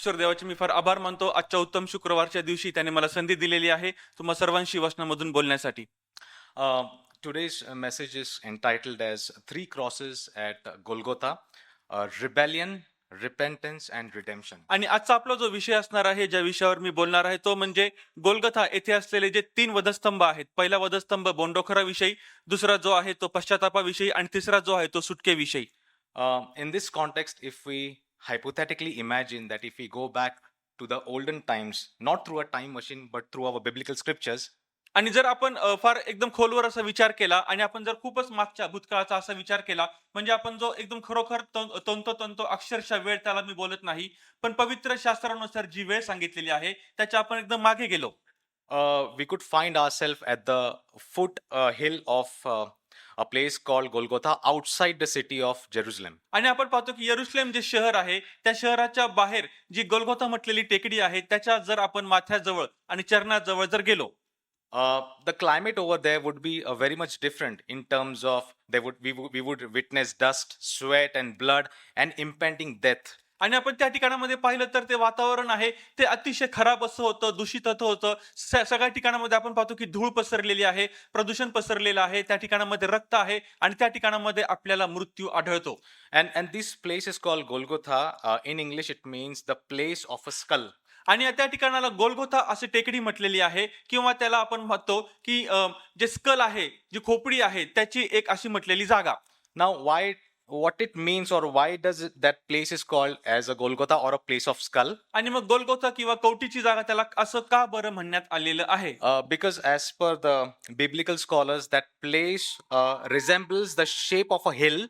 ईश्वर देवाचे मी फार आभार मानतो. आजच्या उत्तम शुक्रवारच्या दिवशी त्याने मला संधी दिलेली आहे तुम्हा सर्वांशी वचनामधून बोलण्यासाठी. Uh, today's message is entitled as Three Crosses at Golgotha, Rebellion, Repentance, and Redemption. आणि आजचा आपला जो विषय असणार आहे, ज्या विषयावर मी बोलणार आहे तो म्हणजे गोलगथा येथे असलेले जे 3 वधस्तंभ आहेत. पहिला वधस्तंभ बोंडोखराविषयी, दुसरा जो आहे तो पश्चातापाविषयी आणि तिसरा जो आहे तो सुटकेविषयी. In this context, if we hypothetically imagine that if we go back to the olden times, not through a time machine, but through our biblical scriptures, आणि जर आपण फार एकदम खोलवर असा विचार केला आणि आपण जर खूपच मागच्या भूतकाळाचा असा विचार केला, म्हणजे आपण जो एकदम खरोखर तंतोतंत अक्षरशः वेळ त्याला मी बोलत नाही, पण पवित्र शास्त्रानुसार जी वेळ सांगितलेली आहे त्याच्या आपण एकदम मागे गेलो. we could find ourselves at the foot hill of a place called Golgotha outside the city of Jerusalem. आणि आपण पाहतो की यरुशलेम जे शहर आहे त्या शहराच्या बाहेर जी गोलगोथा म्हटलेली टेकडी आहे त्याच्या जर आपण माथ्याजवळ आणि चरणाजवळ जर गेलो, The climate over there would be very much different in terms of we would witness dust, sweat, and blood, and impending death. आणि आपण त्या ठिकाणामध्ये पाहिलं तर ते वातावरण आहे ते अतिशय खराब असं होतं, दूषित होतं. सगळ्या ठिकाणामध्ये आपण पाहतो की धूळ पसरलेली आहे, प्रदूषण पसरलेलं आहे, त्या ठिकाणामध्ये रक्त आहे आणि त्या ठिकाणामध्ये आपल्याला मृत्यू आढळतो. And this place is called Golgotha. In English, it means the place of a skull. आणि त्या ठिकाणाला गोलगोथा अशी टेकडी म्हटलेली आहे किंवा त्याला आपण म्हणतो की जे स्कल आहे, जी खोपडी आहे त्याची एक अशी म्हटलेली जागा. Now, what it means, or why does that place is called as a Golgotha or a place of skull? आणि मग गोलगोथा किंवा कवटीची जागा त्याला असं का बरं म्हणण्यात आलेलं आहे? Because as per the biblical scholars, that place resembles the shape of a hill.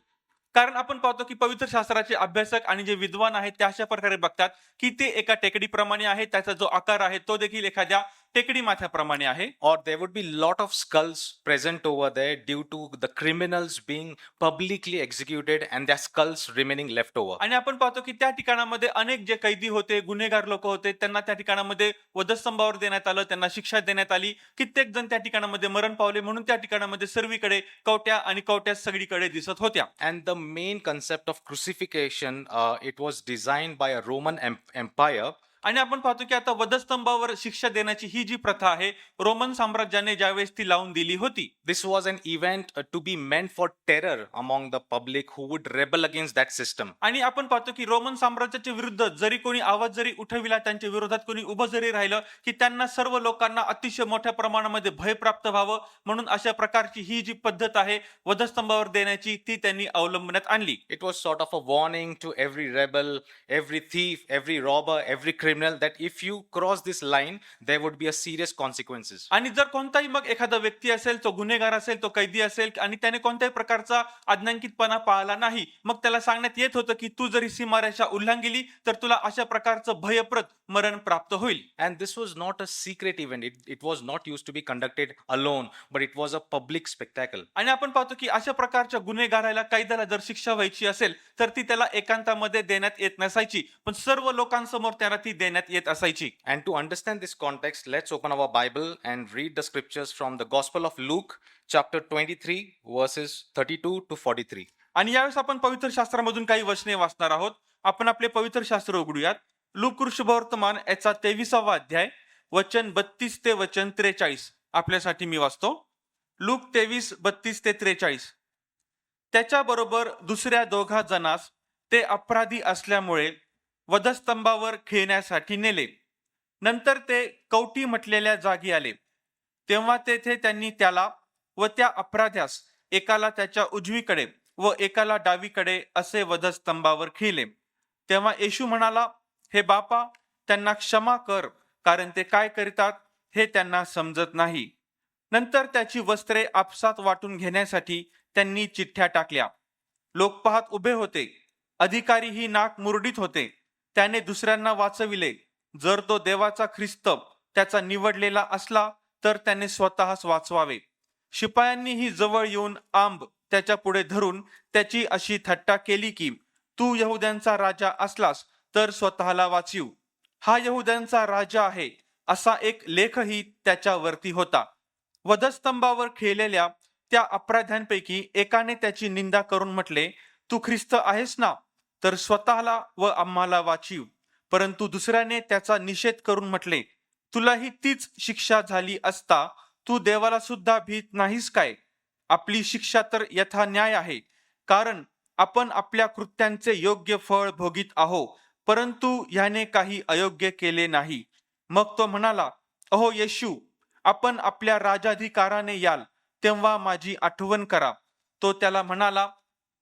कारण आपण पाहतो की पवित्र शास्त्राचे अभ्यासक आणि जे विद्वान आहेत त्या अशा प्रकारे बघतात की ते एका टेकडीप्रमाणे आहे, त्याचा जो आकार आहे तो देखील एखाद्या टेकडी माथ्याप्रमाणे आहे. Or there would be lot of skulls present over there due to the criminals being publicly executed and their skulls remaining left over. आणि आपण पाहतो की त्या ठिकाणामध्ये अनेक जे कैदी होते, गुन्हेगार लोक होते, त्यांना त्या ठिकाणामध्ये वधस्तंभावर देण्यात आलं, त्यांना शिक्षा देण्यात आली. कित्येक जण त्या ठिकाणामध्ये मरण पावले, म्हणून त्या ठिकाणामध्ये सर्वीकडे कवट्या आणि कवट्या सगळीकडे दिसत होत्या. And the main concept of crucifixion, it was designed by a Roman Empire. आणि आपण पाहतो की आता वधस्तंभावर शिक्षा देण्याची ही जी प्रथा आहे रोमन साम्राज्याने ज्यावेळेस ती लावून दिली होती. This was an event to be meant for terror among the public who would rebel against that system. आणि आपण पाहतो की रोमन साम्राज्याच्या विरुद्ध जरी कोणी आवाज जरी उठविला, त्यांच्या विरोधात कोणी उभं जरी राहिलं, की त्यांना सर्व लोकांना अतिशय मोठ्या प्रमाणामध्ये भय प्राप्त व्हावं, म्हणून अशा प्रकारची ही जी पद्धत आहे वधस्तंभावर देण्याची ती त्यांनी अवलंबण्यात आणली. It was sort of a warning to every rebel, every thief, every robber, every criminal that if you cross this line, there would be a serious consequences. आणि जर कोणताही मग एखादा व्यक्ती असेल, तो गुन्हेगार असेल, तो कैदी असेल आणि त्याने कोणत्याही प्रकारचा अज्ञानकीतपणा पाळला नाही, मग त्याला सांगण्यात येत होतं की तू जर ही सीमारेषा उल्लंघिली तर तुला अशा प्रकारचं भयप्रद मरण प्राप्त होईल. And this was not a secret event. It was not used to be conducted alone, but it was a public spectacle. आणि आपण पाहतो की अशा प्रकारच्या गुन्हेगाराला, कैद्याला जर शिक्षा व्हायची असेल तर ती त्याला एकांतामध्ये देण्यात येत नसायची, पण सर्व लोकांसमोर त्याला ती देण्यात येत असायची. And to understand this context, let's open our Bible and read the scriptures from the Gospel of Luke, chapter 23, verses 32 to 43. आणि यावेळेस आपण पवित्र शास्त्रामधून काही वचने वाचणार आहोत. आपण आपले पवित्र शास्त्र उघडूयात. लूक शुभवर्तमान याचा 23वा अध्याय वचन 32 ते वचन 43 आपल्यासाठी मी वाचतो. लूक 23, 32 ते 43. त्याच्याबरोबर दुसऱ्या दोघा जणांस ते अपराधी असल्यामुळे वधस्तंभावर खेळण्यासाठी नेले. नंतर ते कवटी म्हटलेल्या जागी आले. तेव्हा तेथे त्यांनी त्याला व त्या अपराध्यास एकाला त्याच्या उजवीकडे व एकाला डावीकडे असे वधस्तंभावर खिळले. तेव्हा येशू म्हणाला, हे बापा, त्यांना क्षमा कर, कारण ते काय करतात हे त्यांना समजत नाही. नंतर त्याची वस्त्रे आपसात वाटून घेण्यासाठी त्यांनी चिठ्ठ्या टाकल्या. लोक पाहत उभे होते. अधिकारीही नाक मुरडीत होते. त्याने दुसऱ्यांना वाचविले. जर तो देवाचा ख्रिस्त त्याचा निवडलेला असला तर त्याने स्वतःच वाचवावे. शिपायांनीही जवळ येऊन आंब त्याच्या पुढे धरून त्याची अशी थट्टा केली की तू यहुद्यांचा राजा असलास तर स्वतःला वाचीव. हा यहुद्यांचा राजा आहे असा एक लेखही त्याच्यावरती होता. वधस्तंभावर खेळलेल्या त्या अपराध्यांपैकी एकाने त्याची निंदा करून म्हटले, तू ख्रिस्त आहेस ना, तर स्वतःला व आम्हाला वाचीव. परंतु दुसऱ्याने त्याचा निषेध करून म्हटले, तुलाही तीच शिक्षा झाली असता तू देवाला सुद्धा भीत नाहीस काय? आपली शिक्षा तर यथा न्याय आहे, कारण आपण आपल्या कृत्यांचे योग्य फळ भोगीत आहो, परंतु ह्याने काही अयोग्य केले नाही. मग तो म्हणाला, अहो येशू, आपण आपल्या राजाधिकाराने याल तेव्हा माझी आठवण करा. तो त्याला म्हणाला,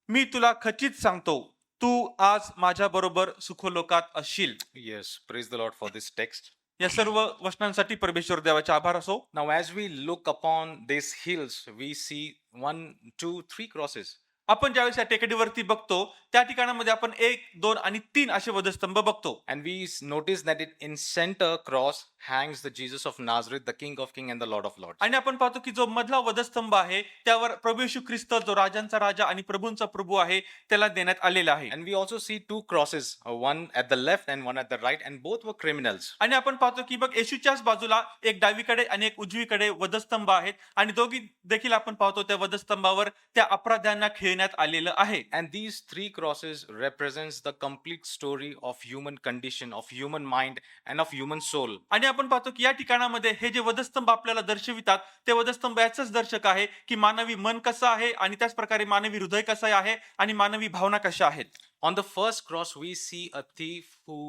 मी तुला खचित सांगतो, तू आज माझ्या बरोबर सुखलोकात असशील. Yes, praise the Lord for this text. या सर्व वचनांसाठी परमेश्वर देवाचे आभार असो. Now, as we look upon these hills, we see 1, 2, 3 crosses. आपण ज्यावेळेस या टेकडीवरती बघतो त्या ठिकाणामध्ये आपण 1, 2 आणि 3 असे वधस्तंभ बघतो. And we notice that in center cross hangs the Jesus of Nazareth, the King of Kings and the Lord of Lords. आणि आपण पाहतो की जो मधला वधस्तंभ आहे त्यावर प्रभू येशू ख्रिस्त जो राजांचा राजा आणि प्रभूंचा प्रभू आहे त्याला देण्यात आलेला आहे. And we also see two crosses, one at the left and one at the right, and both were criminals. आणि आपण पाहतो की बघ येशूच्याच बाजूला एक डावीकडे आणि एक उजवीकडे वधस्तंभ आहेत आणि दोघी देखील आपण पाहतो त्या वधस्तंभावर त्या अपराध्यांना खेळण्यात आलेलं आहे. And these three crosses represents the complete story of human condition, of human mind, and of human soul. आणि आपण पाहतो की या ठिकाणामध्ये हे जे वधस्तंभ आपल्याला दर्शवितात ते वधस्तंभ याचंच दर्शक आहे की मानवी मन कसं आहे आणि त्याच प्रकारे मानवी हृदय कसं आहे आणि मानवी भावना कशा आहेत. On the first cross, we see a thief who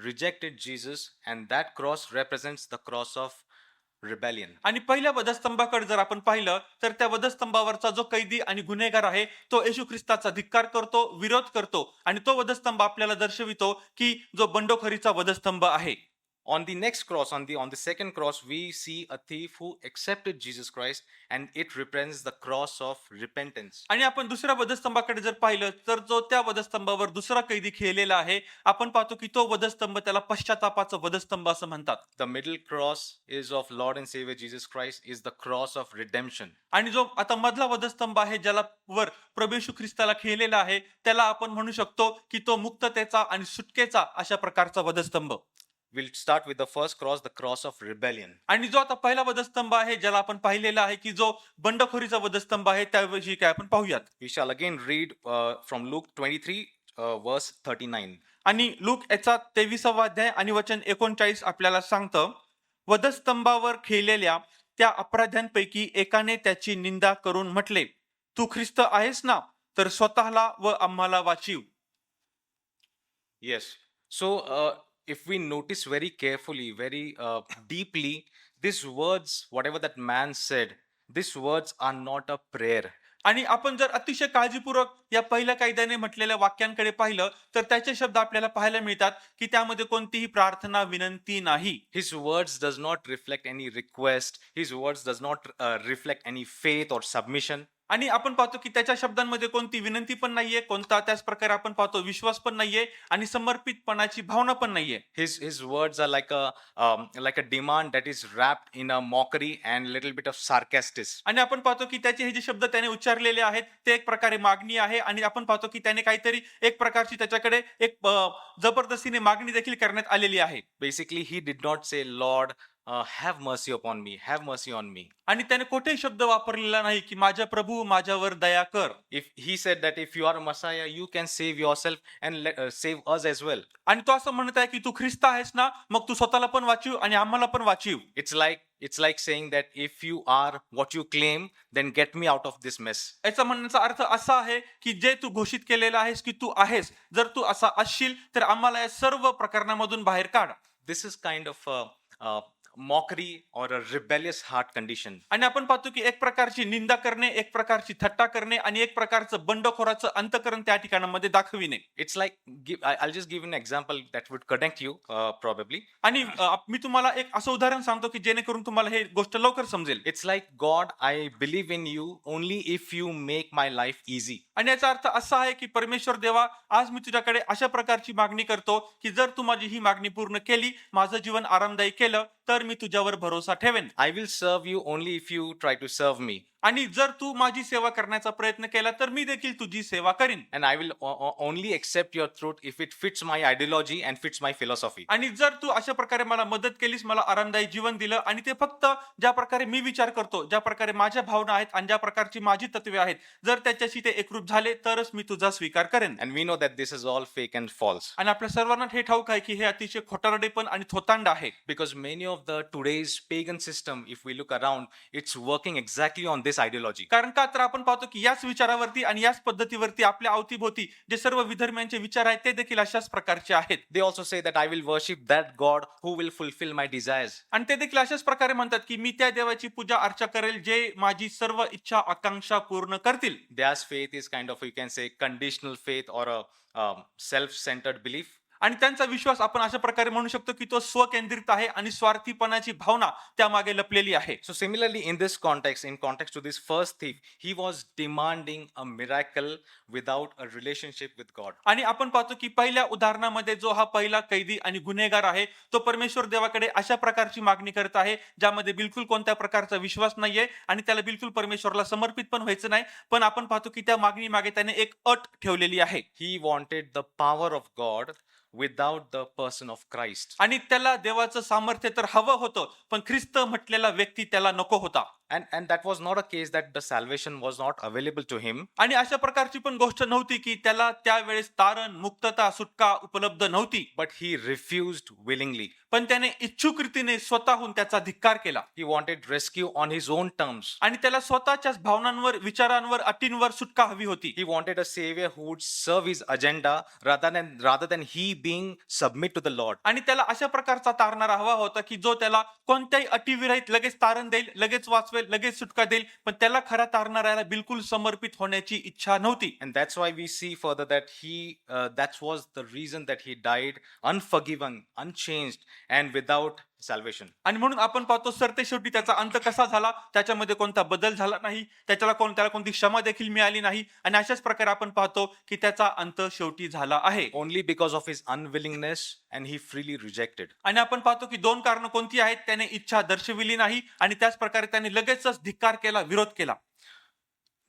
rejected Jesus, and that cross represents the cross of rebellion. आणि पहिल्या वधस्तंभाकडे जर आपण पाहिलं तर त्या वधस्तंभावरचा जो कैदी आणि गुन्हेगार आहे तो येशू ख्रिस्ताचा धिक्कार करतो, विरोध करतो आणि तो वधस्तंभ आपल्याला दर्शवितो की जो बंडखोरीचा वधस्तंभ आहे. On the next cross, on the second cross, we see a thief who accepted Jesus Christ, and it represents the cross of repentance. आणि आपण दुसऱ्या वधस्तंभाकडे जर पाहिलं तर जो त्या वधस्तंभावर दुसरा कैदी खेळलेला आहे आपण पाहतो की तो वधस्तंभ त्याला पश्चातापाचा वधस्तंभ असं म्हणतात. The middle cross is of Lord and Savior Jesus Christ, is the cross of redemption. आणि जो आता मधला वधस्तंभ आहे ज्याला वर प्रभू येशू ख्रिस्ताला खेळलेला आहे त्याला आपण म्हणू शकतो की तो मुक्ततेचा आणि सुटकेचा अशा प्रकारचा वधस्तंभ. We'll start with the first cross, the cross of rebellion. आणि जो आता पहिला वधस्तंभ आहे ज्याला आपण पाहिलेला आहे की जो बंडखोरीचा वधस्तंभ आहे त्याविषयी काय आपण पाहूयात. We shall again read from Luke 23, verse 39. आणि लूक याचा 23वा अध्याय आणि वचन 39 आपल्याला सांगतं, वधस्तंभावर खेळलेल्या त्या अपराध्यांपैकी एकाने त्याची निंदा करून म्हटले, तू ख्रिस्त आहेस ना, तर स्वतःला व आम्हाला वाचीव. Yes. So, if we notice very carefully, very deeply, these words, whatever that man said, these words are not a prayer. आणि आपण जर अतिशय काळजीपूर्वक या पहिल्या कायद्याने म्हटलेल्या वाक्यांकडे पाहिलं तर त्याचे शब्द आपल्याला पाहायला मिळतात की त्यामध्ये कोणतीही प्रार्थना विनंती नाही. His words does not reflect any request. His words does not reflect any faith or submission. आणि आपण पाहतो की त्याच्या शब्दांमध्ये कोणती विनंती पण नाहीये, कोणता त्याच प्रकारे आपण पाहतो विश्वास पण नाहीये आणि समर्पितपणाची भावना पण नाहीये. His words are like a demand that is wrapped in a mockery and little bit of sarcastic. आणि आपण पाहतो की त्याचे हे जे शब्द त्याने उच्चारलेले आहेत ते एक प्रकारे मागणी आहे आणि आपण पाहतो की त्याने काहीतरी एक प्रकारची त्याच्याकडे एक जबरदस्तीने मागणी देखील करण्यात आलेली आहे. Basically, he did not say, Lord, have mercy upon me, have mercy on me. आणि त्याने कोठेही शब्द वापरलेला नाही की माझ्या प्रभू माझ्यावर दया कर. If he said that if you are a Messiah, you can save yourself and save us as well. आणि तो असं म्हणत आहे की तू ख्रिस्त आहेस ना, मग तू स्वतःला पण वाचीव आणि आम्हाला पण वाचीव. It's like saying that if you are what you claim, then get me out of this mess. याचा म्हणण्याचा अर्थ असा आहे की जे तू घोषित केलेलं आहेस की तू आहेस, जर तू असा असशील तर आम्हाला या सर्व प्रकरणामधून बाहेर काढ. This is kind of a mockery or a rebellious heart condition. आणि आपण पाहतो की एक प्रकारची निंदा करणे, एक प्रकारची थट्टा करणे आणि एक प्रकारचं बंडखोराचं अंतकरण त्या ठिकाणामध्ये दाखविणे. It's like I'll just give an example that would connect you probably. आणि मी तुम्हाला एक असं उदाहरण सांगतो की जेणेकरून तुम्हाला हे गोष्ट लवकर समजेल. It's like, God, I believe in you only if you make my life easy. आणि याचा अर्थ असा आहे की परमेश्वर देवा, आज मी तुझ्याकडे अशा प्रकारची मागणी करतो की जर तू माझी ही मागणी पूर्ण केली, माझं जीवन आरामदायी केलं तर मी तुझ्यावर भरोसा ठेवेन. I will serve you only if you try to serve me. आणि जर तू माझी सेवा करण्याचा प्रयत्न केला तर मी देखील तुझी सेवा करीन. And I will only accept your truth if it fits my ideology and fits my philosophy. आणि जर तू अशा प्रकारे मला मदत केलीस, मला आरामदायी जीवन दिलं आणि ते फक्त ज्या प्रकारे मी विचार करतो, ज्या प्रकारे माझ्या भावना आहेत आणि ज्या प्रकारची माझी तत्वे आहेत, जर त्याच्याशी ते एकरूप झाले तरच मी तुझा स्वीकार करेन. And we know that this is all fake and false, आणि आपल्या सर्वांना हे ठाऊक आहे की हे अतिशय खोटारडेपण आणि थोतांड आहे. because many of the today's pagan system, if we look around, it's working exactly on this ideology. कारण का तर आपण पाहतो की याच विचारावरती आणि याच पद्धतीवरती आपल्या अवतीभोवती जे सर्व विधर्म्यांचे विचार आहेत ते देखील अशाच प्रकारचे आहेत. They also say that I will worship that God who will fulfill my desires. आणि ते देखील अशाच प्रकारे म्हणतात की मी त्या देवाची पूजा अर्चा करेल जे माझी सर्व इच्छा आकांक्षा पूर्ण करतील. Their faith is kind of, you can say, conditional faith or a self-centered belief. आणि त्यांचा विश्वास आपण अशा प्रकारे म्हणू शकतो की तो स्वकेंद्रित आहे आणि स्वार्थीपणाची भावना त्यामागे लपलेली आहे. So similarly, in this context, in context to this first thief, he was demanding a miracle without a relationship with God. आणि आपण पाहतो की पहिल्या उदाहरणामध्ये जो हा पहिला कैदी आणि गुन्हेगार आहे तो परमेश्वर देवाकडे अशा प्रकारची मागणी करत आहे ज्यामध्ये बिलकुल कोणत्या प्रकारचा विश्वास नाहीये आणि त्याला बिलकुल परमेश्वरला समर्पित पण व्हायचं नाही. पण आपण पाहतो की त्या मागणी मागे त्याने एक अट ठेवलेली आहे He wanted the power of God without the person of Christ. आणि त्याला देवाचं सामर्थ्य तर हवं होतं पण ख्रिस्त म्हटलेला व्यक्ती त्याला नको होता. And that was not a case that the salvation was not available to him. आणि अशा प्रकारची पण गोष्ट नव्हती की त्याला त्यावेळेस तारण मुक्तता सुटका उपलब्ध नव्हती, But he refused willingly. पण त्याने इच्छुक रीतीने स्वतःहून त्याचा धिक्कार केला He wanted rescue on his own terms. आणि त्याला स्वतःच्याच भावनांवर विचारांवर अटींवर सुटका हवी होती. He wanted a savior who would serve his agenda rather than he being submit to the Lord. आणि त्याला अशा प्रकारचा तारणारा हवा होता की जो त्याला कोणत्याही अटीविरहित लगेच तारण देईल, लगेच वाचवेल, लगेच सुटका देईल, पण त्याला खरा तारणाऱ्याला बिलकुल समर्पित होण्याची इच्छा नव्हती. And that's why we see further that that was the reason that he died unforgiven, unchanged, and without salvation. आणि म्हणून आपण पाहतो सरते शेवटी त्याचा अंत कसा झाला, त्याच्यामध्ये कोणता बदल झाला नाही, त्याला कोणती क्षमा देखील मिळाली नाही आणि अशाच प्रकारे आपण पाहतो की त्याचा अंत शेवटी झाला आहे. Only because of his unwillingness, and he freely rejected. आणि आपण पाहतो की दोन कारण कोणती आहेत, त्याने इच्छा दर्शविली नाही आणि त्याच प्रकारे त्याने लगेचच धिक्कार केला, विरोध केला.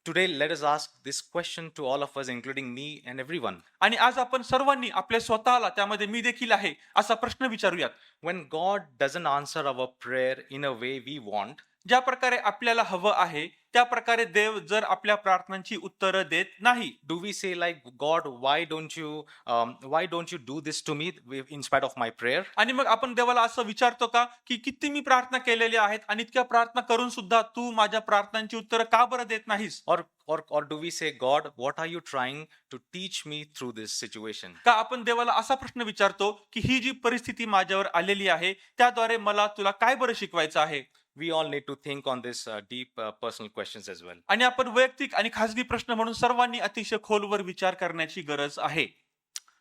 Today, let us ask this question to all of us, including me and everyone. आणि आज आपण सर्वांनी आपल्या स्वतःला, त्यामध्ये मी देखील आहे, असा प्रश्न विचारूयात. When God doesn't answer our prayer in a way we want, ज्या प्रकारे आपल्याला हवं आहे त्या प्रकारे देव जर आपल्या प्रार्थनांची उत्तरं देत नाही, do we say like, God, why don't you do this to me in spite of my prayer? आणि मग आपण देवाला असं विचारतो का की किती मी प्रार्थना केलेल्या आहेत आणि इतक्या प्रार्थना करून सुद्धा तू माझ्या प्रार्थनांची उत्तरं का बरं देत नाहीस? Or do we say, God, what are you trying to teach me through this situation? का आपण देवाला असा प्रश्न विचारतो की ही जी परिस्थिती माझ्यावर आलेली आहे त्याद्वारे मला तुला काय बरं शिकवायचं आहे? We all need to think on this deep personal questions as well. आणि आपण वैयक्तिक आणि खासगी प्रश्न म्हणून सर्वांनी अतिशय खोलवर विचार करण्याची गरज आहे.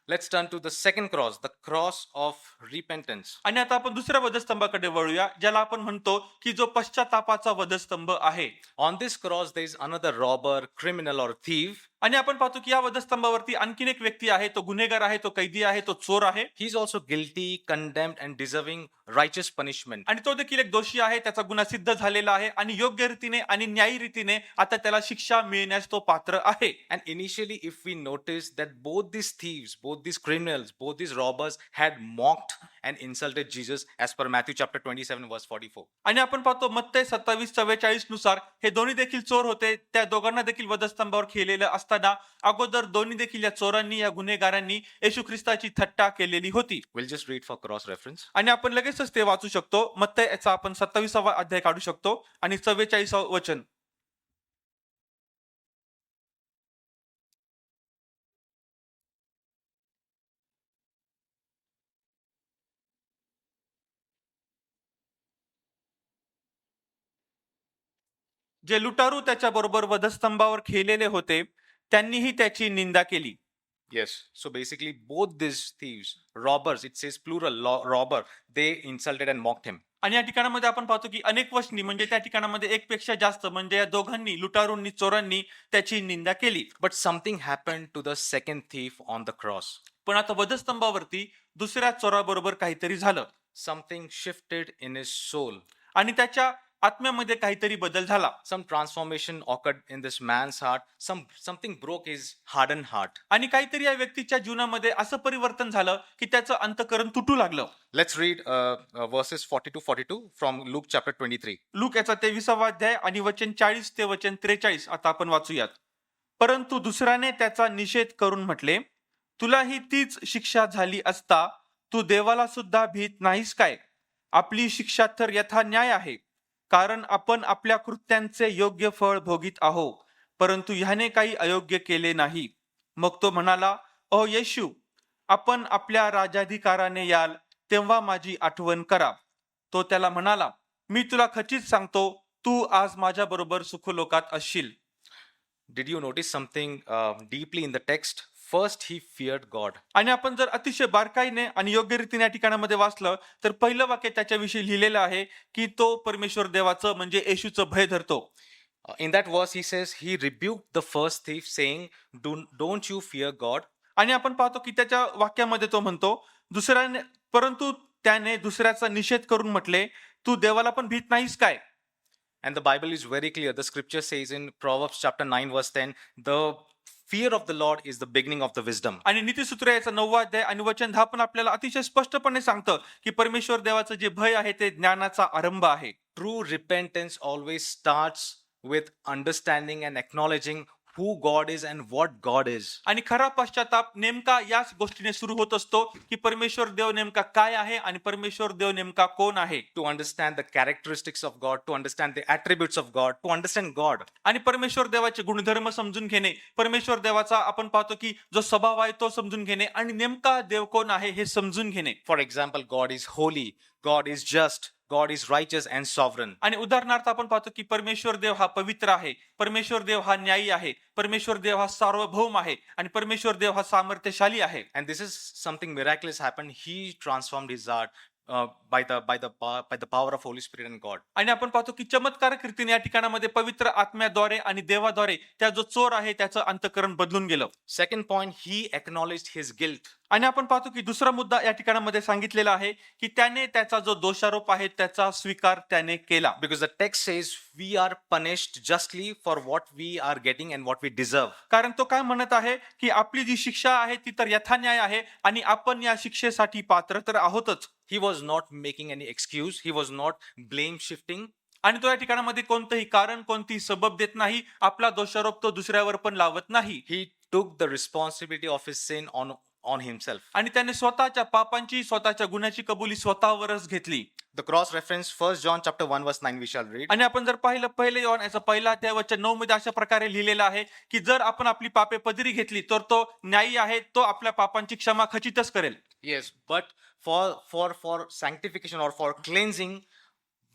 Let's turn to the second cross, the cross of repentance. आणि आता आपण दुसऱ्या वधस्तंभाकडे वळूया ज्याला आपण म्हणतो की जो पश्चातापाचा वधस्तंभ आहे. On this cross, there is another robber, criminal, or thief. आणि आपण पाहतो की या वधस्तंभावरती आणखीन एक व्यक्ती आहे, तो गुन्हेगार आहे, तो कैदी आहे, तो चोर आहे He's also guilty, condemned, and deserving righteous punishment. आणि तो देखील एक दोषी आहे, त्याचा गुन्हा सिद्ध झालेला आहे आणि योग्य रीतीने आणि न्यायी रीतीने आता त्याला शिक्षा मिळण्यास तो पात्र आहे. And initially, if we notice that both these thieves, both these criminals, both these robbers had mocked and insulted Jesus as per Matthew chapter 27 verse 44. आणि आपण पाहतो मत्तई 27:44 नुसार हे दोन्ही देखील चोर होते, त्या दोघांना देखील वधस्तंभावर खेळलेलं असताना अगोदर दोन्ही देखील या चोरांनी, या गुन्हेगारांनी येशू ख्रिस्ताची थट्टा केलेली होती. We'll just read for cross reference. आणि आपण लगेचच ते वाचू शकतो. मत्तईचा आपण 27वा अध्याय काढू शकतो आणि 44वा वचन. जे लुटारू त्याच्या बरोबर वधस्तंभावर खेळलेले होते त्यांनीही त्याची निंदा केली. Yes. So basically, both these thieves, robbers, it says plural, robber, they insulted and mocked him. आणि या ठिकाणामध्ये आपण पाहतो की अनेक वचनी म्हणजे त्या ठिकाणामध्ये एक पेक्षा जास्त म्हणजे या दोघांनी, लुटारूंनी, चोरांनी त्याची निंदा केली. But something happened to the second thief on the cross. पण आता वधस्तंभावरती दुसऱ्या चोराबरोबर काहीतरी झालं Something shifted in his soul. आणि त्याच्या आत्म्यामध्ये काहीतरी बदल झाला Some transformation occurred in this man's heart. Something broke his hardened heart. आणि काहीतरी या व्यक्तीच्या जीवनामध्ये असं परिवर्तन झालं की त्याचं अंतःकरण तुटू लागलं. Let's read verses 40 to 42 from Luke chapter 23. Look याचा 23वा अध्याय आणि वचन 40 ते वचन 43 आता आपण वाचूयात. परंतु दुसऱ्याने त्याचा निषेध करून म्हटले, तुलाही तीच शिक्षा झाली असता तू देवाला सुद्धा भीत नाहीस काय? आपली शिक्षा तर यथा न्याय आहे, कारण आपण आपल्या कृत्यांचे योग्य फळ भोगीत आहो, परंतु ह्याने काही अयोग्य केले नाही. मग तो म्हणाला, अहो येशू, आपण आपल्या राजाधिकाराने याल तेव्हा माझी आठवण करा. तो त्याला म्हणाला, मी तुला खचित सांगतो, तू आज माझ्या बरोबर सुखलोकात असशील. Did you notice something deeply in the text? First, he feared God. आणि आपण जर अतिशय बारकाईने आणि योग्य रीतीने या ठिकाणामध्ये वाचलं तर पहिलं वाक्य त्याच्याविषयी लिहिलेलं आहे की तो परमेश्वर देवाचं म्हणजे येशूचं भय धरतो. In that verse, he says, he rebuked the first thief, saying, Don't you fear God? आणि आपण पाहतो की त्याच्या वाक्यामध्ये तो म्हणतो दुसऱ्याने, परंतु त्याने दुसऱ्याचा निषेध करून म्हटले, तू देवाला पण भीत नाहीस काय? And the Bible is very clear. The scripture says in Proverbs chapter 9, verse 10, the fear of the Lord is the beginning of the wisdom. आणि नीतिसूत्र याचा 9वा अध्याय आणि वचन 10 पण आपल्याला अतिशय स्पष्टपणे सांगतं की परमेश्वर देवाचं जे भय आहे ते ज्ञानाचा आरंभ आहे. True repentance always starts with understanding and acknowledging who God is and what God is. आणि खरा पश्चाताप नेमका याच गोष्टीने सुरू होत असतो की परमेश्वर देव नेमका काय आहे आणि परमेश्वर देव नेमका कोण आहे. To understand the characteristics of God, to understand the attributes of God, to understand God. आणि परमेश्वर देवाचे गुणधर्म समजून घेणे, परमेश्वर देवाचा आपण पाहतो की जो स्वभाव आहे तो समजून घेणे आणि नेमका देव कोण आहे हे समजून घेणे. For example, God is holy, God is just, God is righteous and sovereign. आणि उदाहरणार्थ आपण पाहतो की परमेश्वर देव हा पवित्र आहे, परमेश्वर देव हा न्यायी आहे, परमेश्वर देव हा सार्वभौम आहे आणि परमेश्वर देव हा सामर्थ्यशाली आहे. And this is something miraculous happened. He transformed his heart by the power of Holy Spirit and God. आणि आपण पाहतो की चमत्कारक रीतीने या ठिकाणामध्ये पवित्र आत्म्याद्वारे आणि देवाद्वारे त्या जो चोर आहे त्याचं अंतःकरण बदलून गेलं. Second point, he acknowledged his guilt. आणि आपण पाहतो की दुसरा मुद्दा या ठिकाणामध्ये सांगितलेला आहे की त्याने त्याचा जो दोषारोप आहे त्याचा स्वीकार त्याने केला. Because the text says we are punished justly for what we are getting and what we deserve. कारण तो काय म्हणत आहे की आपली जी शिक्षा आहे ती तर यथान्याय आहे आणि आपण या शिक्षेसाठी पात्र तर आहोतच. He was not making any excuse. He was not blame shifting. आणि तो या ठिकाणामध्ये कोणतंही कारण कोणतीही सबब देत नाही, आपला दोषारोप तो दुसऱ्यावर पण लावत नाही. He took the responsibility of his sin on himself. आणि त्याने स्वतःच्या पापांची स्वतःच्या गुन्ह्याची कबुली स्वतःवरच घेतली. The cross reference 1 John chapter 1 verse 9 we shall read. आणि आपण जर पाहिलं पहिले योहान याचा पहिला अध्याय वचन 9 मध्ये अशा प्रकारे लिहिलेला आहे की जर आपण आपली पापे पदरी घेतली तर तो न्यायी आहे, तो आपल्या पापांची क्षमा खचितच करेल. Yes, but for sanctification or for cleansing,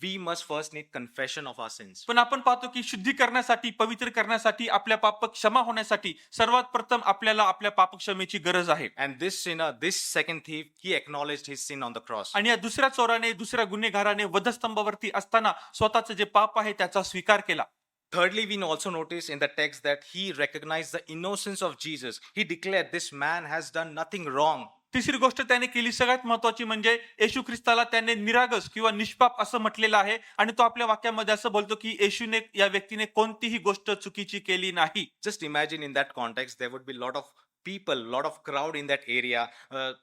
we must first need confession of our sins. पण आपण पाहतो की शुद्धी करण्यासाठी, पवित्र करण्यासाठी, आपल्या पाप क्षमा होण्यासाठी सर्वात प्रथम आपल्याला आपल्या पाप क्षमेची गरज आहे. And this sinner, this second thief, he acknowledged his sin on the cross. आणि या दुसऱ्या चोराने, दुसऱ्या गुन्हेगाराने वधस्तंभावरती असताना स्वतःचं जे पाप आहे त्याचा स्वीकार केला. Thirdly, we also notice in the text that he recognized the innocence of Jesus. He declared, this man has done nothing wrong. तिसरी गोष्ट त्याने केली सगळ्यात महत्वाची म्हणजे येशू ख्रिस्ताला त्याने निरागस किंवा निष्पाप असं म्हटलेलं आहे आणि तो आपल्या वाक्यामध्ये असं बोलतो की येशूने या व्यक्तीने कोणतीही गोष्ट चुकीची केली नाही. Just imagine in that context, there would be a lot of people, lot of crowd in that area.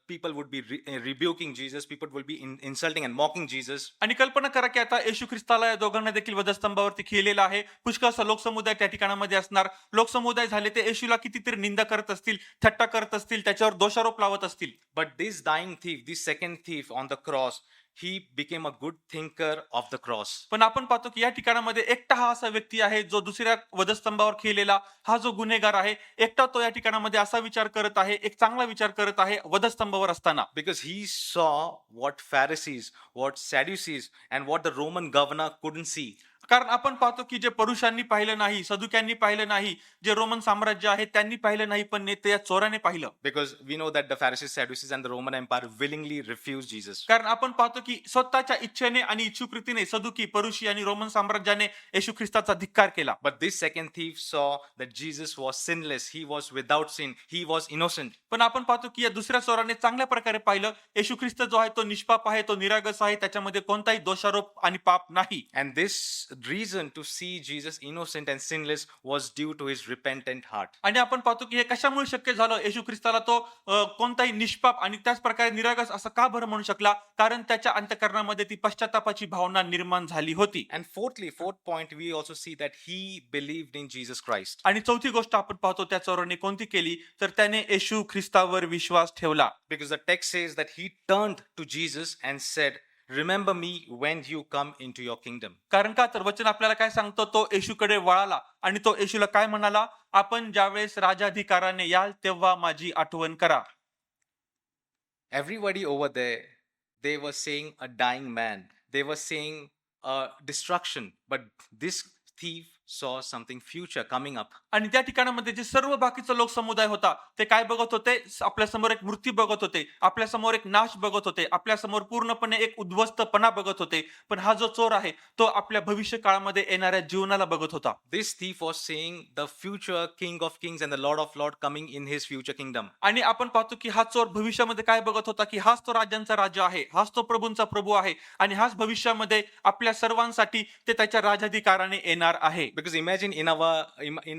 People would be rebuking Jesus. People would be insulting and mocking Jesus. आणि कल्पना करा की आता येशू ख्रिस्ताला या दोघांना देखील वधस्तंभावरती खेळलेला आहे. पुष्कळसा लोकसमुदाय त्या ठिकाणामध्ये असणार. लोकसमुदाय झाले ते येशूला कितीतरी निंदा करत असतील, थट्टा करत असतील, त्याच्यावर दोषारोप लावत असतील. But this dying thief, this second thief on the cross, he became a good thinker of the cross. पण आपण पाहतो की या ठिकाणामध्ये एकटा हा असा व्यक्ती आहे जो दुसऱ्या वधस्तंभावर खेळलेला हा जो गुन्हेगार आहे, एकटा तो या ठिकाणामध्ये असा विचार करत आहे, एक चांगला विचार करत आहे वधस्तंभावर असताना. Because he saw what Pharisees, what Sadducees, and what the Roman governor couldn't see. कारण आपण पाहतो की जे पुरुषांनी पाहिलं नाही, सदुक्यांनी पाहिलं नाही, जे रोमन साम्राज्य आहे त्यांनी पाहिलं नाही, पण नेते या चोराने पाहिलं. Because we know that the Pharisees, Sadducees, and the Roman Empire willingly refused Jesus. कारण आपण पाहतो की स्वतःच्या इच्छेने आणि इच्छुकृतीने सदुकी, परुषी आणि रोमन साम्राज्याने येशू ख्रिस्ताचा धिक्कार केला. But this second thief saw that Jesus was sinless, he was without sin, he was innocent. पण आपण पाहतो की या दुसऱ्या चोराने चांगल्या प्रकारे पाहिलं, येशू ख्रिस्त जो आहे तो निष्पाप आहे, तो निरागस आहे, त्याच्यामध्ये कोणताही दोषारोप आणि पाप नाही. And this reason to see Jesus innocent and sinless was due to his repentant heart. आणि आपण पाहतो की हे कशामुळे शक्य झालं, येशू ख्रिस्ताला तो कोणताही निष्पाप आणि त्याच प्रकारे निरागस असं का बरं म्हणू शकला, कारण त्याच्या अंतःकरणामध्ये ती पश्चातापाची भावना निर्माण झाली होती. And fourthly, fourth point, we also see that he believed in Jesus Christ. आणि चौथी गोष्ट आपण पाहतो त्या चोराने कोणती केली, तर त्याने येशू ख्रिस्तावर विश्वास ठेवला. Because the text says that he turned to Jesus and said, "Remember me when you come into your kingdom." कारण का, तर वचन आपल्याला काय सांगतो, तो येशूकडे वळाला आणि तो येशूला काय म्हणाला, आपण ज्यावेळेस राजाधिकाराने याल तेव्हा माझी आठवण करा. Everybody over there, they were saying a dying man. They were saying destruction. But this thief saw something future coming up. आणि त्या ठिकाणामध्ये जे सर्व बाकीचा लोक समुदाय होता, ते काय बघत होते, आपल्या समोर एक मृत्यू बघत होते, आपल्या समोर एक नाश बघत होते, आपल्या समोर पूर्णपणे एक उद्ध्वस्तपणा बघत होते. पण हा जो चोर आहे तो आपल्या भविष्य काळामध्ये येणाऱ्या जीवनाला बघत होता. This thief was seeing the future King of Kings and the Lord of Lords coming in his future kingdom. आणि आपण पाहतो की हा चोर भविष्यामध्ये काय बघत होता, की हाच तो राज्यांचा राजा आहे, हाच तो प्रभूंचा प्रभू आहे आणि हाच भविष्यामध्ये आपल्या सर्वांसाठी ते त्याच्या राजाधिकाराने येणार आहे. Because imagine in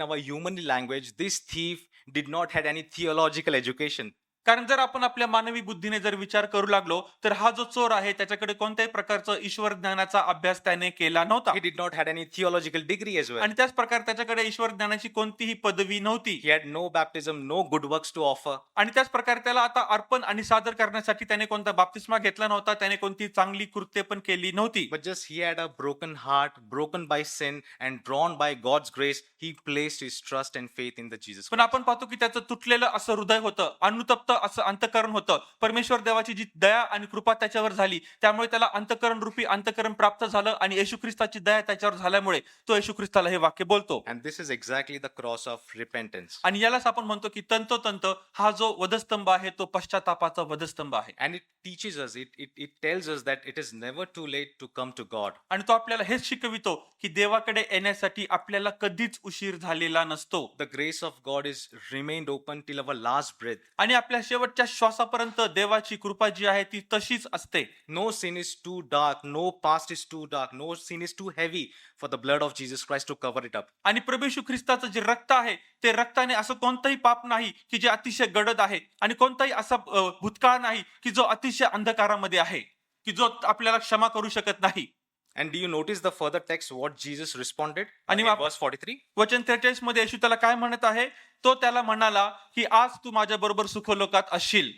our human language, this thief did not had any theological education. कारण जर आपण आपल्या मानवी बुद्धीने जर विचार करू लागलो, तर हा जो चोर आहे त्याच्याकडे कोणत्याही प्रकारचं ईश्वर ज्ञानाचा अभ्यास त्याने केला नव्हता. He did not had any theological degree as well. आणि त्याच प्रकारे त्याच्याकडे ईश्वर ज्ञानाची कोणतीही पदवी नव्हती. He had no baptism, no good works to offer. आणि त्याच प्रकारे त्याला आता अर्पण आणि सादर करण्यासाठी त्याने कोणता बाप्तिस्मा घेतला नव्हता, त्याने कोणती चांगली कृत्य पण केली नव्हती. But just he had a broken heart, broken by sin, and drawn by God's grace, he placed his trust and faith in the Jesus पण Christ. आपण पाहतो की त्याचं तुटलेलं असं हृदय होतं, अनुतप्त असं अंतःकरण होतं. परमेश्वर देवाची जी दया आणि कृपा त्याच्यावर झाली, त्यामुळे त्याला अंतःकरण रूपी अंतःकरण प्राप्त झालं आणि येशू ख्रिस्ताची दया त्याच्यावर झाल्यामुळे तो येशू ख्रिस्ताला हे वाक्य बोलतो. And this is exactly the cross of repentance. आणि यालाच आपण म्हणतो की तंतोतंत हा जो वधस्तंभ आहे तो पश्चातापाचा वधस्तंभ आहे. And it teaches us, it tells us that it is never too late to come to God. आणि तो आपल्याला हेच शिकवितो की देवाकडे येण्यासाठी आपल्याला कधीच उशीर झालेला नसतो. The grace of God is remained open till our last breath. आणि आपल्या शेवटच्या श्वासापर्यंत देवाची कृपा जी आहे ती तशीच असते. No sin is too dark, no past is too dark, no sin is too heavy for the blood of Jesus Christ to cover it up. आणि प्रभू येशू ख्रिस्ताचं जे रक्त आहे, ते रक्ताने असं कोणतंही पाप नाही की जे अतिशय गडद आहे आणि कोणताही असा भूतकाळ नाही की जो अतिशय अंधकारामध्ये आहे, की जो आपल्याला क्षमा करू शकत नाही. And do you notice the further text what Jesus responded? आणि In मग- verse 43. वचन 43 मध्ये येशू त्याला काय म्हणत आहे, तो त्याला म्हणाला की आज तू माझ्या बरोबर सुखलोकात असशील.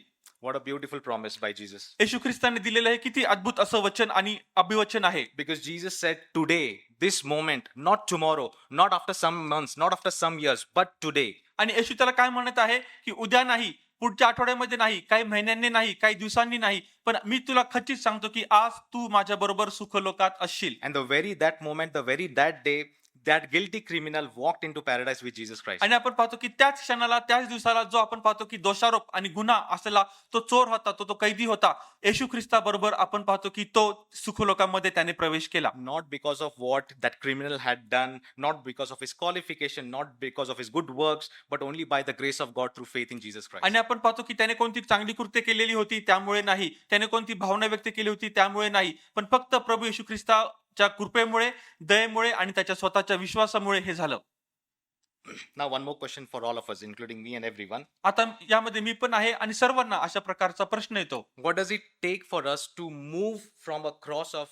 What a beautiful promise by Jesus. येशू ख्रिस्ताने दिलेलं हे किती अद्भुत असं वचन आणि अभिवचन आहे. Because Jesus said, today, this moment, not tomorrow, not after some months, not after some years, but today. आणि येशू त्याला काय म्हणत आहे की उद्या नाही, पुढच्या आठवड्यामध्ये नाही, काही महिन्यांनी नाही, काही दिवसांनी नाही, पण मी तुला खचित सांगतो की आज तू माझ्या बरोबर सुखलोकात असशील. And the very that moment, the very that day, that guilty criminal walked into paradise with Jesus Christ. आणि आपण पाहतो की त्याच क्षणाला, त्याच दिवसाला जो आपण पाहतो की दोषारोप आणि गुन्हा असलेला तो चोर होता, तो कैदी होता, येशू ख्रिस्ता बरोबर आपण पाहतो की तो सुखलोकामध्ये त्याने प्रवेश केला. Not because of what that criminal had done, not because of his qualification, not because of his good works, but only by the grace of God through faith in Jesus Christ. आणि आपण पाहतो की त्याने कोणती चांगली कृत्य केलेली होती त्यामुळे नाही, त्याने कोणती भावना व्यक्त केली होती त्यामुळे नाही, पण फक्त प्रभू येशू ख्रिस्ताच्या कृपेमुळे, दयेमुळे आणि त्याच्या स्वतःच्या विश्वासामुळे हे झालं. Now, one more question for all of us, including me and everyone. आता यामध्ये मी पण आहे आणि सर्वांना अशा प्रकारचा प्रश्न येतो. What does it take for us to move from a cross of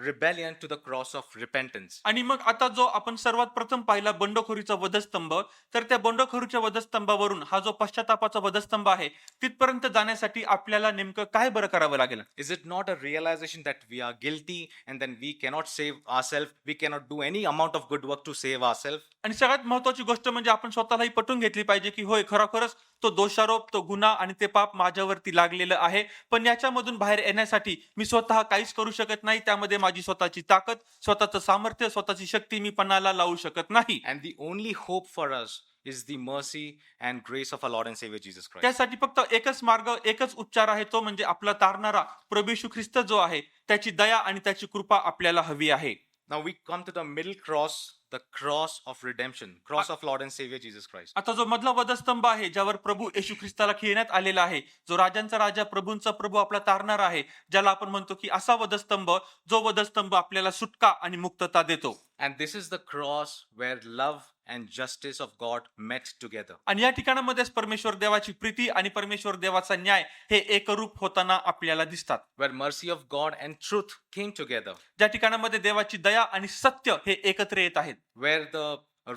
rebellion to the cross of repentance? आणि मग आता जो आपण सर्वात प्रथम पाहिला बंडखोरीचा वधस्तंभ, तर त्या बंडखोरीच्या वधस्तंभावरून हा जो पश्चातापाचा वधस्तंभ आहे, तिथपर्यंत जाण्यासाठी आपल्याला नेमकं काय बरं करावं लागेल? Is it not a realization that we are guilty and then we cannot save ourselves? We cannot do any amount of good work to save ourselves? आणि सगळ्यात महत्वाची गोष्ट म्हणजे आपण स्वतःलाही पटवून घेतली पाहिजे की होय, खरोखरच तो दोषारोप, तो गुन्हा आणि ते पाप माझ्यावरती लागलेलं आहे. पण याच्यामधून बाहेर येण्यासाठी मी स्वतः काहीच करू शकत नाही. त्यामध्ये माझी स्वतःची ताकद, स्वतःचं सामर्थ्य, स्वतःची शक्ती मी पणाला लावू शकत नाही. And the only hope for us is the mercy and grace of our Lord and Savior Jesus Christ. त्यासाठी फक्त एकच मार्ग, एकच उपचार आहे, तो म्हणजे आपला तारणारा प्रभू येशू ख्रिस्त जो आहे, त्याची दया आणि त्याची कृपा आपल्याला हवी आहे. Now we come to the middle cross, the cross of redemption, cross of Lord and Savior Jesus Christ. आता जो मधला वधस्तंभ आहे, ज्यावर प्रभू येशू ख्रिस्ताला खिळण्यात आलेला आहे, जो राजांचा राजा, प्रभूंचा प्रभू आपला तारणारा आहे, ज्याला आपण म्हणतो की असा वधस्तंभ, जो वधस्तंभ आपल्याला सुटका आणि मुक्तता देतो. And this is the cross where love and justice of God met together. आणि या ठिकाणामध्येच परमेश्वर देवाची प्रीती आणि परमेश्वर देवाचा न्याय हे एकरूप होताना आपल्याला दिसतात. Where mercy of God and truth came together. ज्या ठिकाणामध्ये देवाची दया आणि सत्य हे एकत्र येत आहेत. Where the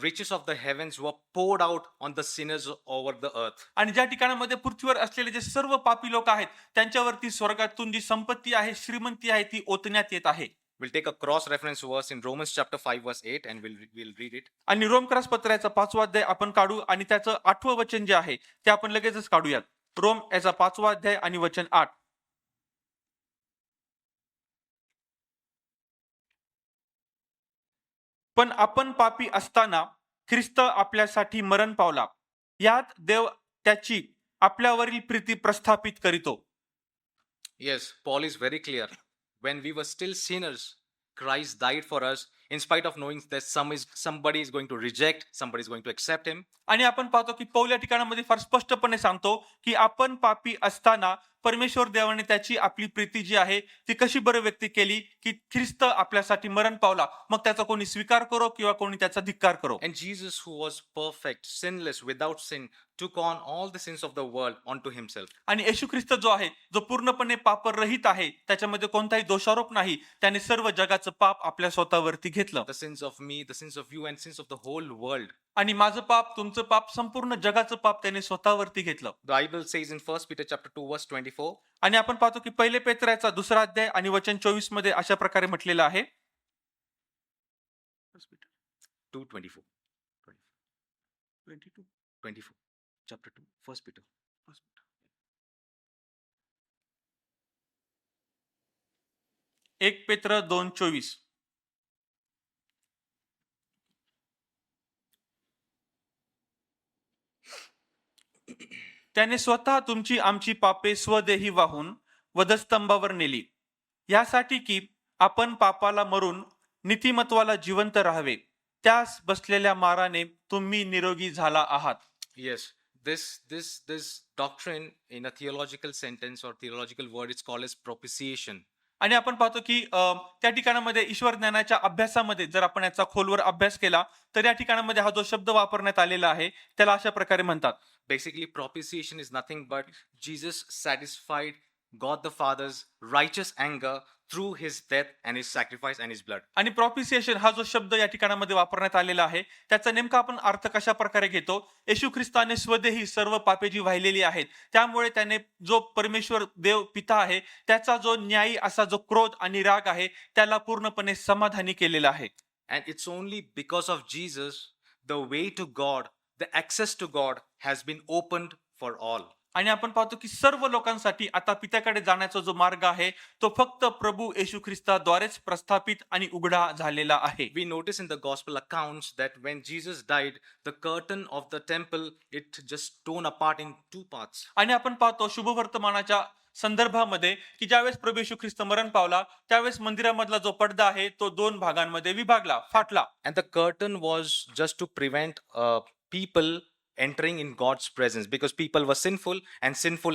riches of the heavens were poured out on the sinners over the earth. आणि ज्या ठिकाणामध्ये पृथ्वीवर असलेले जे सर्व पापी लोक आहेत, त्यांच्यावरती स्वर्गातून जी संपत्ती आहे, श्रीमंती आहे, ती ओतण्यात येत आहे. We'll take a cross reference verse in Romans chapter 5 verse 8 and we'll read it. आणि रोमक्रस पत्राचा 5वा अध्याय आपण काढू आणि त्याचं 8वं वचन जे आहे ते आपण लगेचच काढूयात. रोम याचा 5वा अध्याय आणि वचन 8. पण आपण पापी असताना ख्रिस्त आपल्यासाठी मरण पावला, यात देव त्याची आपल्यावरील प्रीती प्रस्थापित करीतो. Yes, Paul is very clear. When we were still sinners, Christ died for us in spite of knowing that somebody is going to reject, somebody is going to accept him. आणि आपण पाहतो की पौल या ठिकाणामध्ये फार स्पष्टपणे सांगतो की आपण पापी असताना परमेश्वर देवाने त्याची आपली प्रीती जी आहे ती कशी बरं व्यक्त केली की ख्रिस्त आपल्यासाठी मरण पावला, मग त्याचा कोणी स्वीकार करो किंवा कोणी त्याचा धिक्कार करो. And Jesus, who was perfect, sinless, without sin, took on all the sins of the world onto himself. आणि येशू ख्रिस्त जो आहे, जो पूर्णपणे पापरहित आहे, त्याच्यामध्ये कोणताही दोषारोप नाही, त्याने सर्व जगाचं पाप आपल्या स्वतःवरती घेतलं. The sins of me, the sins of you, and sins of the whole world. आणि माझं पाप, तुमचं पाप, संपूर्ण जगाचं पाप त्याने स्वतःवरती घेतलं. The Bible says in 1 Peter chapter 2 verse 24. आणि आपण पाहतो की पहिले पेत्राचा 2रा अध्याय आणि वचन 24 मध्ये अशा प्रकारे म्हटलेलं आहे. 2:24. 24. Chapter 2. 1 Peter. 1 पेत्र 2:24. त्याने स्वतः तुमची आमची पापे स्वदेही वाहून वधस्तंभावर नेली, यासाठी की आपण पापाला मरून नीतिमत्वाला जिवंत राहावे. त्यास बसलेल्या माराने तुम्ही निरोगी झाला आहात. Yes, this doctrine in a theological sentence or theological word is called as propitiation. आणि आपण पाहतो की त्या ठिकाणामध्ये ईश्वर ज्ञानाच्या अभ्यासामध्ये जर आपण याचा खोलवर अभ्यास केला तर या ठिकाणामध्ये हा जो शब्द वापरण्यात आलेला आहे त्याला अशा प्रकारे म्हणतात. Basically, propitiation is nothing but Jesus satisfied God the Father's righteous anger through his death and his sacrifice and his blood. आणि प्रॉपिसिएशन हा जो शब्द या ठिकाणामध्ये वापरण्यात आलेला आहे त्याचा नेमका आपण अर्थ कशा प्रकारे घेतो. येशू ख्रिस्ताने स्वदेही सर्व पापे जी वाहिलेली आहेत, त्यामुळे त्याने जो परमेश्वर देव पिता आहे त्याचा जो न्यायी असा जो क्रोध आणि राग आहे त्याला पूर्णपणे समाधानी केलेला आहे. And it's only because of Jesus the way to God, the access to God has been opened for all. आणि आपण पाहतो की सर्व लोकांसाठी आता पित्याकडे जाण्याचा जो मार्ग आहे तो फक्त प्रभू येशू ख्रिस्ताद्वारेच प्रस्थापित आणि उघडा झालेला आहे. We notice in the gospel accounts that when Jesus died, the curtain of the temple, it just torn apart in two parts. आणि आपण पाहतो शुभवर्तमानाच्या संदर्भामध्ये की ज्यावेळेस प्रभू येशू ख्रिस्त मरण पावला त्यावेळेस मंदिरामधला जो पडदा आहे तो 2 भागांमध्ये विभागला, फाटला. And the curtain was just to prevent people entering in God's presence because people were sinful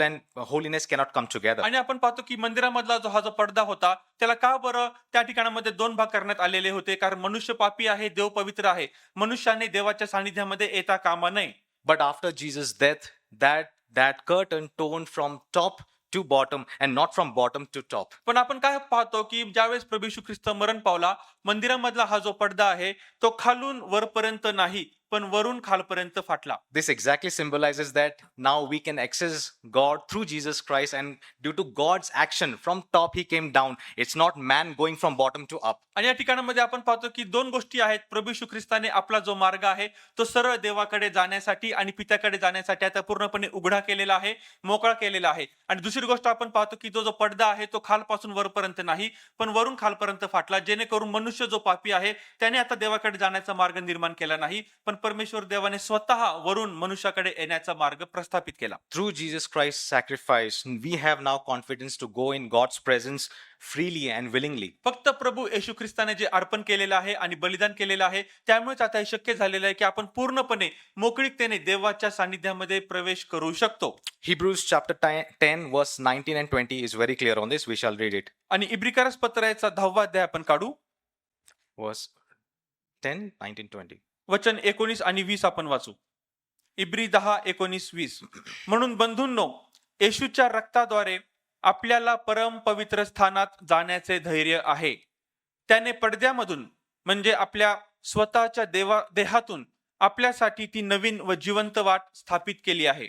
and holiness cannot come together. आणि आपण पाहतो की मंदिरामधला जो हा जो पडदा होता त्याला का बरं त्या ठिकाणामध्ये 2 भाग करण्यात आलेले होते, कारण मनुष्य पापी आहे, देव पवित्र आहे, मनुष्याने देवाच्या सानिध्यामध्ये येता कामा नये. But after Jesus' death, that curtain torn from top to bottom and not from bottom to top. पण आपण काय पाहतो की ज्यावेळेस प्रभू येशू ख्रिस्त मरण पावला मंदिरामधला हा जो पडदा आहे तो खालून वरपर्यंत नाही पण वरून खालपर्यंत फाटला. This exactly symbolizes that now we can access God through Jesus Christ, and due to God's action, from top he came down. It's not man going from bottom to up. आणि या ठिकाणामध्ये आपण पाहतो की दोन गोष्टी आहेत. प्रभू येशू ख्रिस्ताने आपला जो मार्ग आहे तो सरळ देवाकडे जाण्यासाठी आणि पित्याकडे जाण्यासाठी आता पूर्णपणे उघडा केलेला आहे, मोकळा केलेला आहे. आणि दुसरी गोष्ट आपण पाहतो की तो जो पडदा आहे तो खालपासून वरपर्यंत नाही पण वरून खालपर्यंत फाटला, जेणेकरून मनुष्य जो पापी आहे त्याने आता देवाकडे जाण्याचा मार्ग निर्माण केला नाही पण परमेश्वर देवाने स्वतः वरून मनुष्याकडे येण्याचा मार्ग प्रस्थापित केला. Through Jesus Christ's sacrifice, we have now confidence to go in God's presence freely and willingly. फक्त प्रभू येशू ख्रिस्ताने जे अर्पण केलेलं आहे आणि बलिदान केलेलं आहे त्यामुळेच आता हे शक्य झालेलं आहे की आपण पूर्णपणे मोकळीकतेने देवाच्या सानिध्यामध्ये प्रवेश करू शकतो. Hebrews chapter 10 verse 19 and 20 is very clear on this. We shall read it. आणि इब्रिकारस पत्राचा 10वा अध्याय आपण काढू. Verse 10, 19, 20. वचन 19 आणि 20 आपण वाचू. इब्री 10, 19, 20. म्हणून बंधूंनो, येशूच्या रक्ताद्वारे आपल्याला परम पवित्र स्थानात जाण्याचे धैर्य आहे. त्याने पडद्यामधून म्हणजे आपल्या स्वतःच्या देहातून आपल्यासाठी ती नवीन व जिवंत वाट स्थापित केली आहे.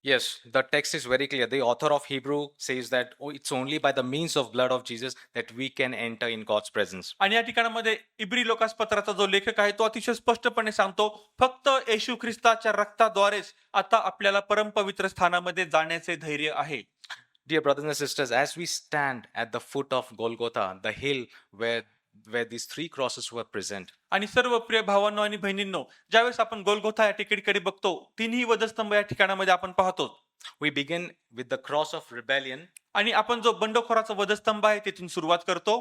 Yes, the text is very clear. The author of Hebrew says that it's only by the means of blood of Jesus that we can enter in God's presence. आणि या ठिकाणामध्ये इब्री लोकास पत्राचा जो लेखक आहे तो अतिशय स्पष्टपणे सांगतो फक्त येशू ख्रिस्ताच्या रक्ताद्वारेच आता आपल्याला परमपवित्र स्थानामध्ये जाण्याचे धैर्य आहे. Dear brothers and sisters, as we stand at the foot of Golgotha, the hill where these three crosses were present, आणि सर्व प्रिय भावांनो आणि बहिणींनो, ज्यावेळेस आपण गोलगोथा या टेकडीकडे बघतो तिन्ही वधस्तंभ या ठिकाणामध्ये आपण पाहतो. we begin with the cross of rebellion, आणि आपण जो बंडखोराचा वधस्तंभ आहे तिथून सुरुवात करतो.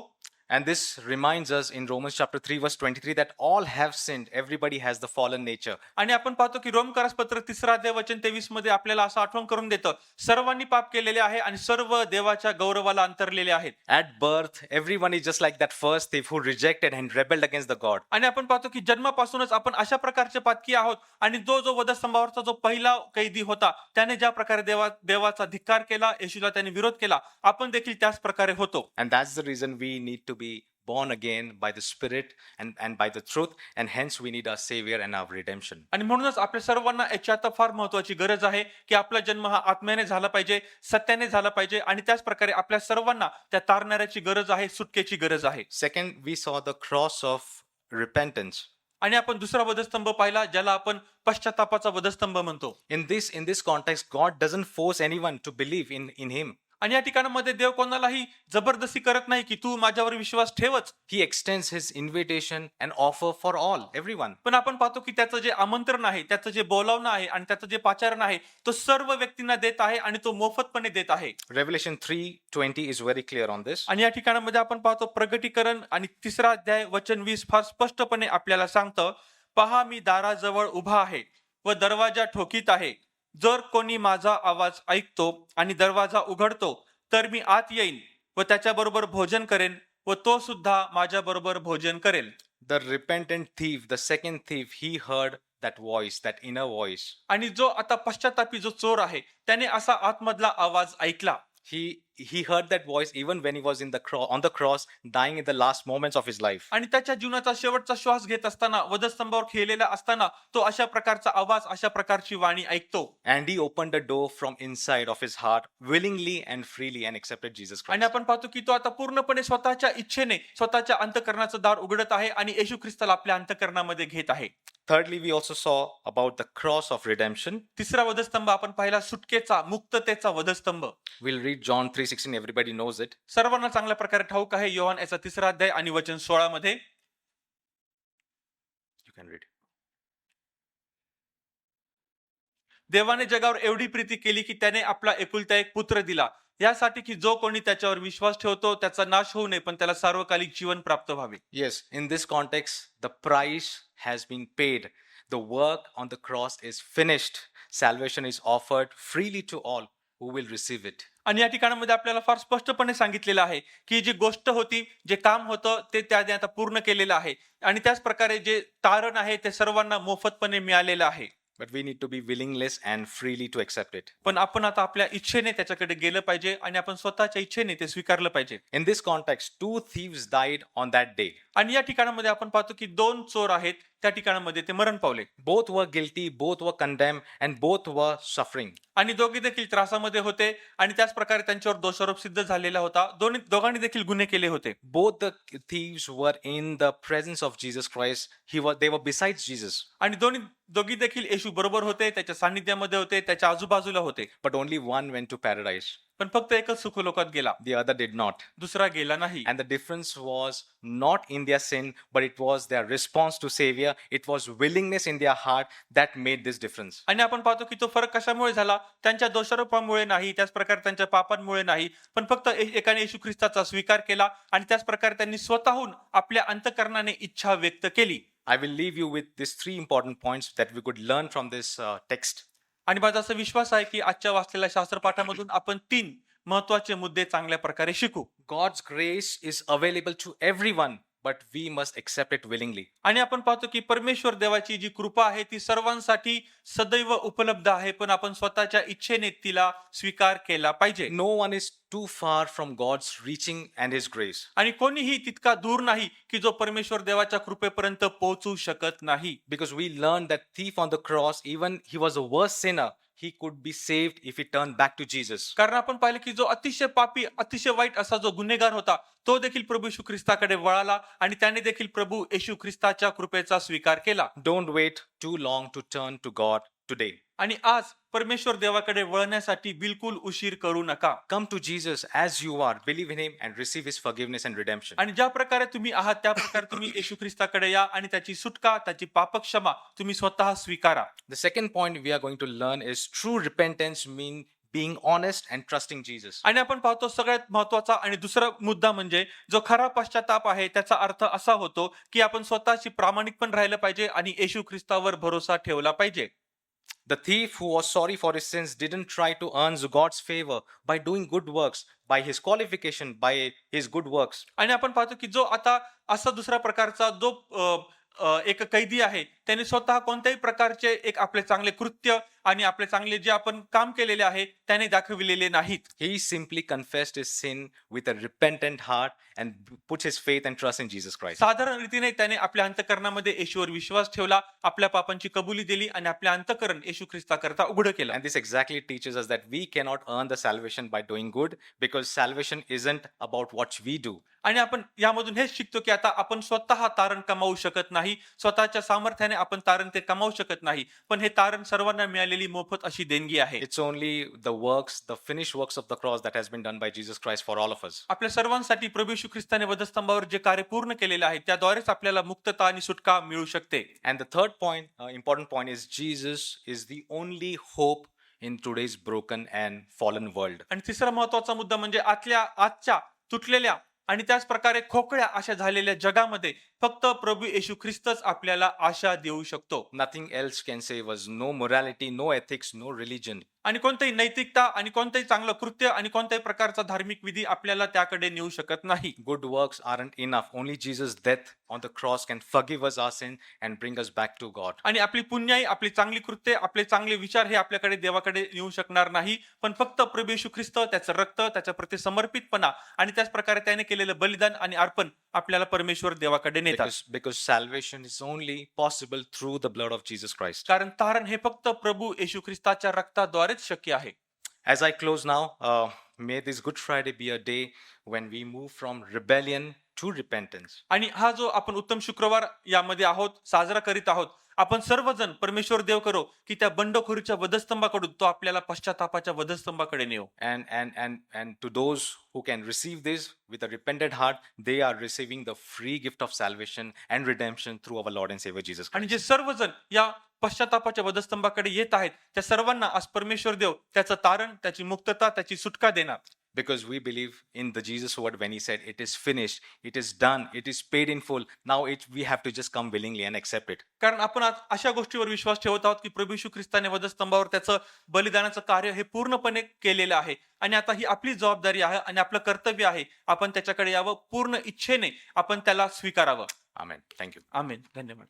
and this reminds us in Romans chapter 3 verse 23 that all have sinned. Everybody has the fallen nature. आणि आपण पाहतो की रोमकरास पत्र 3 अध्याय वचन 23 मध्ये आपल्याला असं आठवण करून देतं सर्वांनी पाप केलेले आहे आणि सर्व देवाच्या गौरवाला अंतरलेले आहेत. At birth, everyone is just like that first thief who rejected and rebelled against the God. आणि आपण पाहतो की जन्मापासूनच आपण अशा प्रकारचे पातकी आहोत आणि जो वधस्तंभावरचा जो पहिला कैदी होता त्याने ज्या प्रकारे देवाचा धिक्कार केला, येशूला त्याने विरोध केला, आपण देखील त्याच प्रकारे होतो. And that's the reason we need to be born again by the Spirit and by the truth, and hence we need our Savior and our redemption. आणि म्हणूनच आपल्या सर्वांना याची आता फार महत्वाची गरज आहे की आपला जन्म हा आत्म्याने झाला पाहिजे, सत्याने झाला पाहिजे आणि त्याच प्रकारे आपल्या सर्वांना त्या तारणाऱ्याची गरज आहे, सुटकेची गरज आहे. Second, we saw the cross of repentance. आणि आपण दुसरा वधस्तंभ पाहिला ज्याला आपण पश्चातापाचा वधस्तंभ म्हणतो. In this context, God doesn't force anyone to believe in Him. आणि या ठिकाणामध्ये देव कोणालाही जबरदस्ती करत नाही की तू माझ्यावर विश्वास ठेवच. He extends His invitation and offer for all, everyone. पण आपण पाहतो की त्याचं जे आमंत्रण आहे, त्याचं जे बोलावणं आहे आणि त्याचं जे पाचारण आहे तो सर्व व्यक्तींना देत आहे आणि तो मोफतपणे देत आहे. Revelation 3:20 is very clear on this. आणि या ठिकाणामध्ये आपण पाहतो प्रगटीकरण आणि 3 अध्याय वचन 20 फार स्पष्टपणे आपल्याला सांगतं, पहा मी दाराजवळ उभा आहे व दरवाजा ठोकीत आहे. जर कोणी माझा आवाज ऐकतो आणि दरवाजा उघडतो तर मी आत येईन व त्याच्याबरोबर भोजन करेन व तो सुद्धा माझ्याबरोबर भोजन करेल. The repentant thief, the second thief, he heard that voice, that inner voice. आणि जो आता पश्चातापी जो चोर आहे त्याने असा आतमधला आवाज ऐकला. He heard that voice even when he was on the cross, dying in the last moments of his life. आणि त्याच्या जीवनाचा शेवटचा श्वास घेत असताना, वधस्तंभावर खेळलेला असताना तो अशा प्रकारचा आवाज, अशा प्रकारची वाणी ऐकतो. And he opened the door from inside of his heart willingly and freely and accepted Jesus आणि Christ. आपण पाहतो की तो आता पूर्णपणे स्वतःच्या इच्छेने स्वतःच्या अंतःकरणाचं दार उघडत आहे आणि येशू ख्रिस्ताला आपल्या अंतःकरणामध्ये घेत आहे. Thirdly, we also saw about the cross of redemption. तिसरा वधस्तंभ आपण पाहिला सुटकेचा, मुक्ततेचा वधस्तंभ. We'll read John 3:16. Everybody knows it. सर्वांना चांगल्या प्रकारे ठाऊक आहे. योहान याचा 3 अध्याय आणि वचन 16 मध्ये. You can read. देवाने जगावर एवढी प्रीती केली की त्याने आपला एकुलता एक पुत्र दिला, यासाठी की जो कोणी त्याच्यावर विश्वास ठेवतो त्याचा नाश होऊ नये पण त्याला सार्वकालिक जीवन प्राप्त व्हावे. Yes, in this context, the price has been paid. The work on the cross is finished. Salvation is offered freely to all who will receive it. आणि या ठिकाणामध्ये आपल्याला फार स्पष्टपणे सांगितलेलं आहे की जी गोष्ट होती, जे काम होतं ते त्याने आता पूर्ण केलेलं आहे आणि त्याच प्रकारे जे तारण आहे ते सर्वांना मोफतपणे मिळालेलं आहे. But we need to be willingness and freely to accept it. पण आपण आता आपल्या इच्छेने त्याच्याकडे गेलं पाहिजे आणि आपण स्वतःच्या इच्छेने ते स्वीकारलं पाहिजे. In this context, 2 thieves died on that day. आणि या ठिकाणामध्ये आपण पाहतो की 2 चोर आहेत, त्या ठिकाणामध्ये ते मरण पावले Both were guilty, both were condemned, and both were suffering. आणि दोघे देखील त्रासामध्ये होते आणि त्याच प्रकारे त्यांच्यावर दोषारोप सिद्ध झालेला होता. दोघांनी देखील गुन्हे केले होते Both the thieves were in the presence of Jesus Christ. They were besides Jesus, आणि दोघी देखील येशू बरोबर होते, त्याच्या सान्निध्यामध्ये होते, त्याच्या आजूबाजूला होते. but only one went to paradise. पण फक्त एकच सुखलोकात गेला, The other did not. दुसरा गेला नाही. And the difference was not in their sin, but it was their response to Savior. It was willingness in their heart that made this difference. आणि आपण पाहतो की तो फरक कशामुळे झाला, त्यांच्या दोषारोपामुळे नाही, त्याच प्रकारे त्यांच्या पापांमुळे नाही, पण फक्त एकाने येशू ख्रिस्ताचा स्वीकार केला आणि त्याच प्रकारे त्यांनी स्वतःहून आपल्या अंतःकरणाने इच्छा व्यक्त केली. I will leave you with these 3 important points that we could learn from this text. आणि माझा असा विश्वास आहे की आजच्या वाचलेल्या शास्त्रपाठामधून आपण 3 महत्वाचे मुद्दे चांगल्या प्रकारे शिकू. God's grace is available to everyone, but we must accept it willingly. आणि आपण पाहतो की परमेश्वर देवाची जी कृपा आहे ती सर्वांसाठी सदैव उपलब्ध आहे, पण आपण स्वतःच्या इच्छेने तिला स्वीकार केला पाहिजे. No one is too far from God's reaching and His grace. आणि कोणीही तितका दूर नाही की जो परमेश्वर देवाच्या कृपेपर्यंत पोहोचू शकत नाही. Because we learned that thief on the cross, even he was a worse sinner, he could be saved if he turned back to Jesus. कारण आपण पाहिलं की जो अतिशय पापी, अतिशय वाईट असा जो गुन्हेगार होता, तो देखील प्रभू येशू ख्रिस्ताकडे वळाला आणि त्याने देखील प्रभू येशू ख्रिस्ताच्या कृपेचा स्वीकार केला. Don't wait too long to turn to God today. आणि आज परमेश्वर देवाकडे वळण्यासाठी बिलकुल उशीर करू नका. Come to Jesus as you are, believe in Him, and receive His forgiveness and redemption. आणि ज्या प्रकारे तुम्ही आहात त्या प्रकारे तुम्ही येशू ख्रिस्ताकडे या आणि त्याची सुटका, त्याची पापक्षमा तुम्ही स्वतः स्वीकारा. The second point we are going to learn is true repentance means being honest and trusting Jesus. आणि आपण पाहतो सगळ्यात महत्वाचा आणि दुसरा मुद्दा म्हणजे जो खरा पश्चाताप आहे त्याचा अर्थ असा होतो की आपण स्वतःशी प्रामाणिक पण राहिलं पाहिजे आणि येशू ख्रिस्तावर भरोसा ठेवला पाहिजे. The thief who was sorry for his sins didn't try to earn God's favor by doing good works, by his qualification, by his good works. आणि आपण पाहतो की जो आता असा दुसरा प्रकारचा जो एक कैदी आहे, त्याने स्वतः कोणत्याही प्रकारचे एक आपले चांगले कृत्य आणि आपले चांगले जे आपण काम केलेले आहे त्याने दाखविलेले नाहीत. He simply confessed his sin with a repentant heart and put his faith and trust in Jesus Christ. साधारण रीतीने त्याने आपल्या अंतःकरणामध्ये येशूवर विश्वास ठेवला, आपल्या पापांची कबुली दिली आणि आपल्या अंतःकरण येशू ख्रिस्ताकरता उघड केलं. And this exactly teaches us that we cannot earn the salvation by doing good, because salvation isn't about what we do. आणि आपण यामधून हेच शिकतो की आता आपण स्वतः तारण कमावू शकत नाही, स्वतःच्या सामर्थ्याने आपण तारण ते कमावू शकत नाही, पण हे तारण सर्वांना मिळालेली मोफत अशी देणगी आहे. It's only the works, the finished works of the cross that has been done by Jesus Christ for all of us. आपल्या सर्वांसाठी प्रभू येशू ख्रिस्ताने वधस्तंभावर जे कार्य पूर्ण केलेले आहे त्याद्वारेच आपल्याला मुक्तता आणि सुटका मिळू शकते. And the third point, important point, is Jesus is the only hope in today's broken and fallen world. आणि तिसरा महत्वाचा मुद्दा म्हणजे आजच्या तुटलेल्या आणि त्याच प्रकारे खोकळ्या अशा झालेल्या जगामध्ये फक्त प्रभू येशू ख्रिस्तच आपल्याला आशा देऊ शकतो. Nothing else can save us. No morality, no ethics, no religion. आणि कोणतीही नैतिकता आणि कोणतेही चांगलं कृत्य आणि कोणत्याही प्रकारचा धार्मिक विधी आपल्याला त्याकडे नेऊ शकत नाही. Good works aren't enough. Only Jesus' death on the cross can forgive us our sin and bring us back to God. आणि आपली पुण्याई, आपली चांगली कृत्य, आपले चांगले विचार हे आपल्याकडे देवाकडे नेऊ शकणार नाही, पण फक्त प्रभू येशू ख्रिस्त, त्याचं रक्त, त्याच्या प्रति समर्पितपणा आणि त्याच प्रकारे त्याने केलेलं बलिदान आणि अर्पण आपल्याला परमेश्वर देवाकडे नेतात. Because salvation is only possible through the blood of Jesus Christ. कारण तारण हे फक्त प्रभू येशू ख्रिस्ताच्या रक्ताद्वारेच शक्य आहे. As I close now, may this Good Friday be a day when we move from rebellion to repentance. आणि हा जो आपण उत्तम शुक्रवार यामध्ये आहोत, साजरा करीत आहोत, आपण सर्वजण परमेश्वर देव करो की त्या बंडखोरीच्या वधस्तंभाकडून तो आपल्याला पश्चातापाच्या वधस्तंभाकडे नेऊ. And to those who can receive this with a repentant heart, they are receiving the free gift of salvation and redemption through our Lord and Savior Jesus Christ. आणि जे सर्वजण या पश्चातापाच्या वधस्तंभाकडे येत आहेत त्या सर्वांना आज परमेश्वर देव त्याचं तारण, त्याची मुक्तता, त्याची सुटका देणार. Because we believe in the Jesus word when he said, "It is finished, it is done, it is paid in full." Now we have to just come willingly and accept it. कारण आपण आज अशा गोष्टीवर विश्वास ठेवत आहोत की प्रभू येशू ख्रिस्ताने वधस्तंभावर त्याचं बलिदानाचं कार्य हे पूर्णपणे केलेलं आहे आणि आता ही आपली जबाबदारी आहे आणि आपलं कर्तव्य आहे, आपण त्याच्याकडे यावं, पूर्ण इच्छेने आपण त्याला स्वीकारावं. Amen. Thank you. आमेन. धन्यवाद.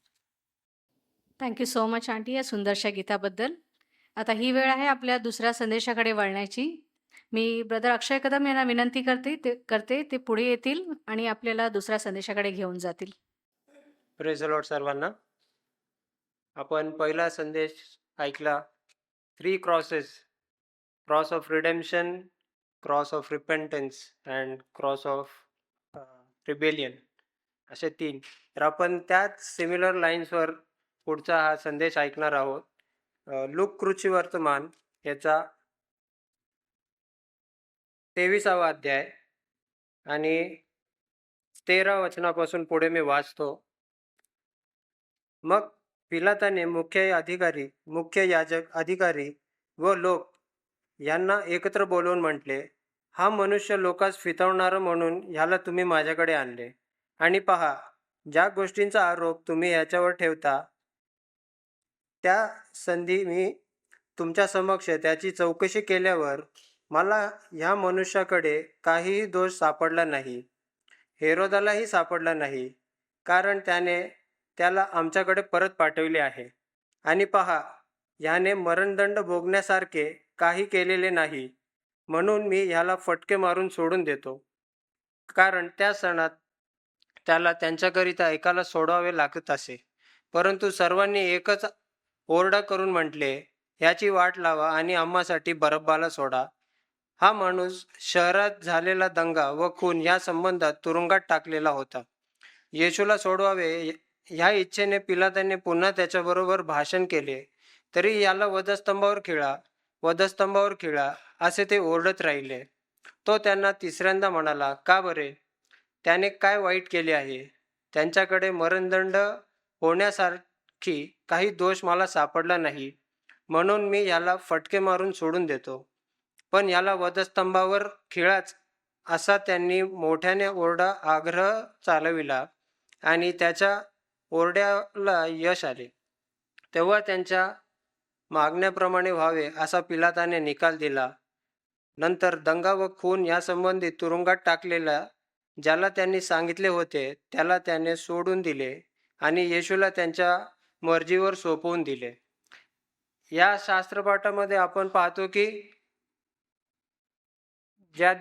थँक्यू सो मच आंटी या सुंदरशा गीताबद्दल. आता ही वेळ आहे आपल्या दुसऱ्या संदेशाकडे वळण्याची. मी ब्रदर अक्षय कदम यांना विनंती करते ते पुढे येतील आणि आपल्याला दुसऱ्या संदेशाकडे घेऊन जातील. प्रेज द लॉर्ड सर्वांना. आपण पहिला संदेश ऐकला, 3 crosses, cross of redemption, cross of repentance and cross of rebellion, असे 3. तर आपण त्याच सिमिलर लाईन्सवर पुढचा हा संदेश ऐकणार आहोत. लूक कृची वर्तमान याचा 23वा अध्याय आणि 13 वचनापासून पुढे मी वाचतो. मग पिलाताने मुख्य याजक अधिकारी व लोक यांना एकत्र बोलवून म्हटले, हा मनुष्य लोकास फितवणारा म्हणून ह्याला तुम्ही माझ्याकडे आणले. आणि पहा, ज्या गोष्टींचा आरोप तुम्ही याच्यावर ठेवता त्या संधी मी तुमच्या समक्ष त्याची चौकशी केल्यावर मला ह्या मनुष्याकडे काहीही दोष सापडला नाही, हेरोदालाही सापडला नाही, कारण त्याने त्याला आमच्याकडे परत पाठविले आहे. आणि पहा, ह्याने मरणदंड भोगण्यासारखे काही केलेले नाही, म्हणून मी ह्याला फटके मारून सोडून देतो. कारण त्या सणात त्याला त्यांच्याकरिता एकाला सोडावे लागत असे. परंतु सर्वांनी एकच ओरडा करून म्हटले, ह्याची वाट लावा आणि आम्हासाठी बरब्बाला सोडा. हा माणूस शहरात झालेला दंगा व खून या संबंधात तुरुंगात टाकलेला होता. येशूला सोडवावे ह्या इच्छेने पिलाताने पुन्हा त्याच्याबरोबर भाषण केले, तरी याला वधस्तंभावर खिळा असे ते ओरडत राहिले. तो त्यांना तिसऱ्यांदा म्हणाला, का बरे? त्याने काय वाईट केले आहे? त्यांच्याकडे मरणदंड होण्यासारखी काही दोष मला सापडला नाही, म्हणून मी याला फटके मारून सोडून देतो. पण याला वधस्तंभावर खिळाच, असा त्यांनी मोठ्याने आग्रह चालविला आणि त्याच्या ओरड्याला यश आले. तेव्हा त्यांच्या मागण्याप्रमाणे व्हावे असा पिलाताने निकाल दिला. नंतर दंगा व खून यासंबंधी तुरुंगात टाकलेला ज्याला त्यांनी सांगितले होते त्याला त्याने सोडून दिले आणि येशूला त्यांच्या मर्जीवर सोपवून दिले. या शास्त्रपाठामध्ये आपण पाहतो की ज्या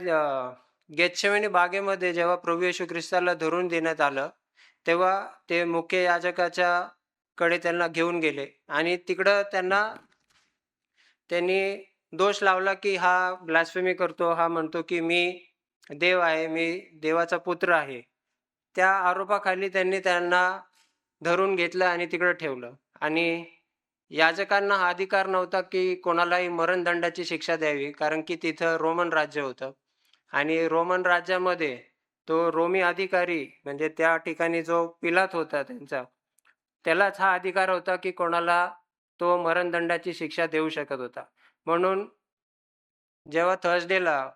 गेतशेमनी बागेमध्ये जेव्हा प्रभू येशू ख्रिस्ताला धरून देण्यात आलं, तेव्हा ते मुख्य याजकाच्या कडे त्यांना घेऊन गेले आणि तिकडं त्यांनी दोष लावला की हा ब्लास्फेमी करतो, हा म्हणतो की मी देव आहे, मी देवाचा पुत्र आहे. त्या आरोपाखाली त्यांनी त्यांना धरून घेतलं आणि तिकडं ठेवलं. आणि याजकांना हा अधिकार नव्हता की कोणालाही मरणदंडाची शिक्षा द्यावी, कारण की तिथं रोमन राज्य होतं आणि रोमन राज्यामध्ये तो रोमी अधिकारी म्हणजे त्या ठिकाणी जो पिलात होता त्यालाच हा अधिकार होता की कोणाला तो मरणदंडाची शिक्षा देऊ शकत होता. म्हणून जेव्हा थर्सडेला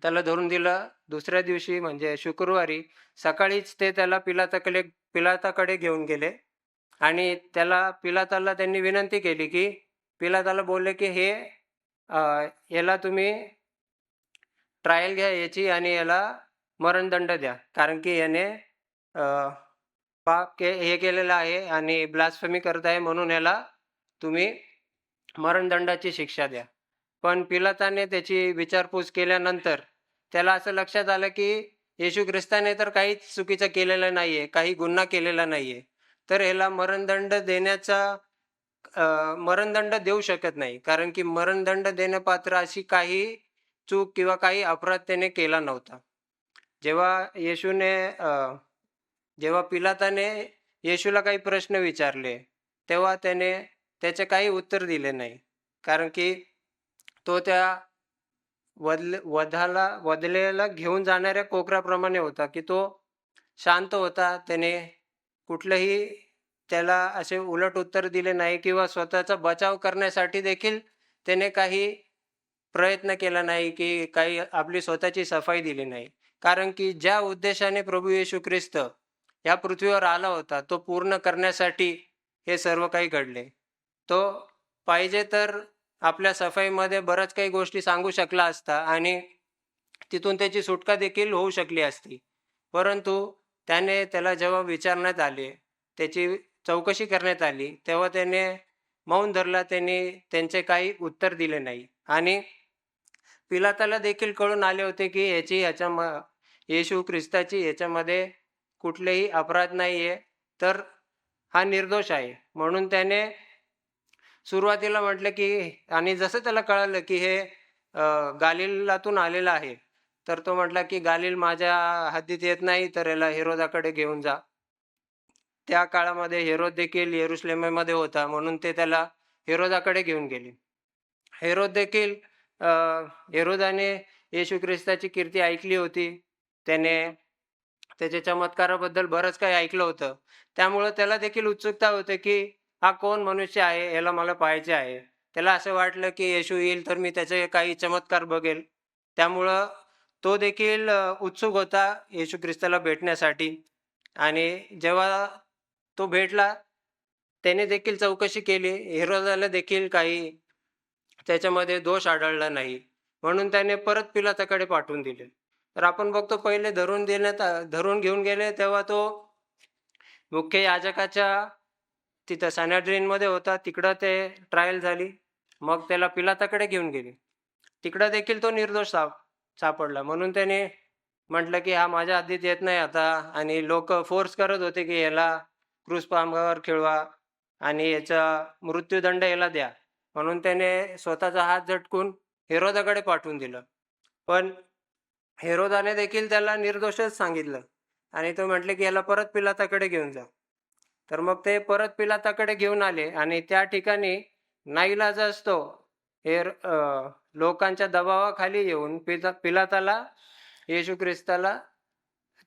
त्याला धरून दिलं, दुसऱ्या दिवशी म्हणजे शुक्रवारी सकाळीच ते त्याला पिलाताकडे घेऊन गेले आणि पिलाताला त्यांनी विनंती केली की पिलाताला बोलले की याला तुम्ही ट्रायल घ्या याची आणि याला मरणदंड द्या, कारण की याने हे केलेलं आहे आणि ब्लास्फेमी करत आहे, म्हणून याला तुम्ही मरणदंडाची शिक्षा द्या. पण पिलाताने त्याची विचारपूस केल्यानंतर त्याला असं लक्षात आलं की येशू ख्रिस्ताने तर काहीच चुकीचं केलेलं नाहीये, काही गुन्हा केलेला नाहीये, तर याला मरणदंड देऊ शकत नाही, कारण की मरणदंड देण्यापात्र अशी काही चूक किंवा काही अपराध त्याने केला नव्हता. जेव्हा पिलाताने येशूला काही प्रश्न विचारले तेव्हा त्याने त्याचे काही उत्तर दिले नाही, कारण की तो त्या वधलेला घेऊन जाणाऱ्या कोकराप्रमाणे होता की तो शांत होता. त्याने कुठलंही त्याला असे उलट उत्तर दिले नाही किंवा स्वतःचा बचाव करण्यासाठी देखील त्याने काही प्रयत्न केला नाही की काही आपली स्वतःची सफाई दिली नाही, कारण की ज्या उद्देशाने प्रभू येशू ख्रिस्त या पृथ्वीवर आला होता तो पूर्ण करण्यासाठी हे सर्व काही घडले. तो पाहिजे तर आपल्या सफाईमध्ये बऱ्याच काही गोष्टी सांगू शकला असता आणि तिथून त्याची सुटका देखील होऊ शकली असती, परंतु त्याला जेव्हा विचारण्यात आले, त्याची चौकशी करण्यात आली तेव्हा त्याने मौन धरला. त्याने त्यांचे काही उत्तर दिले नाही. आणि पिलाताला देखील कळून आले होते की येशू ख्रिस्ताची याच्यामध्ये कुठलेही अपराध नाही आहे, तर हा निर्दोष आहे. म्हणून त्याने सुरुवातीला म्हटलं की, आणि जसं त्याला कळालं की हे गालिलातून आलेलं आहे, तर तो म्हटला की गालिल माझ्या हद्दीत येत नाही, तर याला हेरोदाकडे घेऊन जा. त्या काळामध्ये हेरोद देखील यरुशलेममध्ये होता, म्हणून ते त्याला हेरोदाकडे घेऊन गेले. हेरोद देखील हेरोदाने येशू ख्रिस्ताची कीर्ती ऐकली होती. त्याने त्याच्या चमत्काराबद्दल बरंच काही ऐकलं होतं. त्यामुळं त्याला देखील उत्सुकता होती की हा कोण मनुष्य आहे, याला मला पाहायचे आहे. त्याला असं वाटलं की येशू येईल तर मी त्याचे काही चमत्कार बघेल. त्यामुळं तो देखील उत्सुक होता येशू ख्रिस्ताला भेटण्यासाठी. आणि जेव्हा तो भेटला, त्याने देखील चौकशी केली. हेरोदाला देखील काही त्याच्यामध्ये दोष आढळला नाही. म्हणून त्याने परत पिलाताकडे पाठवून दिले. तर आपण बघतो पहिले धरून घेऊन गेले तेव्हा तो मुख्य याजकाच्या तिथं सॅनेड्रीनमध्ये होता. तिकडं ते ट्रायल झाली. मग त्याला पिलाताकडे घेऊन गेले. तिकडं देखील तो निर्दोष सापडला. म्हणून त्याने म्हटलं की हा माझ्या हद्दीत येत नाही आता. आणि लोक फोर्स करत होते की याला क्रूसपांगावर खिळवा आणि याचा मृत्यूदंड याला द्या. म्हणून त्याने स्वतःचा हात झटकून हेरोदाकडे पाठवून दिलं. पण हेरोदाने देखील त्याला निर्दोषच सांगितलं आणि तो म्हटले की याला परत पिलाताकडे घेऊन जा. तर मग ते परत पिलाताकडे घेऊन आले आणि त्या ठिकाणी नाईलाज असतो लोकांच्या दबावाखाली येऊन पिलाताला येशू ख्रिस्ताला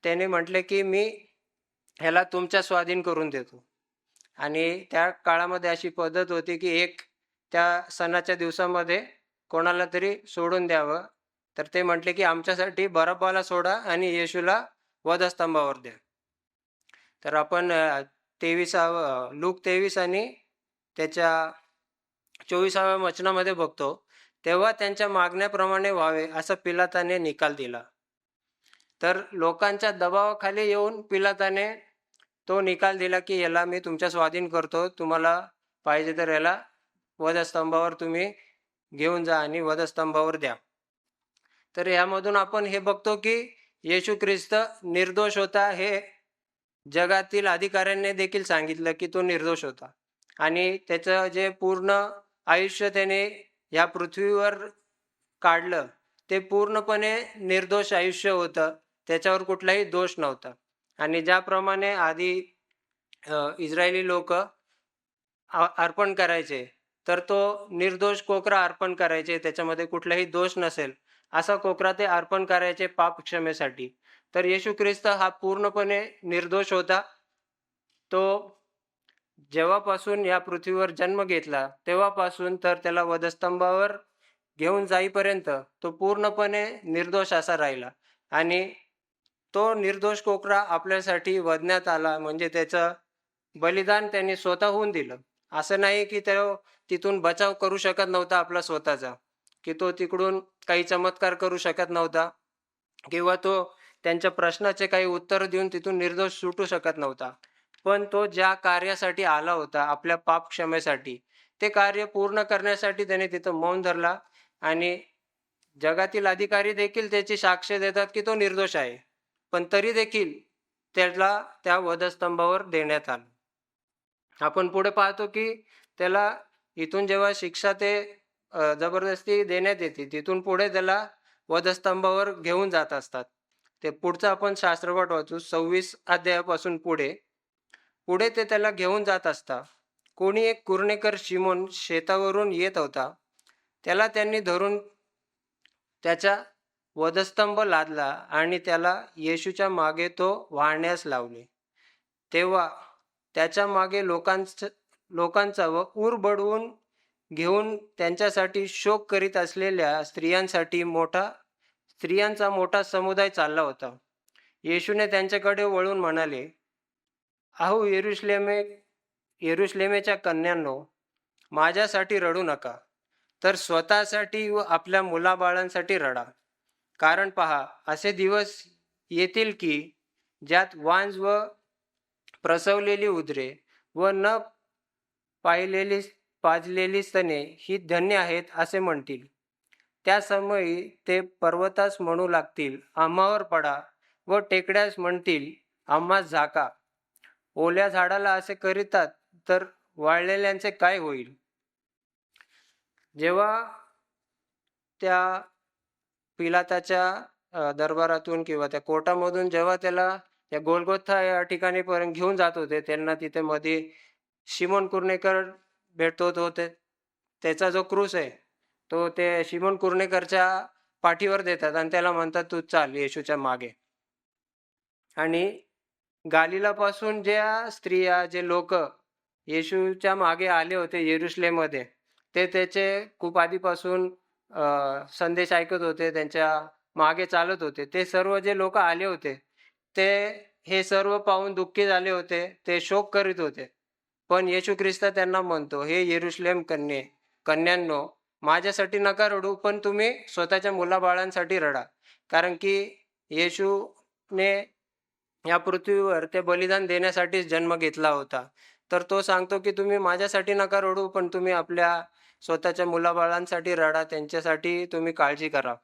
त्याने म्हटले की मी ह्याला तुमच्या स्वाधीन करून देतो. आणि त्या काळामध्ये अशी पद्धत होती की त्या सणाच्या दिवसामध्ये कोणाला तरी सोडून द्यावं. तर ते म्हटले की आमच्यासाठी बरब्बाला सोडा आणि येशूला वधस्तंभावर द्या. तर आपण 23 लूक 23 आणि त्याच्या 24व्या वचनामध्ये बघतो, तेव्हा त्यांच्या मागण्याप्रमाणे व्हावे असा पिलाताने निकाल दिला. तर लोकांच्या दबावाखाली येऊन पिलाताने तो निकाल दिला की याला मी तुमच्या स्वाधीन करतो, तुम्हाला पाहिजे तर याला वधस्तंभावर तुम्ही घेऊन जा आणि वधस्तंभावर द्या. तर यामधून आपण हे बघतो की येशू ख्रिस्त निर्दोष होता. हे जगातील अधिकाऱ्यांनी देखील सांगितलं की तो निर्दोष होता. आणि त्याचं जे पूर्ण आयुष्य त्याने या पृथ्वीवर काढलं ते पूर्णपणे निर्दोष आयुष्य होतं. त्याच्यावर कुठलाही दोष नव्हता. आणि ज्याप्रमाणे आधी इस्रायली लोक अर्पण करायचे, तर तो निर्दोष कोकरा अर्पण करायचे, त्याच्यामध्ये कुठलाही दोष नसेल असा कोकरा ते अर्पण करायचे पाप क्षमेसाठी. तर येशू ख्रिस्त हा पूर्णपणे निर्दोष होता. तो जेव्हापासून या पृथ्वीवर जन्म घेतला तेव्हापासून तर त्याला वधस्तंभावर घेऊन जाईपर्यंत तो पूर्णपणे निर्दोष असा राहिला. आणि तो निर्दोष कोकरा आपल्यासाठी वधण्यात आला, म्हणजे त्याचं बलिदान त्यांनी स्वतःहून दिलं. असं नाही की तो तिथून बचाव करू शकत नव्हता आपला स्वतःचा, की तो तिकडून काही चमत्कार करू शकत नव्हता, किंवा तो त्यांच्या प्रश्नाचे काही उत्तर देऊन तिथून निर्दोष सुटू शकत नव्हता. पण तो ज्या कार्यासाठी आला होता, आपल्या पाप क्षमेसाठी, ते कार्य पूर्ण करण्यासाठी त्याने तिथं मौन धरला. आणि जगातील अधिकारी देखील त्याची साक्ष देतात की तो निर्दोष आहे, पण तरी देखील त्याला त्या वधस्तंभावर देण्यात आलं. आपण पुढे पाहतो की त्याला इथून जेव्हा शिक्षा जबरदस्ती देण्यात येते, तिथून पुढे त्याला वधस्तंभावर घेऊन जात असतात. ते पुढचं आपण शास्त्रपाठ वाचू 26 अध्यायापासून पुढे ते त्याला घेऊन जात असतात. कोणी एक कुरणेकर शिमोन शेतावरून येत होता. त्याला त्यांनी धरून त्याचा वधस्तंभ लादला आणि त्याला येशूच्या मागे तो वाहण्यास लावले. तेव्हा त्याच्या मागे लोकांचा व ऊर बडवून घेऊन त्यांच्यासाठी शोक करीत असलेल्या स्त्रियांचा मोठा समुदाय चालला होता. येशूने त्यांच्याकडे वळून म्हणाले, अहो यरुशलेमेच्या कन्यांनो, माझ्यासाठी रडू नका, तर स्वतःसाठी व आपल्या मुलाबाळांसाठी रडा. कारण पहा, असे दिवस येतील की ज्यात वांज व प्रसवलेली उदरे व न पाहिलेली पाजलेली स्तने ही धन्य आहेत असे म्हणतील. त्या समयी ते पर्वतास म्हणू लागतील, आम्हावर पडा, व टेकड्यास म्हणतील, आम्हास झाका. ओल्या झाडाला असे करीतात तर वाळलेल्यांचे काय होईल? जेव्हा त्या पिलाताच्या दरबारातून किंवा त्या कोर्टामधून जेव्हा त्याला त्या गोलगोथा या ठिकाणी पर्यंत घेऊन जात होते, त्यांना तिथे मध्ये शिमोन कुर्णेकर भेटत होते. त्याचा जो क्रूस आहे तो ते शिमोन कुर्णेकरच्या पाठीवर देतात आणि त्याला म्हणतात, तू चाल येशूच्या मागे. आणि गालिलापासून ज्या स्त्रिया, जे लोक येशूच्या मागे आले होते येरुशलेममध्ये, ते त्याचे खूप आधीपासून संदेश ऐकत होते, त्यांच्या मागे चालत होते. ते सर्व जे लोक आले होते ते हे सर्व पाहून दुःखी झाले होते, ते शोक करीत होते. पण येशू ख्रिस्त त्यांना म्हणतो, हे येरुशलेम कन्यांनो, माझ्यासाठी नका रडू, पण तुम्ही स्वतःच्या मुलाबाळांसाठी रडा. कारण की येशूने या पृथ्वीवर ते बलिदान देण्यासाठीच जन्म घेतला होता. तर तो सांगतो की तुम्ही माझ्यासाठी नका रडू, पण तुम्ही आपल्या स्वतःच्या मुलाबाळांसाठी रडा, त्यांच्यासाठी तुम्ही काळजी करा.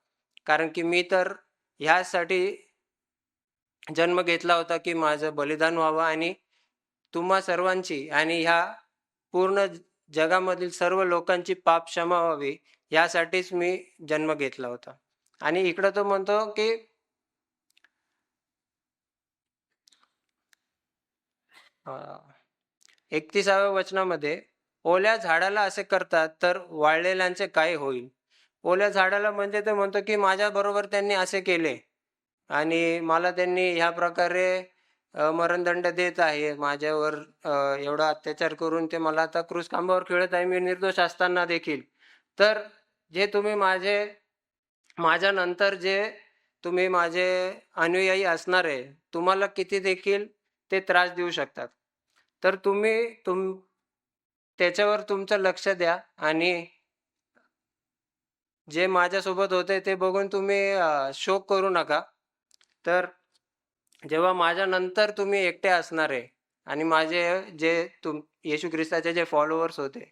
कारण की मी तर ह्यासाठी जन्म घेतला होता की माझं बलिदान व्हावं आणि तुम्हा सर्वांची आणि ह्या पूर्ण जगामधील सर्व लोकांची पाप क्षमा व्हावी, यासाठीच मी जन्म घेतला होता. आणि इकडं तो म्हणतो की 31व्या वचनामध्ये, ओल्या झाडाला असे करतात तर वाळलेल्यांचे काय होईल? ओल्या झाडाला म्हणजे ते म्हणतो की माझ्या बरोबर त्यांनी असे केले आणि मला त्यांनी ह्या प्रकारे मरणदंड देत आहे, माझ्यावर एवढा अत्याचार करून ते मला आता क्रूस खांबावर खिळत आहे, मी निर्दोष असताना देखील. तर जे तुम्ही माझ्यानंतर जे तुम्ही माझे अनुयायी असणार आहे, तुम्हाला किती देखील ते त्रास देऊ शकतात. तर तुम्ही त्याच्यावर तुमचं लक्ष द्या आणि जे माझ्यासोबत होते ते बघून तुम्ही शोक करू नका. तर जेव्हा माझ्यानंतर तुम्ही एकटे असणार आहे आणि माझे जे येशू ख्रिस्ताचे जे फॉलोअर्स होते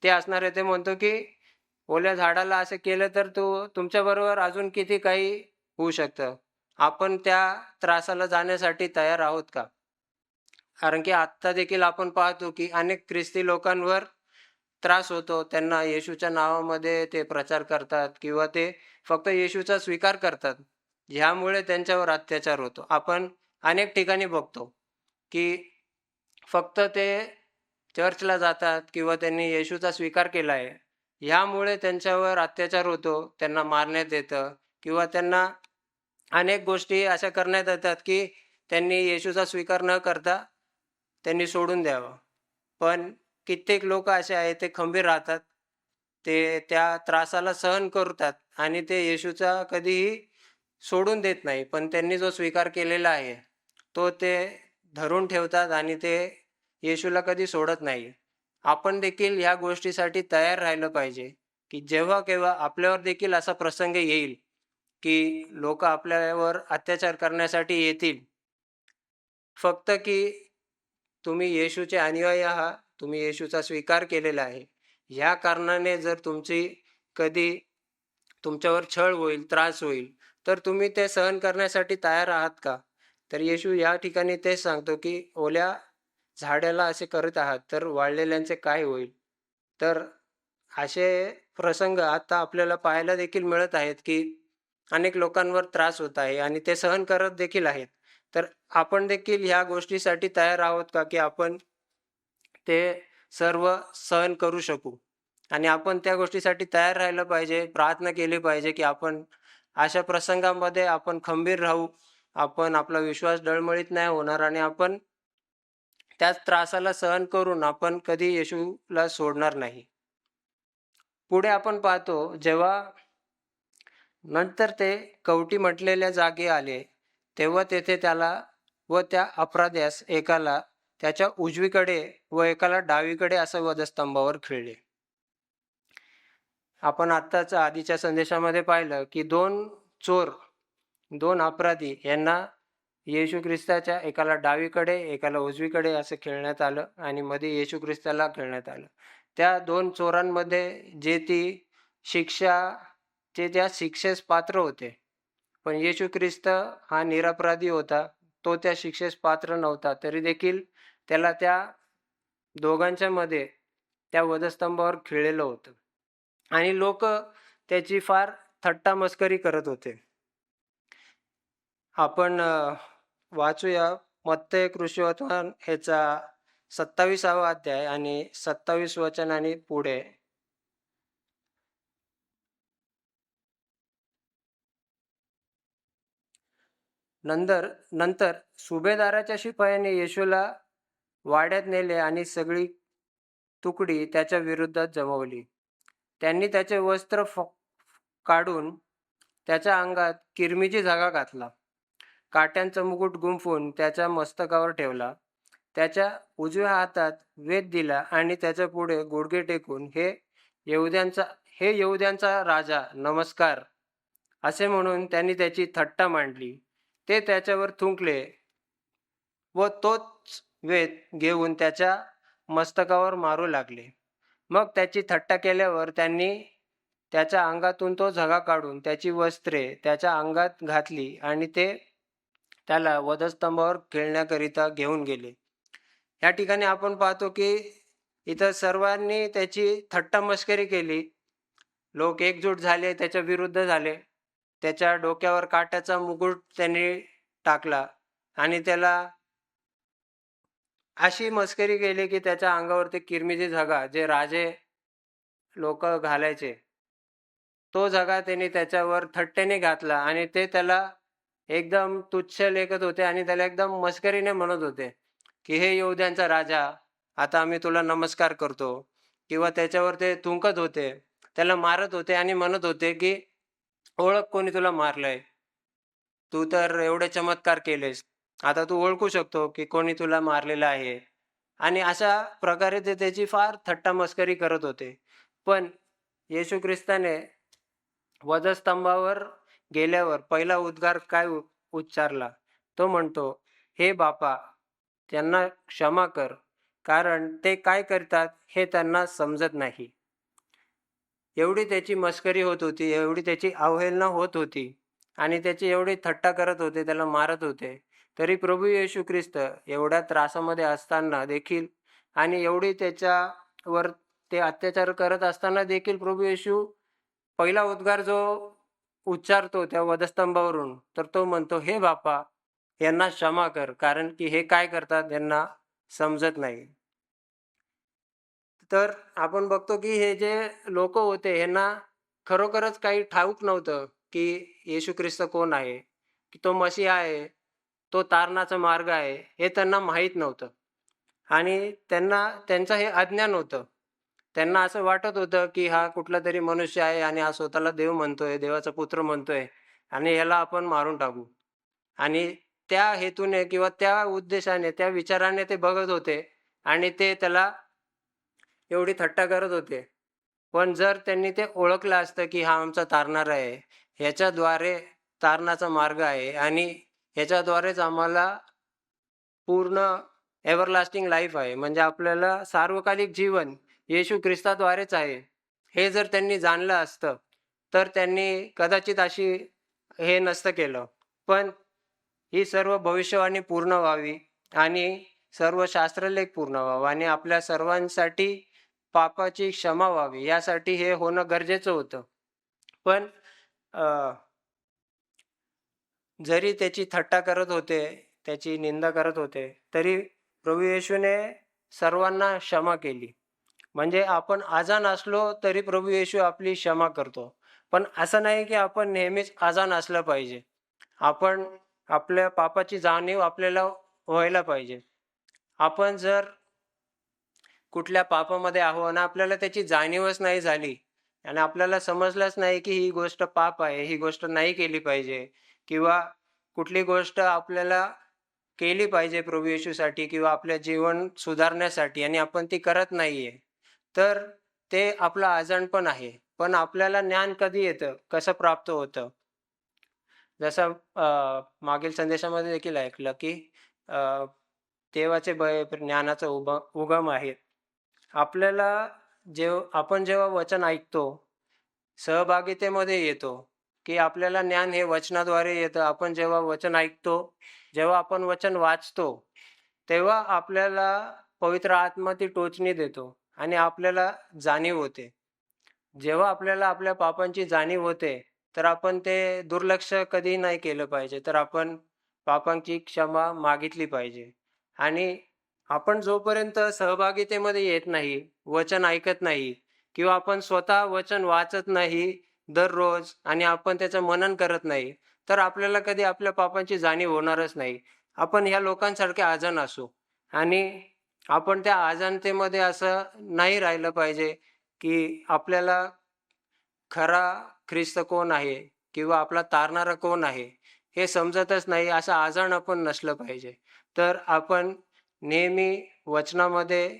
ते असणार आहे, ते म्हणतो की ओल्या झाडाला असं केलं तर तुमच्याबरोबर अजून किती काही होऊ शकतं. आपण त्या त्रासाला जाण्यासाठी तयार आहोत का? कारण की आत्ता देखील आपण पाहतो की अनेक ख्रिस्ती लोकांवर त्रास होतो. त्यांना येशूच्या नावामध्ये ते प्रचार करतात किंवा ते फक्त येशूचा स्वीकार करतात, ह्यामुळे त्यांच्यावर अत्याचार होतो. आपण अनेक ठिकाणी बघतो की फक्त ते चर्चला जातात किंवा त्यांनी येशूचा स्वीकार केला आहे, ह्यामुळे त्यांच्यावर अत्याचार होतो, त्यांना मारण्यात येतं किंवा त्यांना अनेक गोष्टी अशा करण्यात येतात की त्यांनी येशूचा स्वीकार न करता त्यांनी सोडून द्यावं. पण कित्येक लोक असे आहेत, ते खंबीर राहतात, ते त्या त्रासाला सहन करतात आणि ते येशूचा कधीही सोडून देत नाही. पण त्यांनी जो स्वीकार केलेला आहे तो ते धरून ठेवतात आणि ते येशूला कधी सोडत नाही. आपण देखील ह्या गोष्टीसाठी तयार राहिलं पाहिजे की जेव्हा केव्हा आपल्यावर देखील असा प्रसंग येईल की लोक आपल्यावर अत्याचार करण्यासाठी येतील, फक्त की तुम्ही येशूचे अनुयायी आहात, तुम्ही येशूचा स्वीकार केलेला आहे, ह्या कारणाने जर कधी तुमच्यावर छळ होईल, त्रास होईल, तर तुम्ही ते सहन करण्यासाठी तयार आहात का? तर येशू या ठिकाणी तेच सांगतो की ओल्या झाडाला असे करत आहात तर वाळलेल्यांचे काय होईल? तर असे प्रसंग आता आपल्याला पाहायला देखील मिळत आहेत की अनेक लोकांवर त्रास होत आहे आणि ते सहन करत देखील आहेत. तर आपण देखील ह्या गोष्टीसाठी तयार आहोत का की आपण ते सर्व सहन करू शकू? आणि आपण त्या गोष्टीसाठी तयार राहिलं पाहिजे, प्रार्थना केली पाहिजे की आपण अशा प्रसंगामध्ये आपण खंबीर राहू, आपण आपला विश्वास डळमळीत नाही होणार आणि आपण त्याच त्रासाला सहन करून आपण कधी येशूला सोडणार नाही. पुढे आपण पाहतो, जेव्हा नंतर ते कवटी म्हटलेल्या जागी आले, तेव्हा तेथे त्याला व त्या अपराध्यास एकाला त्याच्या उजवीकडे व एकाला डावीकडे असं वधस्तंभावर खिळले. आपण आत्ताच आधीच्या संदेशामध्ये पाहिलं की दोन अपराधी यांना येशू ख्रिस्ताच्या एकाला डावीकडे एकाला उजवीकडे असं खेळण्यात आलं आणि मध्ये येशू ख्रिस्ताला खेळण्यात आलं. त्या दोन चोरांमध्ये जे ती शिक्षा ते त्या शिक्षेस पात्र होते, पण येशू ख्रिस्त हा निरपराधी होता. तो त्या शिक्षेस पात्र नव्हता, तरी देखील त्याला त्या दोघांच्या मध्ये त्या वधस्तंभावर खिळलेलं होतं आणि लोक त्याची फार थट्टा मस्करी करत होते. आपण वाचूया मत्तय कृषीवर्तमान ह्याचा 27वा अध्याय आणि 27 वचन आणि पुढे. नंतर नंतर सुभेदाराच्या शिपायाने येशूला वाड्यात नेले आणि सगळी तुकडी त्याच्या विरुद्धात जमवली. त्यांनी त्याचे वस्त्र काढून त्याच्या अंगात किरमीची धागा घातला, काट्यांचा मुकुट गुंफून त्याच्या मस्तकावर ठेवला, त्याच्या उजव्या हातात वेद दिला आणि त्याच्या पुढे गुडघे टेकून हे यहूद्यांचा राजा नमस्कार असे म्हणून त्यांनी त्याची थट्टा मांडली. ते त्याच्यावर थुंकले व तोच वेद घेऊन त्याच्या मस्तकावर मारू लागले. मग त्याची थट्टा केल्यावर त्यांनी त्याच्या अंगातून तो झगा काढून त्याची वस्त्रे त्याच्या अंगात घातली आणि ते त्याला वधस्तंभावर खेळण्याकरिता घेऊन गेले. या ठिकाणी आपण पाहतो की इथं सर्वांनी त्याची थट्टा मस्करी केली. लोक एकजूट झाले, त्याच्या विरुद्ध झाले. त्याच्या डोक्यावर काट्याचा मुकुट त्यांनी टाकला आणि त्याला अशी मस्करी केली की त्याच्या अंगावरती किरमीची झगा जे राजे लोक घालायचे तो झगा त्यांनी त्याच्यावर थट्टेने घातला आणि ते त्याला एकदम तुच्छ लेखत होते आणि त्याला एकदम मस्करीने म्हणत होते की हे यहूद्यांचा राजा, आता आम्ही तुला नमस्कार करतो. किंवा त्याच्यावर ते थुंकत होते, त्याला मारत होते आणि म्हणत होते की ओळख कोणी तुला मारलंय, तू तर एवढे चमत्कार केलेस, आता तू ओळखू शकतो की कोणी तुला मारलेलं आहे. आणि अशा प्रकारे ते त्याची फार थट्टा मस्करी करत होते. पण येशू ख्रिस्ताने वधस्तंभावर गेल्यावर पहिला उद्गार काय उच्चारला? तो म्हणतो, हे बापा, त्यांना क्षमा कर, कारण ते काय करतात हे त्यांना समजत नाही. एवढी त्याची मस्करी होत होती, एवढी त्याची अवहेलना होत होती आणि त्याची एवढी थट्टा करत होते, त्याला मारत होते, तरी प्रभू येशू ख्रिस्त एवढ्या त्रासामध्ये असताना देखील आणि एवढी त्याच्यावर ते अत्याचार करत असताना देखील प्रभू येशू पहिला उद्गार जो उच्चारतो त्या वधस्तंभावरून, तर तो म्हणतो, हे बापा, यांना क्षमा कर, कारण की हे काय करतात यांना समजत नाही. तर आपण बघतो की हे जे लोक होते यांना खरोखरच काही ठाऊक नव्हतं की येशू ख्रिस्त कोण आहे, की तो मसीहा आहे, तो तारणाचा मार्ग आहे, हे त्यांना माहीत नव्हतं. आणि त्यांचं हे अज्ञान होतं. त्यांना असं वाटत होतं की हा कुठला तरी मनुष्य आहे आणि हा स्वतःला देव म्हणतोय, देवाचा पुत्र म्हणतोय आणि याला आपण मारून टाकू. आणि त्या हेतूने किंवा त्या उद्देशाने, त्या विचाराने ते बघत होते आणि ते त्याला एवढी थट्टा करत होते. पण जर त्यांनी ते ओळखलं असतं की हा आमचा तारणारा आहे, ह्याच्याद्वारे तारणाचा मार्ग आहे आणि ह्याच्याद्वारेच आम्हाला पूर्ण एव्हरलास्टिंग लाईफ आहे, म्हणजे आपल्याला सार्वकालिक जीवन येशू ख्रिस्ताद्वारेच आहे, हे जर त्यांनी जाणलं असतं तर त्यांनी कदाचित अशी हे नसतं केलं. पण ही सर्व भविष्यवाणी पूर्ण व्हावी आणि सर्व शास्त्रलेख पूर्ण व्हावं आणि आपल्या सर्वांसाठी पापाची क्षमा व्हावी, यासाठी हे होणं गरजेचं होतं. पण जरी त्याची थट्टा करत होते, त्याची निंदा करत होते, तरी प्रभू येशूने सर्वांना क्षमा केली. म्हणजे आपण आजान असलो तरी प्रभू येशू आपली क्षमा करतो. पण असं नाही की आपण नेहमीच आजान असलं पाहिजे. आपण आपल्या पापाची जाणीव आपल्याला व्हायला पाहिजे. आपण जर कुठल्या पापामध्ये आहो आणि आपल्याला त्याची जाणीवच नाही झाली आणि आपल्याला समजलंच नाही की ही गोष्ट पाप आहे, ही गोष्ट नाही केली पाहिजे किंवा कुठली गोष्ट आपल्याला केली पाहिजे प्रभू येशूसाठी किंवा आपल्या जीवन सुधारण्यासाठी आणि आपण ती करत नाहीये, तर ते आपलं अजाणपण आहे. पण आपल्याला ज्ञान कधी येतं, कसं प्राप्त होतं? जसं मागील संदेशामध्ये देखील ऐकलं की अ, देवाचे भय ज्ञानाचा उगम आहे. आपल्याला आपण जेव्हा वचन ऐकतो, सहभागितेमध्ये येतो, की आपल्याला ज्ञान हे वचनाद्वारे येतं. आपण जेव्हा वचन ऐकतो, जेव्हा आपण वचन वाचतो, तेव्हा आपल्याला पवित्र आत्मा ती टोचणी देतो आणि आपल्याला जाणीव होते. जेव्हा आपल्याला आपल्या पापांची जाणीव होते, तर आपण ते दुर्लक्ष कधीही नाही केलं पाहिजे. तर आपण पापांची क्षमा मागितली पाहिजे. आणि आपण जोपर्यंत सहभागितेमध्ये येत नाही, वचन ऐकत नाही किंवा आपण स्वतः वचन वाचत नाही दररोज आणि आपण त्याचं मनन करत नाही, तर आपल्याला कधी आपल्या पापांची जाणीव होणारच नाही. आपण ह्या लोकांसारखे अजाण असू आणि आपण त्या अजाणतेमध्ये असं नाही राहिलं पाहिजे, की आपल्याला खरा ख्रिस्त कोण आहे किंवा आपला तारणारा कोण आहे, हे समजतच नाही, असं अजाण आपण नसलं पाहिजे. तर आपण नेहमी वचनामध्ये,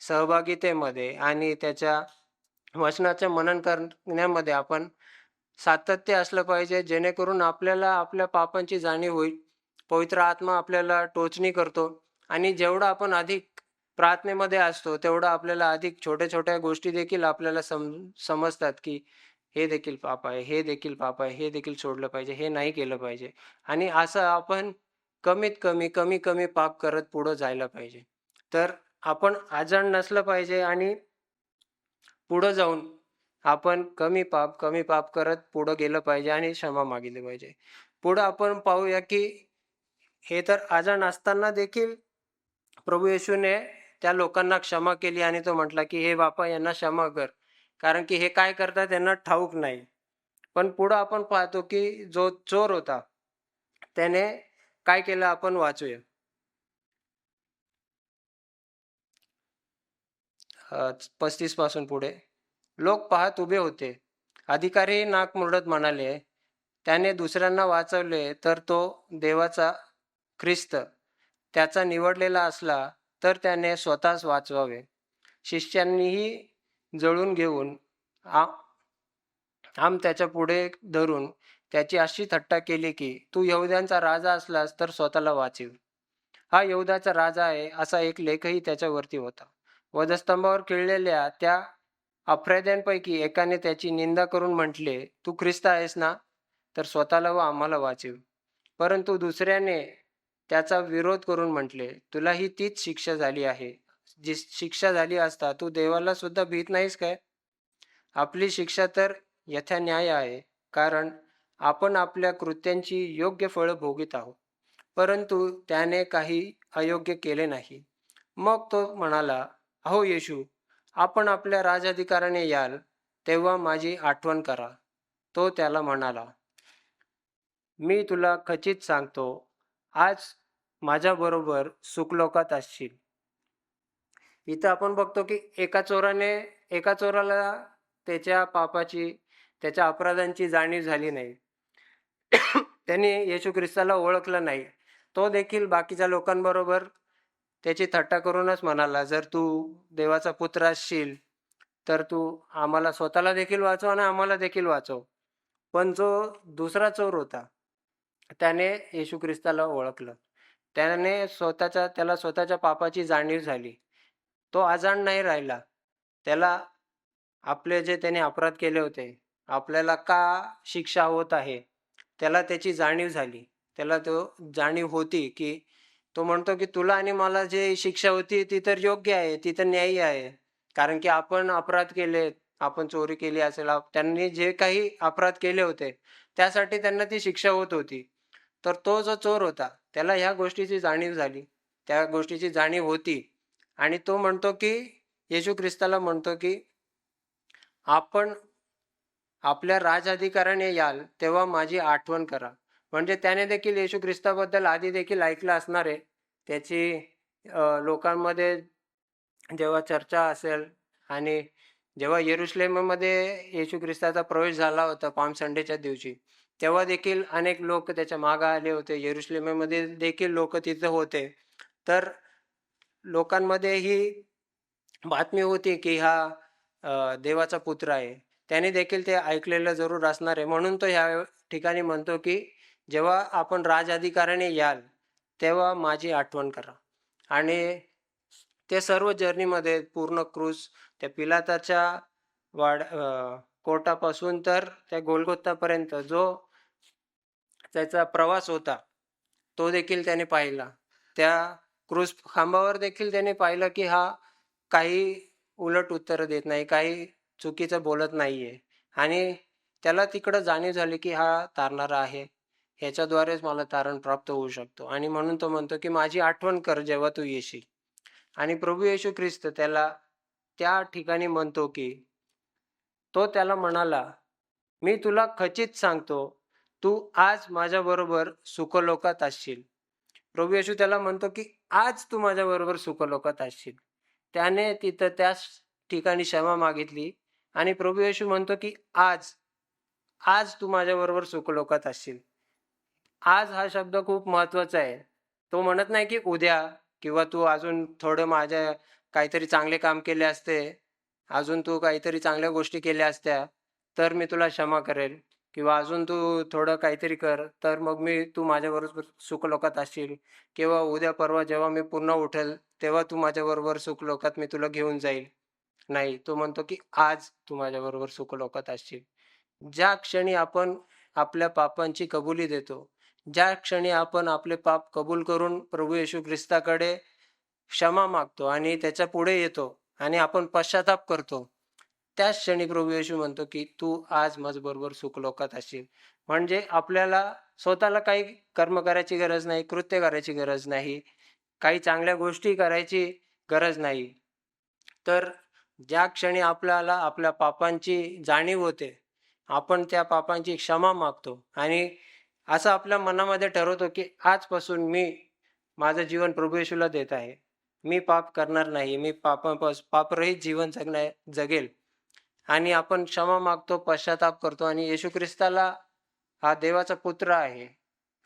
सहभागितेमध्ये आणि त्याच्या वचनाचे मनन करण्यामध्ये आपण सातत्य असलं पाहिजे, जेणेकरून आपल्याला आपल्या पापांची जाणीव होईल. पवित्र आत्मा आपल्याला टोचणी करतो आणि जेवढं आपण अधिक प्रार्थनेमध्ये असतो, तेवढं आपल्याला अधिक छोट्या-छोट्या गोष्टी देखील आपल्याला समजतात, की हे देखील पाप आहे, हे देखील पाप आहे, हे देखील सोडलं पाहिजे, हे नाही केलं पाहिजे. आणि असं आपण कमीत कमी, कमी-कमी पाप करत पुढं जायला पाहिजे. तर आपण अजाण नसलं पाहिजे आणि पुढं जाऊन आपण कमी पाप करत पुढं गेलं पाहिजे आणि क्षमा मागितली पाहिजे. पुढं आपण पाहूया, की हे तर अजाण असताना देखील प्रभू येशूने त्या लोकांना क्षमा केली आणि तो म्हटला, की "हे बापा, यांना क्षमा कर, कारण की हे काय करतात त्यांना ठाऊक नाही." पण पुढं आपण पाहतो, की जो चोर होता, त्याने काय केलं आपण वाचूया. 35 पासून पुढे. लोक पाहत उभे होते. अधिकारी नाक मुरडत म्हणाले, "त्याने दुसऱ्यांना वाचवले तर तो देवाचा ख्रिस्त त्याचा निवडलेला असला तर त्याने स्वतःच वाचवावे." शिष्यांनीही जळून घेऊन आम त्याच्या पुढे धरून त्याची अशी थट्टा केली, की "तू यहुद्यांचा राजा असलास तर स्वतःला वाचव. हा यहुदाचा राजा आहे," असा एक लेखही त्याच्यावरती होता. वधस्तंभावर खिळलेल्या त्या अपराध्यांपैकी एकाने त्याची निंदा करून म्हटले, "तू ख्रिस्त आहेस ना? तर स्वतःला व आम्हाला वाचव." परंतु दुसऱ्याने त्याचा विरोध करून म्हटले, "तुलाही तीच शिक्षा झाली आहे. जी शिक्षा झाली असता तू देवाला सुद्धा भीत नाहीस काय? आपली शिक्षा तर यथान्याय आहे, कारण आपण आपल्या कृत्यांची योग्य फळं भोगीत आहोत." परंतु त्याने काही अयोग्य केले नाही. मग तो म्हणाला, "अहो येशू, आपण आपल्या राजाधिकाराने याल, तेव्हा माझी आठवण करा." तो त्याला म्हणाला, "मी तुला खचित सांगतो, आज माझ्याबरोबर सुखलोकात असशील." इथं आपण बघतो, की एका चोराला त्याच्या पापाची, त्याच्या अपराधांची जाणीव झाली नाही. त्याने येशू ख्रिस्ताला ओळखलं नाही. तो देखील बाकीच्या लोकांबरोबर त्याची थट्टा करूनच म्हणाला, "जर तू देवाचा पुत्र असशील, तर तू आम्हाला स्वतःला देखील वाचव आणि आम्हाला देखील वाचव." पण जो दुसरा चोर होता, त्याने येशू ख्रिस्ताला ओळखलं. त्याला स्वतःच्या पापाची जाणीव झाली. तो अजाण नाही राहिला. त्याला आपले जे त्याने अपराध केले होते, आपल्याला का शिक्षा होत आहे, त्याला त्याची जाणीव झाली. त्याला जाणीव होती, की तो म्हणतो, की "तुला आणि मला जे शिक्षा होती ती तर योग्य आहे, ती तर न्यायी आहे." कारण की आपण अपराध केलेत, आपण चोरी केली असेल, त्यांनी जे काही अपराध केले होते, त्यासाठी त्यांना ती शिक्षा होत होती. तर तो जो चोर होता, त्याला ह्या गोष्टीची जाणीव झाली. त्या गोष्टीची जाणीव होती आणि तो म्हणतो, की येशू ख्रिस्ताला म्हणतो, की "आपण आपल्या राजअधिकाराने याल, तेव्हा माझी आठवण करा." म्हणजे त्याने देखील येशू ख्रिस्ताबद्दल आधी देखील ऐकलं असणार आहे. त्याची लोकांमध्ये जेव्हा चर्चा असेल आणि जेव्हा यरुशलेममध्ये येशू ख्रिस्ताचा प्रवेश झाला होता पाम संडेच्या दिवशी, तेव्हा देखील अनेक लोक त्याच्या मागे आले होते. यरुशलेममध्ये देखील लोक तिथं होते. तर लोकांमध्ये ही बातमी होती, की हा देवाचा पुत्र आहे. त्याने देखील ते ऐकलेलं जरूर असणार आहे. म्हणून तो ह्या ठिकाणी म्हणतो की जेव्हा आपण राजअधिकाराने याल तेव्हा माझी आठवण करा. आणि ते सर्व जर्नीमध्ये पूर्ण क्रूज त्या पिलाताच्या कोर्टापासून तर त्या गोलगोथापर्यंत जो त्याचा प्रवास होता तो देखील त्याने पाहिला. त्या क्रूज खांबावर देखील त्याने पाहिलं की हा काही उलट उत्तरं देत नाही, काही चुकीचं बोलत नाहीये. आणि त्याला तिकडं जाणीव झाली की हा तारणारा आहे. ह्याच्याद्वारेच मला तारण प्राप्त होऊ शकतो. आणि म्हणून तो म्हणतो की माझी आठवण कर जेव्हा तू येशील. आणि प्रभू येशू ख्रिस्त त्याला त्या ठिकाणी म्हणतो की तो त्याला म्हणाला, मी तुला खचित सांगतो, तू आज माझ्याबरोबर सुखलोकात असशील. प्रभू येशू त्याला म्हणतो की आज तू माझ्याबरोबर सुखलोकात असशील. त्याने तिथं त्याच ठिकाणी क्षमा मागितली आणि प्रभू येशू म्हणतो की आज, आज तू माझ्याबरोबर सुखलोकात असशील. आज हा शब्द खूप महत्वाचा आहे. तो म्हणत नाही की उद्या किंवा तू अजून थोडं माझ्या काहीतरी चांगले काम केले असते, अजून तू काहीतरी चांगल्या गोष्टी केल्या असत्या, तर मी तुला क्षमा करेल किंवा अजून तू थोडं काहीतरी कर, तर मग तू माझ्याबरोबर सुखलोकात असशील किंवा उद्या परवा जेव्हा मी पुन्हा उठेल, तेव्हा तू माझ्याबरोबर सुखलोकात मी तुला घेऊन जाईल. नाही, तो म्हणतो की आज तू माझ्याबरोबर सुखलोकात असशील. ज्या क्षणी आपण आपल्या पापांची कबुली देतो, ज्या क्षणी आपण आपले पाप कबूल करून प्रभू येशू ख्रिस्ताकडे क्षमा मागतो आणि त्याच्या पुढे येतो आणि आपण पश्चाताप करतो, त्याच क्षणी प्रभू येशू म्हणतो की तू आज माझ्याबरोबर सुखलोकात असशील. म्हणजे आपल्याला स्वतःला काही कर्म करायची गरज नाही, कृत्य करायची गरज नाही, काही चांगल्या गोष्टी करायची गरज नाही. तर ज्या क्षणी आपल्याला आपल्या पापांची जाणीव होते, आपण त्या पापांची क्षमा मागतो आणि असं आपल्या मनामध्ये ठरवतो की आजपासून मी माझं जीवन प्रभू येशूला देत आहे. मी पाप करणार नाही. मी पापरहित जीवन जगेल. आणि आपण क्षमा मागतो, पश्चाताप करतो आणि येशू ख्रिस्ताला हा देवाचा पुत्र आहे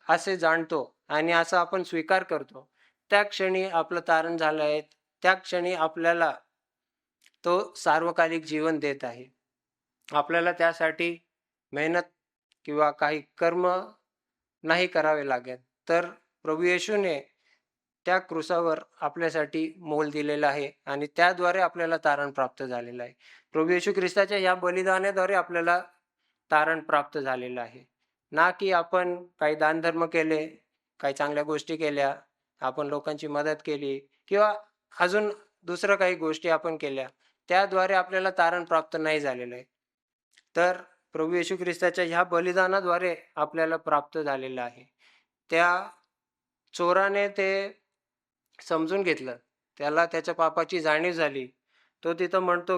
असे जाणतो आणि असा आपण स्वीकार करतो. त्या क्षणी आपलं तारण झालं आहे. त्या क्षणी आपल्याला तो सार्वकालिक जीवन देत आहे. आपल्याला त्यासाठी मेहनत किंवा काही कर्म नाही करावे लागेल. तर प्रभू येशूने त्या क्रुसावर आपल्यासाठी मोल दिलेलं आहे आणि त्याद्वारे आपल्याला तारण प्राप्त झालेलं आहे. प्रभू येशू ख्रिस्ताच्या या बलिदानाद्वारे आपल्याला तारण प्राप्त झालेलं आहे. ना की आपण काही दानधर्म केले, काही चांगल्या गोष्टी केल्या, आपण लोकांची मदत केली किंवा अजून दुसरं काही गोष्टी आपण केल्या. त्याद्वारे आपल्याला तारण प्राप्त नाही झालेलं आहे. तर प्रभू येशू ख्रिस्ताच्या ह्या बलिदानाद्वारे आपल्याला प्राप्त झालेलं आहे. त्या चोराने ते समजून घेतलं. त्याला त्याच्या पापाची जाणीव झाली. तो तिथं म्हणतो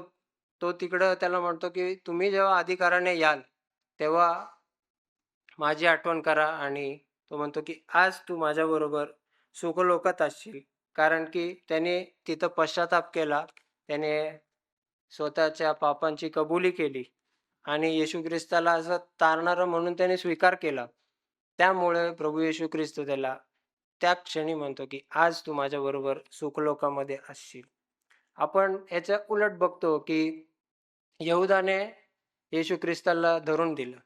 तो तिकडं त्याला म्हणतो, की तुम्ही जेव्हा अधिकाराने याल, तेव्हा माझी आठवण करा आणि तो म्हणतो, की आज तू माझ्याबरोबर सुखलोकात असशील. कारण की त्याने तिथं पश्चाताप केला. त्याने स्वतःच्या पापांची कबुली केली आणि येशू ख्रिस्ताला असं तारणारं म्हणून त्याने स्वीकार केला. त्यामुळे प्रभू येशू ख्रिस्त त्याला त्या क्षणी म्हणतो, की आज तू माझ्याबरोबर सुखलोकामध्ये असशील. आपण याच्या उलट बघतो, की यहुदाने येशू ख्रिस्ताला धरून दिलं.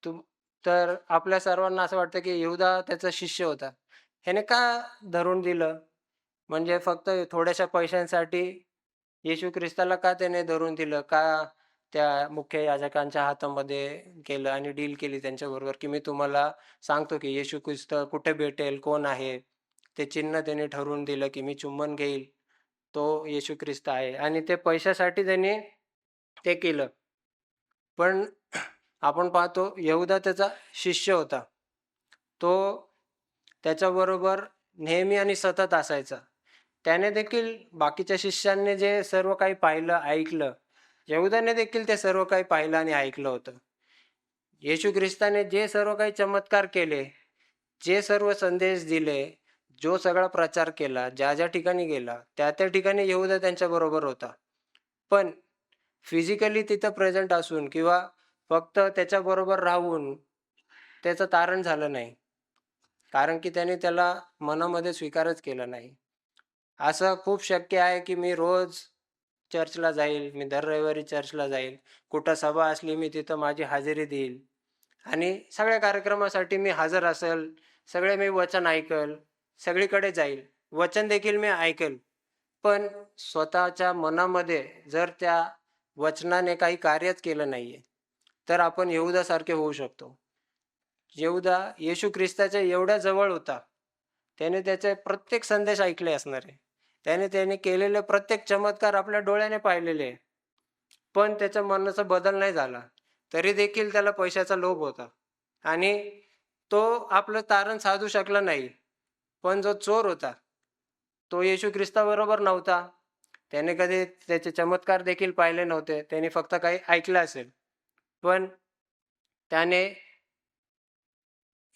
तुम तर आपल्या सर्वांना असं वाटतं, की यहुदा त्याचा शिष्य होता. ह्याने का धरून दिलं? म्हणजे फक्त थोड्याशा पैशांसाठी येशू ख्रिस्ताला का त्याने धरून दिलं? का त्या मुख्य याजकांच्या हातामध्ये केलं आणि डील केली त्यांच्याबरोबर, की मी तुम्हाला सांगतो, की येशू ख्रिस्त कुठे भेटेल, कोण आहे? ते चिन्ह त्याने ठरवून दिलं, की मी चुंबन घेईल, तो येशू ख्रिस्त आहे आणि ते पैशासाठी त्याने ते केलं. पण आपण पाहतो यहुदा त्याचा शिष्य होता. तो त्याच्याबरोबर नेहमी आणि सतत असायचा. त्याने देखील बाकीच्या शिष्यांनी जे सर्व काही पाहिलं, ऐकलं, यहुदाने देखील ते सर्व काही पाहिलं आणि ऐकलं होतं. येशू ख्रिस्ताने जे सर्व काही चमत्कार केले, जे सर्व संदेश दिले, जो सगळा प्रचार केला, ज्या ठिकाणी गेला, त्या ठिकाणी यहुदा त्यांच्याबरोबर होता. पण फिजिकली तिथं प्रेझेंट असून किंवा फक्त त्याच्याबरोबर राहून त्याचं तारण झालं नाही. कारण की त्याने त्याला मनामध्ये स्वीकारच केला नाही. असं खूप शक्य आहे, की मी रोज चर्चला जाईल, मी दर रविवारी चर्चला जाईल, कुठं सभा असली मी तिथं माझी हजेरी देईल आणि सगळ्या कार्यक्रमासाठी मी हजर असेल, सगळे मी वचन ऐकल, सगळीकडे जाईल, वचन देखील मी ऐकल. पण स्वतःच्या मनामध्ये जर त्या वचनाने काही कार्यच केलं नाहीये, तर आपण यहूदासारखे होऊ शकतो. यहूदा येशू ख्रिस्ताच्या एवढ्या जवळ होता, त्याने त्याचे प्रत्येक संदेश ऐकले असणार आहे. त्याने केलेले प्रत्येक चमत्कार आपल्या डोळ्याने पाहिलेले आहे. पण त्याच्या मनाचा बदल नाही झाला. तरी देखील त्याला पैशाचा लोभ होता आणि तो आपलं तारण साधू शकला नाही. पण जो चोर होता, तो येशू ख्रिस्ताबरोबर नव्हता. त्याने कधी त्याचे चमत्कार देखील पाहिले नव्हते. त्याने फक्त काही ऐकलं असेल. पण त्याने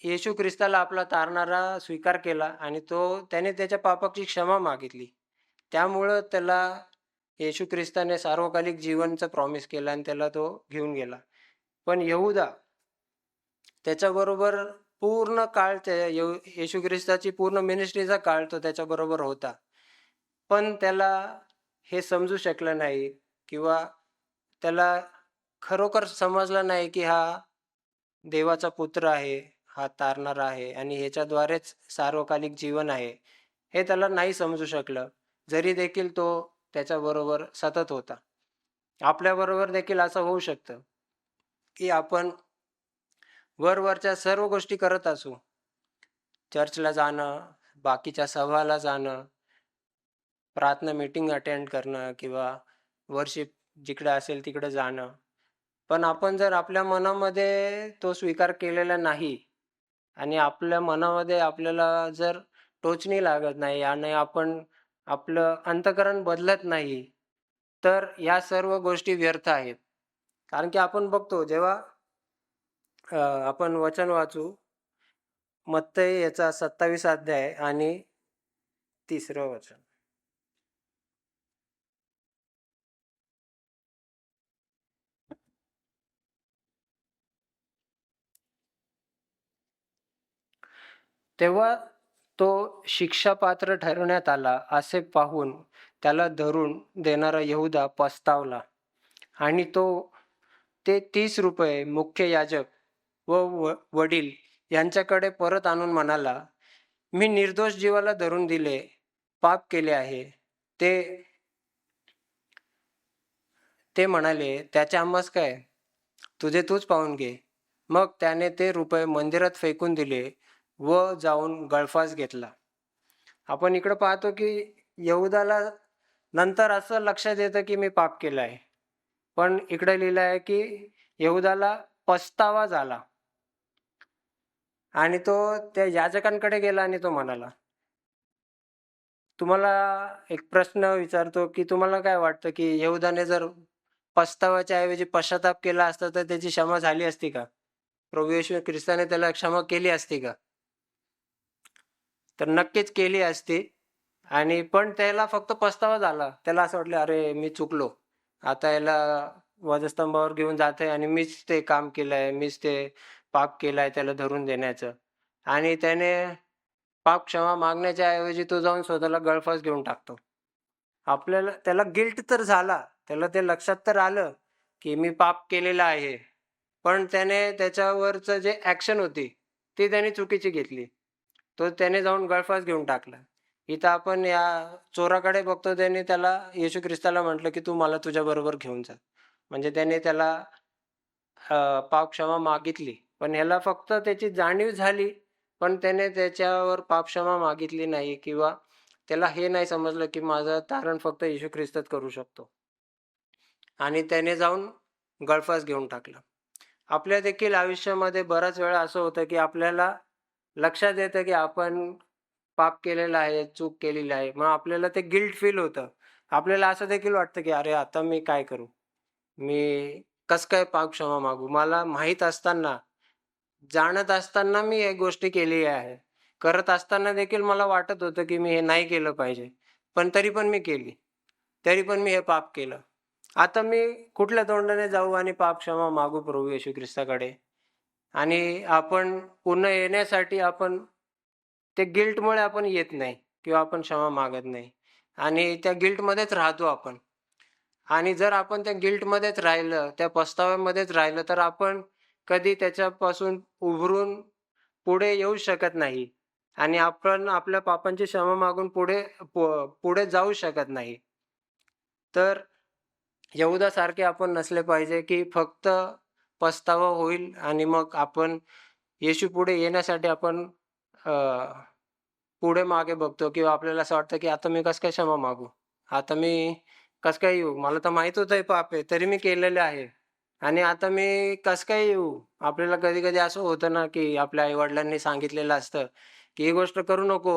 येशू ख्रिस्ताला आपला तारणारा स्वीकार केला आणि त्याने त्याच्या पापाची क्षमा मागितली. त्यामुळं त्याला येशू ख्रिस्ताने सार्वकालिक जीवनचा प्रॉमिस केला आणि त्याला तो घेऊन गेला. पण यहूदा त्याच्याबरोबर पूर्ण काळ येशू ख्रिस्ताची पूर्ण मिनिस्ट्रीचा काळ तो त्याच्याबरोबर होता. पण त्याला हे समजू शकलं नाही किंवा त्याला खरोखर समजलं नाही की हा देवाचा पुत्र आहे, हा तारणारा आहे आणि ह्याच्याद्वारेच सार्वकालिक जीवन आहे. हे त्याला नाही समजू शकलं, जरी देखील तो त्याच्याबरोबर सतत होता. आपल्याबरोबर देखील असं होऊ शकतं, की आपण वरवरच्या सर्व गोष्टी करत असू. चर्चला जाणं, बाकीच्या सभाला जाणं, प्रार्थना मीटिंग अटेंड करणं किंवा वर्शिप जिकडे असेल तिकडे जाणं. पण आपण जर आपल्या मनामध्ये तो स्वीकार केलेला नाही आणि आपल्या मनामध्ये आपल्याला जर टोचणी लागत नाही आणि आपण आपलं अंतःकरण बदलत नाही, तर ह्या सर्व गोष्टी व्यर्थ आहेत. कारण की आपण बघतो जेव्हा आपण वचन वाचू, मत्तई याचा 27 अध्याय आणि 3रं वचन. तेव्हा तो शिक्षापात्र ठरवण्यात आला असे पाहून त्याला धरून देणारा यहूदा पस्तावला आणि ते 30 रुपये मुख्य याजक व वडील यांच्याकडे परत आणून म्हणाला, मी निर्दोष जीवाला धरून दिले, पाप केले आहे. ते म्हणाले, त्याचे आम्हास काय, तुझे तूच पाहून घे. मग त्याने ते रुपये मंदिरात फेकून दिले व जाऊन गळफास घेतला. आपण इकडं पाहतो की यहूदाला नंतर असं लक्षात येतं की मी पाप केलं आहे. पण इकडे लिहिलं आहे की यहूदाला पस्तावा झाला आणि तो त्या याजकांकडे गेला आणि तो म्हणाला. तुम्हाला एक प्रश्न विचारतो की तुम्हाला काय वाटतं की यहूदाने जर पस्तावाच्या ऐवजी पश्चाताप केला असता तर त्याची क्षमा झाली असती का? प्रभू येशू ख्रिस्ताने त्याला क्षमा केली असती का? तर नक्कीच केली असती. आणि पण त्याला फक्त पस्तावा झाला. त्याला असं वाटलं, अरे मी चुकलो, आता याला वधस्तंभावर घेऊन जाते आणि मीच ते काम केलंय, मीच ते पाप केलंय त्याला धरून देण्याचं. आणि त्याने पाप क्षमा मागण्याच्या ऐवजी तो जाऊन स्वतःला गळफास घेऊन टाकतो. त्याला गिल्ट तर झाला, त्याला ते लक्षात तर आलं की मी पाप केलेलं आहे, पण त्याने त्याच्यावरचं जे ऍक्शन होती ती त्याने चुकीची घेतली. त्याने जाऊन गळफास घेऊन टाकला. इथं आपण या चोराकडे बघतो, त्याने त्याला येशू ख्रिस्ताला म्हटलं की तू मला तुझ्या बरोबर घेऊन जा. म्हणजे त्याने त्याला पाप क्षमा मागितली, पण ह्याला फक्त त्याची जाणीव झाली, पण त्याने त्याच्यावर पाप क्षमा मागितली नाही किंवा त्याला हे नाही समजलं की माझं तारण फक्त येशू ख्रिस्तच करू शकतो आणि त्याने जाऊन गळफास घेऊन टाकला. आपल्या देखील आयुष्यामध्ये बराच वेळा असं होतं की आपल्याला लक्षात येतं की आपण पाप केलेलं आहे, चूक केलेली आहे. मग आपल्याला ते गिल्ट फील होतं. आपल्याला असं देखील वाटतं की अरे आता मी काय करू? मी कसं काय पाप क्षमा मागू? मला माहीत असताना, जाणत असताना मी हे गोष्टी केली आहे. करत असताना देखील मला वाटत होतं की मी हे नाही केलं पाहिजे. पण तरी पण मी केली. तरी पण मी हे पाप केलं. आता मी कुठल्या तोंडाने जाऊ आणि पाप क्षमा मागू प्रभू येशू ख्रिस्ताकडे? आणि आपण पुन्हा येण्यासाठी आपण ते गिल्टमुळे आपण येत नाही किंवा आपण क्षमा मागत नाही आणि त्या गिल्टमध्येच राहतो आपण. आणि जर आपण त्या गिल्टमध्येच राहिलं, त्या पस्ताव्यामध्येच राहिलं, तर आपण कधी त्याच्यापासून उभरून पुढे येऊ शकत नाही आणि आपण आपल्या पापांची क्षमा मागून पुढे जाऊ शकत नाही. तर यहूदासारखे आपण नसले पाहिजे, की फक्त पस्तावा होईल आणि मग आपण येशूपुढे येण्यासाठी आपण अ, पुढे मागे बघतो किंवा आपल्याला असं वाटतं, की आता मी कसं काय क्षमा मागू? आता मी कसं काय येऊ? मला तर माहीत होतं हे पाप आहे, तरी मी केलेलं आहे आणि आता मी कसं काय येऊ? आपल्याला कधी-कधी असं होतं ना, की आपल्या आई-वडिलांनी सांगितलेलं असतं, की ही गोष्ट करू नको,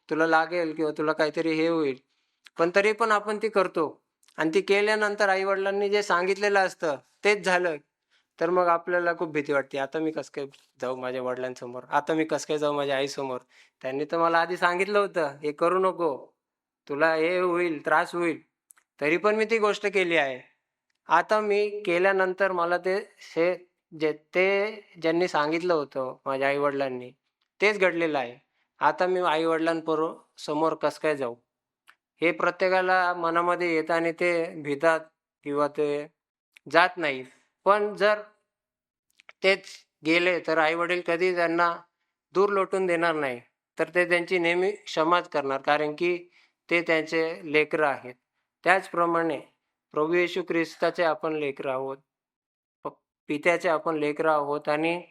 तुला लागेल किंवा तुला काहीतरी हे होईल. पण तरी पण आपण ती करतो आणि ती केल्यानंतर आई-वडिलांनी जे सांगितलेलं असतं, तेच झालं, तर मग आपल्याला खूप भीती वाटते. आता मी कसं काय जाऊ माझ्या वडिलांसमोर? आता मी कसं काय जाऊ माझ्या आईसमोर? त्यांनी तर मला आधी सांगितलं होतं, हे करू नको. तुला हे होईल, त्रास होईल. तरी पण मी ती गोष्ट केली आहे. आता मी केल्यानंतर मला हे ज्यांनी सांगितलं होतं माझ्या आई-वडिलांनी, तेच घडलेलं आहे. आता मी समोर कसं काय जाऊ? हे प्रत्येकाला मनामध्ये येतं आणि ते भितात किंवा ते जात नाहीत. पण जर तेच गेले, तर आई-वडील कधी त्यांना दूर लोटून देणार नाही. तर ते त्यांची नेहमी क्षमाच करणार, कारण की ते त्यांचे लेकरं आहेत. त्याचप्रमाणे प्रभू येशू ख्रिस्ताचे आपण लेकरं आहोत. प पित्याचे आपण लेकरं आहोत आणि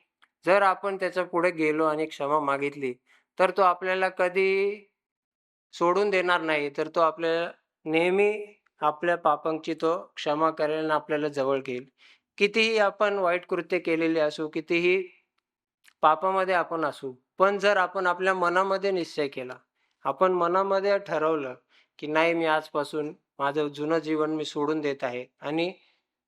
जर आपण त्याच्यापुढे गेलो आणि क्षमा मागितली, तर तो आपल्याला कधी सोडून देणार नाही. तर तो आपल्याला नेहमी आपल्या पापांची तो क्षमा करेल आणि आपल्याला जवळ घेईल. कितीही आपण वाईट कृत्य केलेली असू, कितीही पापामध्ये आपण असू, पण जर आपण आपल्या मनामध्ये निश्चय केला, आपण मनामध्ये ठरवलं, की नाही मी आजपासून माझं जुनं जीवन मी सोडून देत आहे आणि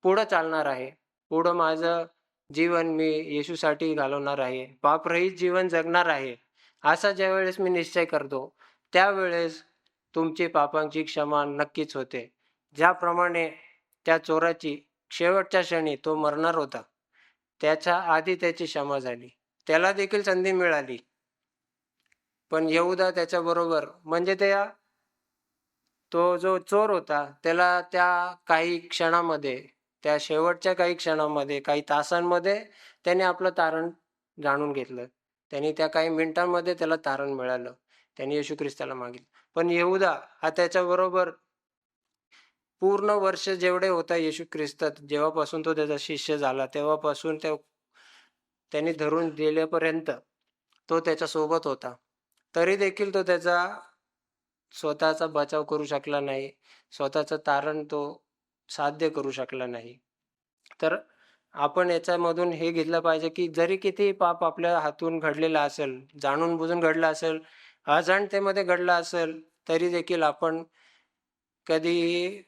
पुढं चालणार आहे. पुढं माझं जीवन मी येशूसाठी घालवणार आहे. पापरहित जीवन जगणार आहे. असा ज्यावेळेस मी निश्चय करतो, त्यावेळेस तुमची पापांची क्षमा नक्कीच होते. ज्याप्रमाणे त्या चोराची शेवटच्या क्षणी तो मरणार होता. त्याच्या आधी त्याची क्षमा झाली. त्याला देखील संधी मिळाली. पण यहूदा त्याच्याबरोबर म्हणजे तो जो चोर होता, त्याला त्या काही क्षणामध्ये, त्या शेवटच्या काही क्षणामध्ये, काही तासांमध्ये त्याने आपलं तारण जाणून घेतलं. त्याने त्या काही मिनिटांमध्ये त्याला तारण मिळालं. त्याने येशू ख्रिस्ताला मागितलं. पण यहूदा हा त्याच्याबरोबर पूर्ण वर्ष जेवढे होता येशू ख्रिस्तात, जेव्हापासून तो त्याचा शिष्य झाला, तेव्हापासून त्याने धरून दिल्यापर्यंत तो त्याच्यासोबत होता. तरी देखील तो त्याचा स्वतःचा बचाव करू शकला नाही. स्वतःचं तारण तो साध्य करू शकला नाही. तर आपण याच्यामधून हे घेतलं पाहिजे, की जरी कितीही पाप आपल्या हातून घडलेलं असेल, जाणून-बुजून घडलं असेल, अजाणतेमध्ये घडलं असेल, तरी देखील आपण कधीही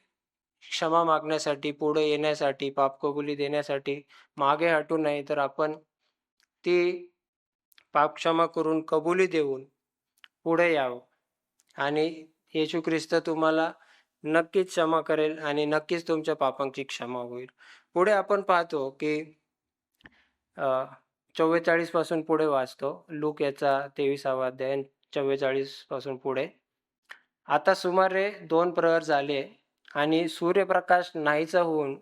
क्षमा मागण्यासाठी, पुढे येण्यासाठी, पापकबुली देण्यासाठी मागे हटू नये. तर आपण ती पाप क्षमा करून कबुली देऊन पुढे यावं आणि येशू ख्रिस्त तुम्हाला नक्कीच क्षमा करेल आणि नक्कीच तुमच्या पापांची क्षमा होईल. पुढे आपण पाहतो की 44 पासून पुढे वाचतो. लूक याचा 23वा अध्याय 44 पासून पुढे. आता सुमारे 2 प्रहर झाले आणि सूर्यप्रकाश नाहीसा होऊन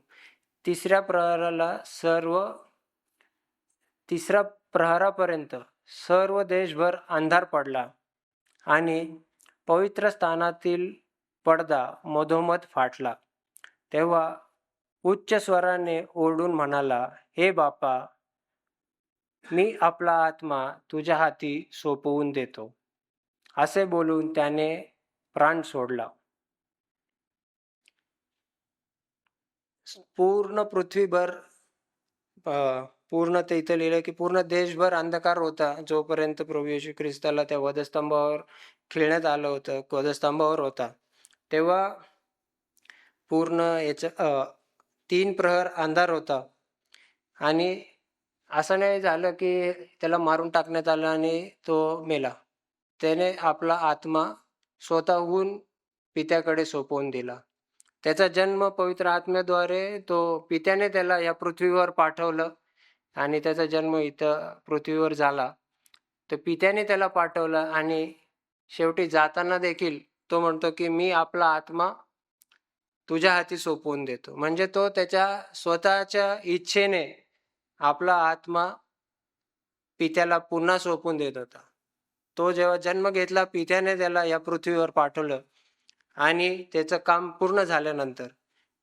तिसऱ्या प्रहराला सर्व तिसऱ्या प्रहरापर्यंत सर्व देशभर अंधार पडला आणि पवित्र स्थानातील पडदा मधोमध फाटला. तेव्हा उच्च स्वराने ओरडून म्हणाला, हे बापा, मी आपला आत्मा तुझ्या हाती सोपवून देतो. असे बोलून त्याने प्राण सोडला. पूर्ण पृथ्वीभर पूर्ण ते इथं लिहिलं की पूर्ण देशभर अंधकार होता, जोपर्यंत प्रभू येशू ख्रिस्ताला त्या वधस्तंभावर खिळण्यात आलं होतं, वधस्तंभावर होता. तेव्हा पूर्ण 3 प्रहर अंधार होता आणि असं नाही झालं की त्याला मारून टाकण्यात आलं आणि तो मेला. त्याने आपला आत्मा स्वतःहून पित्याकडे सोपवून दिला. त्याचा जन्म पवित्र आत्म्याद्वारे पित्याने त्याला या पृथ्वीवर पाठवलं आणि त्याचा जन्म इथं पृथ्वीवर झाला. तर पित्याने त्याला पाठवलं आणि शेवटी जाताना देखील तो म्हणतो की मी आपला आत्मा तुझ्या हाती सोपवून देतो. म्हणजे तो त्याच्या स्वतःच्या इच्छेने आपला आत्मा पित्याला पुन्हा सोपवून देत होता. तो जेव्हा जन्म घेतला, पित्याने त्याला या पृथ्वीवर पाठवलं आणि त्याचं काम पूर्ण झाल्यानंतर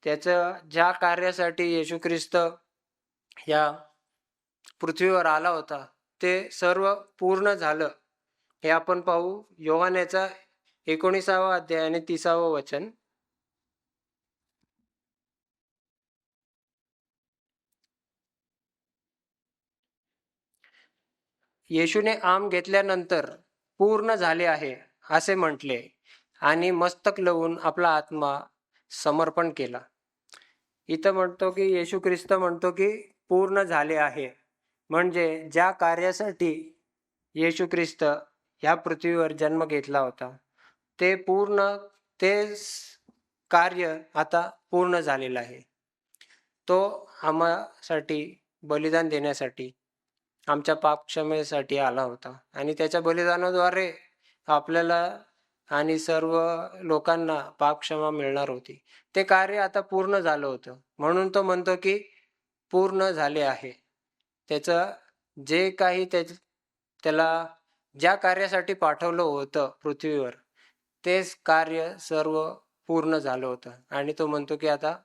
त्याचं ज्या कार्यासाठी येशू ख्रिस्त या पृथ्वीवर आला होता ते सर्व पूर्ण झालं. हे आपण पाहू योहानेचा 19 अध्याय आणि 30 वचन. येशूने आम घेतल्यानंतर पूर्ण झाले आहे असे म्हटले आणि मस्तक लावून आपला आत्मा समर्पण केला. इथं म्हणतो की येशू ख्रिस्त म्हणतो की पूर्ण झाले आहे, म्हणजे ज्या कार्यासाठी येशू ख्रिस्त ह्या पृथ्वीवर जन्म घेतला होता ते पूर्ण कार्य आता पूर्ण झालेलं आहे. तो आम्हासाठी बलिदान देण्यासाठी आमच्या पापक्षमेसाठी आला होता आणि त्याच्या बलिदानाद्वारे आपल्याला आणि सर्व लोकांना पापक्षमा मिळणार होती. ते कार्य आता पूर्ण झालं होतं, म्हणून तो म्हणतो की पूर्ण झाले आहे. त्याचं जे काही त्याला ज्या कार्यासाठी पाठवलं होतं पृथ्वीवर तेच कार्य सर्व पूर्ण झालं होतं आणि तो म्हणतो की आता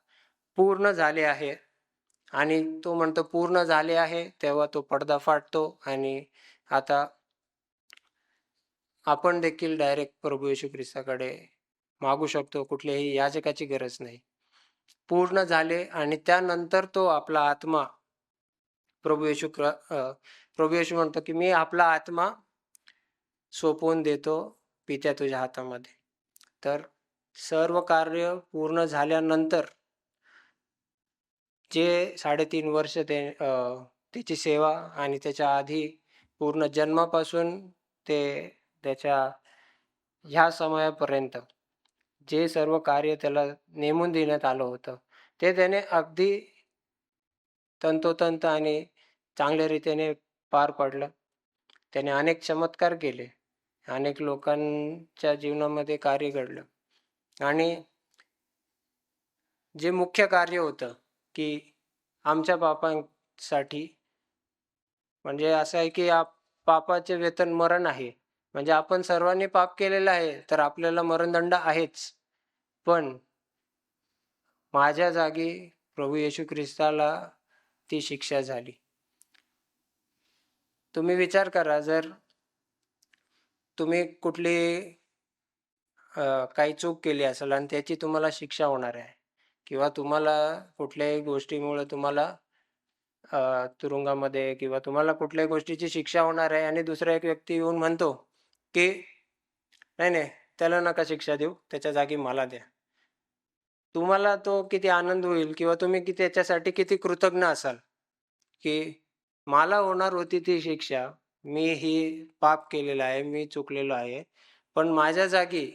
पूर्ण झाले आहे. आणि तो म्हणतो पूर्ण झाले आहे तेव्हा तो पडदा फाटतो आणि आता आपण देखील डायरेक्ट प्रभू येशू ख्रिस्ताकडे मागू शकतो. कुठल्याही याजकाची गरज नाही. पूर्ण झाले आणि त्यानंतर तो आपला आत्मा प्रभू येशू म्हणतो की मी आपला आत्मा सोपवून देतो पित्या तुझ्या हातामध्ये. तर सर्व कार्य पूर्ण झाल्यानंतर जे 3.5 वर्ष त्याची सेवा आणि त्याच्या आधी पूर्ण जन्मापासून ते त्याच्या ह्या समयापर्यंत जे सर्व कार्य त्याला नेमून देण्यात आलं होतं ते त्याने अगदी तंतोतंत आणि चांगल्या रीतीने पार पाडलं. त्याने अनेक चमत्कार केले, अनेक लोकांच्या जीवनामध्ये कार्य घडलं आणि जे मुख्य कार्य होतं की आमच्या पापांसाठी, म्हणजे असं आहे की पापाचे वेतन मरण आहे. म्हणजे आपण सर्वांनी पाप केलेलं आहे तर आपल्याला मरणदंड आहेच. पण माझ्या जागी प्रभू येशू ख्रिस्ताला ती शिक्षा झाली. तुम्ही विचार करा, जर तुम्ही कुठली काही चूक केली असेल आणि त्याची तुम्हाला शिक्षा होणार आहे किंवा तुम्हाला कुठल्याही गोष्टीमुळे तुम्हाला तुरुंगामध्ये किंवा तुम्हाला कुठल्याही गोष्टीची शिक्षा होणार आहे आणि दुसरा एक व्यक्ती येऊन म्हणतो की नाही नाही त्याला नका शिक्षा देऊ, त्याच्या जागी मला द्या. तुम्हाला तो किती आनंद होईल किंवा तुम्ही त्याच्यासाठी किती कृतज्ञ असाल की मला होणार होती ती शिक्षा, मी ही पाप केलेलं आहे, मी चुकलेलो आहे, पण माझ्या जागी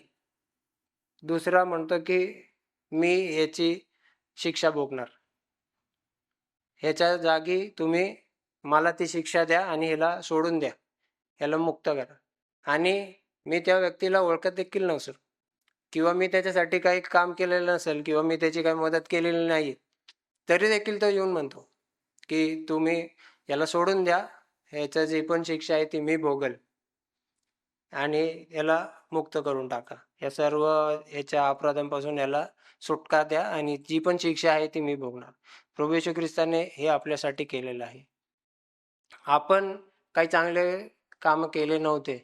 दुसरा म्हणतो की मी याची शिक्षा भोगणार. ह्याच्या जागी तुम्ही मला ती शिक्षा द्या आणि ह्याला सोडून द्या, ह्याला मुक्त करा. आणि मी त्या व्यक्तीला ओळखत देखील नसेल किंवा मी त्याच्यासाठी काही काम केलेलं नसेल किंवा मी त्याची काही मदत केलेली नाही, तरी देखील तो येऊन म्हणतो की तुम्ही याला सोडून द्या, ह्याचं जी पण शिक्षा आहे ती मी भोगल आणि याला मुक्त करून टाका. या सर्व ह्याच्या अपराधांपासून याला सुटका द्या आणि जी पण शिक्षा आहे ती मी भोगणार. प्रभू येशू ख्रिस्ताने हे आपल्यासाठी केलेलं आहे. आपण काही चांगले काम केले नव्हते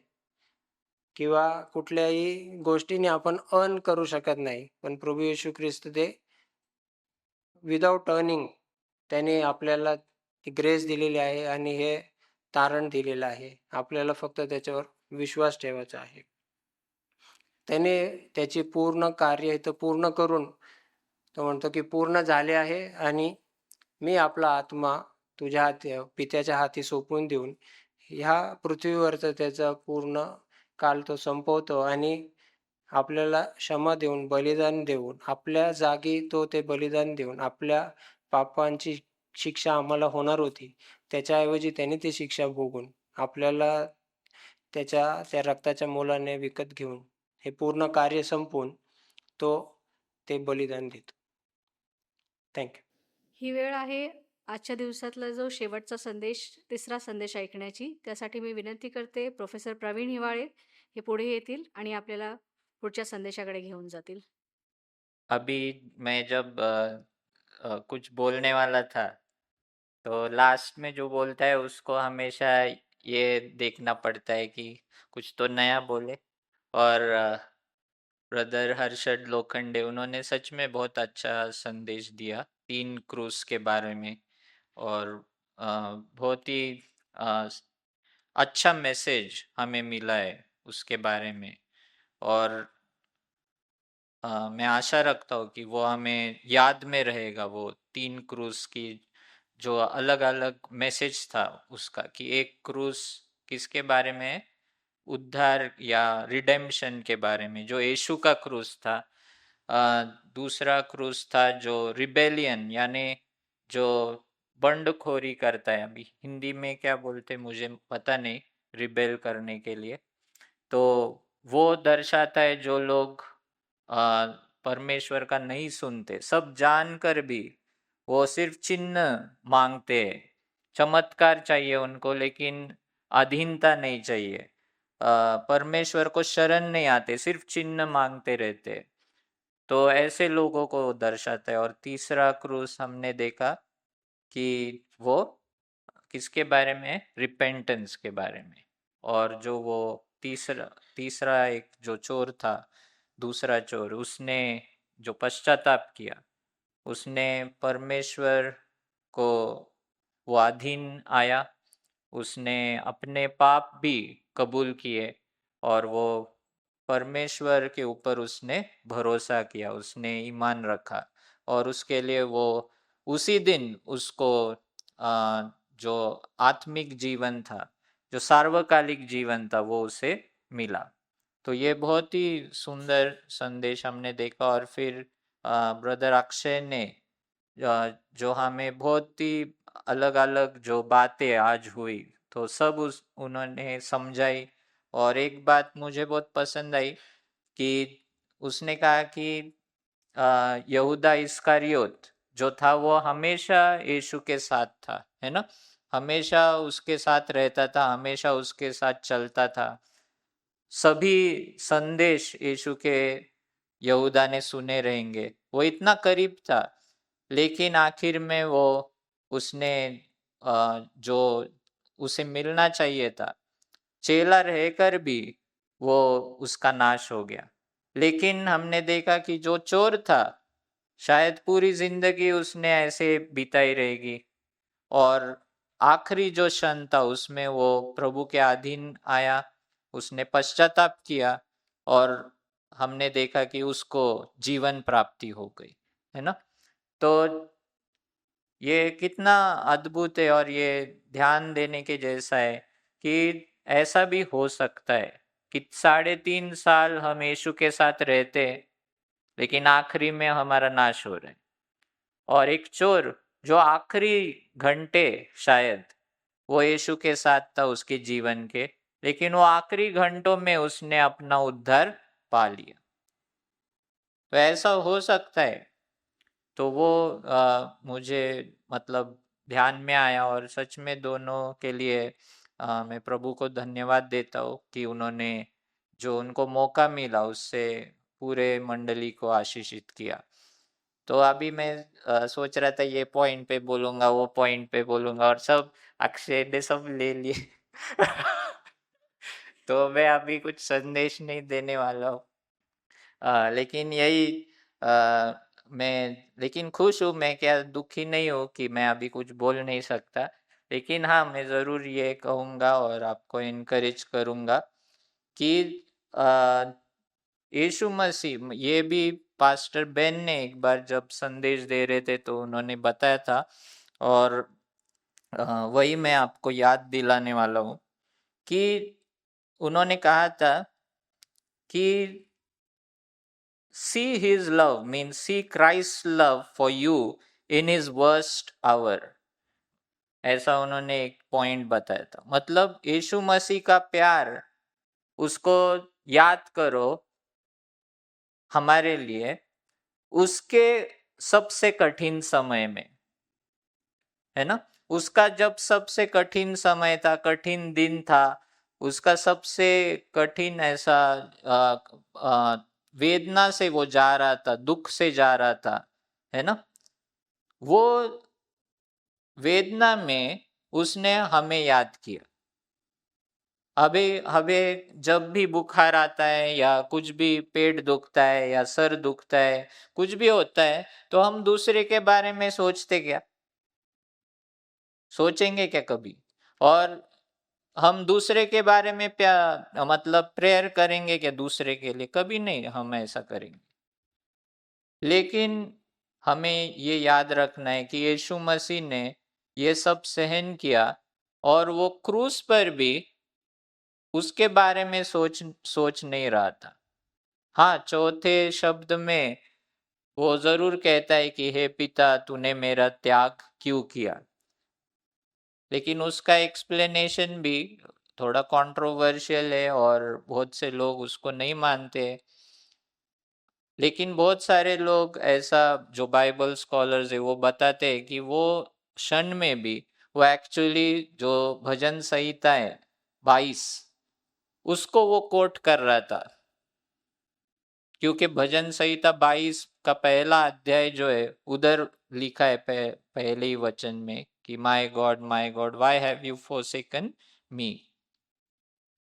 किंवा कुठल्याही गोष्टीने आपण अर्न करू शकत नाही, पण प्रभू येशू ख्रिस्त ते विदाउट अर्निंग त्याने आपल्याला ग्रेस दिलेली आहे आणि हे तारण दिलेलं आहे. आपल्याला फक्त त्याच्यावर विश्वास ठेवायचा आहे. त्याने त्याची पूर्ण कार्य इथं पूर्ण करून तो म्हणतो की पूर्ण झाले आहे आणि मी आपला आत्मा तुझ्या पित्याच्या हाती सोपवून देऊन ह्या पृथ्वीवरचं त्याचा पूर्ण काल तो संपवतो आणि आपल्याला क्षमा देऊन, बलिदान देऊन, आपल्या जागी तो ते बलिदान देऊन आपल्या पापांची शिक्षा आम्हाला होणार होती त्याच्याऐवजी त्याने ती शिक्षा भोगून आपल्याला त्या रक्ताच्या मोलाने विकत घेऊन हे पूर्ण कार्य संपवून तो ते बलिदान देतो. थँक्यू. ही वेळ आहे आजच्या दिवसातला जो शेवटचा संदेश, तिसरा संदेश ऐकण्याची. त्यासाठी मी विनंती करते प्रोफेसर प्रवीण हिवाळे हे पुढे येतील आणि आपल्याला पुढच्या संदेशाकडे घेऊन जातील. अभी मैं जब कुछ बोलने वाला था तो लास्ट में जो बोलता है उसको हमेशा ये देखना पड़ता है कि कुछ तो नया बोले। और ब्रदर हर्षद लोखंडे उन्होंने सच में बहुत अच्छा संदेश दिया 3 क्रूस के बारे में। और बहुत ही अ, अच्छा मैसेज हमें मिला है उसके बारे में। और मैं आशा रखता हूँ कि वो हमें याद में रहेगा, वो 3 क्रूस की जो अलग अलग मैसेज था उसका, कि एक क्रूस किसके बारे में है? उद्धार या रिडेम्पशन के बारे में, जो यीशु का क्रूस था। दूसरा क्रूस था जो रिबेलियन यानी जो बंडखोरी करता है, अभी हिंदी में क्या बोलते मुझे पता नहीं, रिबेल करने के लिए। तो वो दर्शाता है जो लोग परमेश्वर का नहीं सुनते, सब जानकर भी वो सिर्फ चिन्ह मांगते हैं, चमत्कार चाहिए उनको लेकिन अधीनता नहीं चाहिए। परमेश्वर को शरण नहीं आते, सिर्फ चिन्ह मांगते रहते। तो ऐसे लोगों को दर्शाता है। और तीसरा क्रूस हमने देखा कि वो किसके बारे में है? रिपेंटेंस के बारे में। और जो वो तीसरा एक जो चोर था, दूसरा चोर, उसने जो पश्चाताप किया, उसने परमेश्वर को वो अधीन आया, उसने अपने पाप भी कबूल किए और वो परमेश्वर के ऊपर उसने भरोसा किया, उसने ईमान रखा। और उसके लिए वो उसी दिन उसको जो आत्मिक जीवन था, जो सार्वकालिक जीवन था, वो उसे मिला। तो ये बहुत ही सुंदर संदेश हमने देखा। और फिर ब्रदर अक्षय ने जो हमें बहुत ही अलग अलग जो बातें आज हुई तो सब उन्होंने समझाई। और एक बात मुझे बहुत पसंद आई कि उसने कहा कि यहूदा इस्करियोत जो था वो हमेशा यीशु के साथ था, है ना, हमेशा उसके साथ रहता था, हमेशा उसके साथ चलता था। सभी संदेश यीशु के यहूदा ने सुने रहेंगे, वो इतना करीब था। लेकिन आखिर में वो उसने जो उसे मिलना चाहिए था, चेला रहकर भी वो उसका नाश हो गया। लेकिन हमने देखा कि जो चोर था शायद पूरी जिंदगी उसने ऐसे बिताई रहेगी और आखिरी जो क्षण था उसमें वो प्रभु के अधीन आया, उसने पश्चाताप किया और हमने देखा कि उसको जीवन प्राप्ति हो गई, है ना। तो ये कितना अद्भुत है और ये ध्यान देने के जैसा है कि ऐसा भी हो सकता है कि 3.5 साल हम यीशु के साथ रहते लेकिन आखिरी में हमारा नाश हो रहा है। और एक चोर जो आखिरी घंटे शायद वो यीशु के साथ था उसके जीवन के, लेकिन वो आखिरी घंटों में उसने अपना उद्धार पा लिया। तो ऐसा हो सकता है। तो वो मुझे मतलब ध्यान में आया और सच में दोनों के लिए मैं प्रभु को धन्यवाद देता हूँ कि उन्होंने जो उनको मौका मिला उससे पूरे मंडली को आशीषित किया। तो अभी मैं सोच रहा था ये पॉइंट पे बोलूंगा, वो पॉइंट पे बोलूंगा और सब अक्षय ने सब ले लिए तो मैं अभी कुछ संदेश नहीं देने वाला हूँ। लेकिन यही मैं लेकिन खुश हूँ, मैं क्या दुखी नहीं हूँ कि मैं अभी कुछ बोल नहीं सकता। लेकिन हाँ, मैं ज़रूर ये कहूँगा और आपको इनकरेज करूँगा कि यीशु मसीह, ये भी पास्टर बेन ने एक बार जब संदेश दे रहे थे तो उन्होंने बताया था और वही मैं आपको याद दिलाने वाला हूँ कि उन्होंने कहा था कि see his love means see Christ's love for you in his worst hour। ऐसा उन्होंने एक पॉइंट बताया था। मतलब यीशु मसीह का प्यार उसको याद करो हमारे लिए उसके सबसे कठिन समय में, है ना, उसका जब सबसे कठिन समय था, कठिन दिन था, उसका सबसे कठिन ऐसा वेदना से वो जा रहा था, दुख से जा रहा था, है ना, वो वेदना में उसने हमें याद किया। अभी हमें जब भी बुखार आता है या कुछ भी पेट दुखता है या सर दुखता है, कुछ भी होता है, तो हम दूसरे के बारे में सोचते क्या? सोचेंगे क्या कभी? और हम दूसरे के बारे में मतलब प्रेयर करेंगे क्या दूसरे के लिए? कभी नहीं हम ऐसा करेंगे। लेकिन हमें ये याद रखना है कि यीशु मसीह ने ये सब सहन किया और वो क्रूस पर भी उसके बारे में सोच नहीं रहा था। हाँ, चौथे शब्द में वो जरूर कहता है कि हे पिता, तूने मेरा त्याग क्यों किया, लेकिन उसका एक्सप्लेनेशन भी थोड़ा कंट्रोवर्शियल है और बहुत से लोग उसको नहीं मानते। लेकिन बहुत सारे लोग ऐसा, जो बाइबल स्कॉलर्स है, वो बताते हैं कि वो क्षण में भी वो एक्चुअली जो भजन संहिता है 22 उसको वो कोट कर रहा था, क्योंकि भजन संहिता 22 का पहला अध्याय जो है उधर लिखा है पहले ही वचन में कि माय गॉड व्हाई हैव यू फॉरसेकन मी।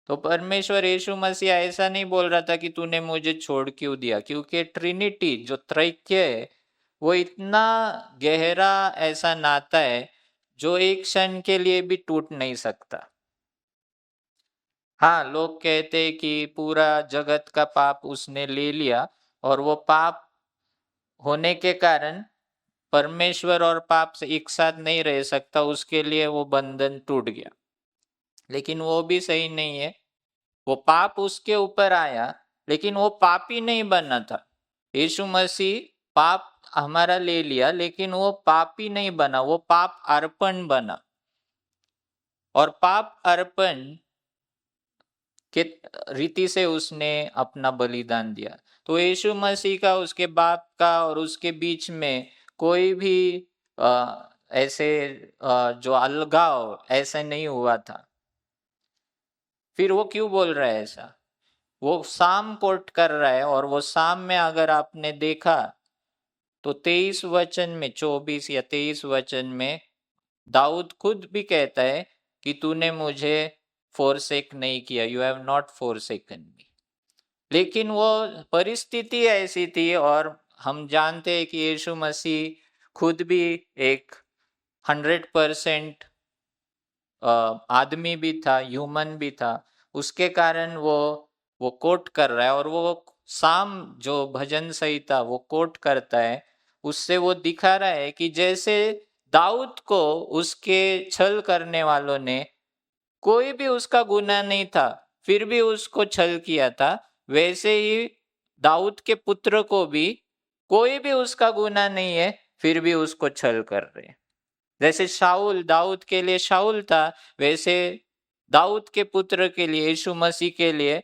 तो परमेश्वर यीशु मसीह ऐसा नहीं बोल रहा था कि तूने मुझे छोड़ क्यों दिया, क्योंकि ट्रिनिटी जो त्रैक्य है वो इतना गहरा ऐसा नाता है जो एक क्षण के लिए भी टूट नहीं सकता। हाँ, लोग कहते हैं कि पूरा जगत का पाप उसने ले लिया और वो पाप होने के कारण परमेश्वर और पाप से एक साथ नहीं रह सकता, उसके लिए वो बंधन टूट गया। लेकिन वो भी सही नहीं है। वो पाप उसके ऊपर आया, लेकिन वो पापी नहीं बना था। यीशु मसीह पाप हमारा ले लिया, लेकिन वो पापी नहीं बना, वो पाप अर्पण बना। और पाप अर्पण के रीति से उसने अपना बलिदान दिया। तो यीशु मसीह का, उसके बाप का और उसके बीच में कोई भी ऐसे जो अलगाव ऐसा नहीं हुआ था। फिर वो क्यों बोल रहा है ऐसा? वो साम कोट कर रहा है, और वो साम में अगर आपने देखा तो 23 वचन में, 24 या 23 वचन में दाऊद खुद भी कहता है कि तूने मुझे फोरसेक नहीं किया, you have not forsaken me. लेकिन वो परिस्थिति ऐसी थी, और हम जानते हैं कि यीशु मसीह खुद भी एक 100% आदमी भी था, ह्यूमन भी था। उसके कारण वो कोट कर रहा है, और वो साम जो भजन संहिता वो कोट करता है, उससे वो दिखा रहा है कि जैसे दाऊद को उसके छल करने वालों ने, कोई भी उसका गुनाह नहीं था, फिर भी उसको छल किया था, वैसे ही दाऊद के पुत्र को भी कोई भी उसका गुनाह नहीं है, फिर भी उसको छल कर रहे हैं। जैसे शाऊल दाऊद के लिए शाऊल था, वैसे दाऊद के पुत्र के लिए, यीशु मसीह के लिए,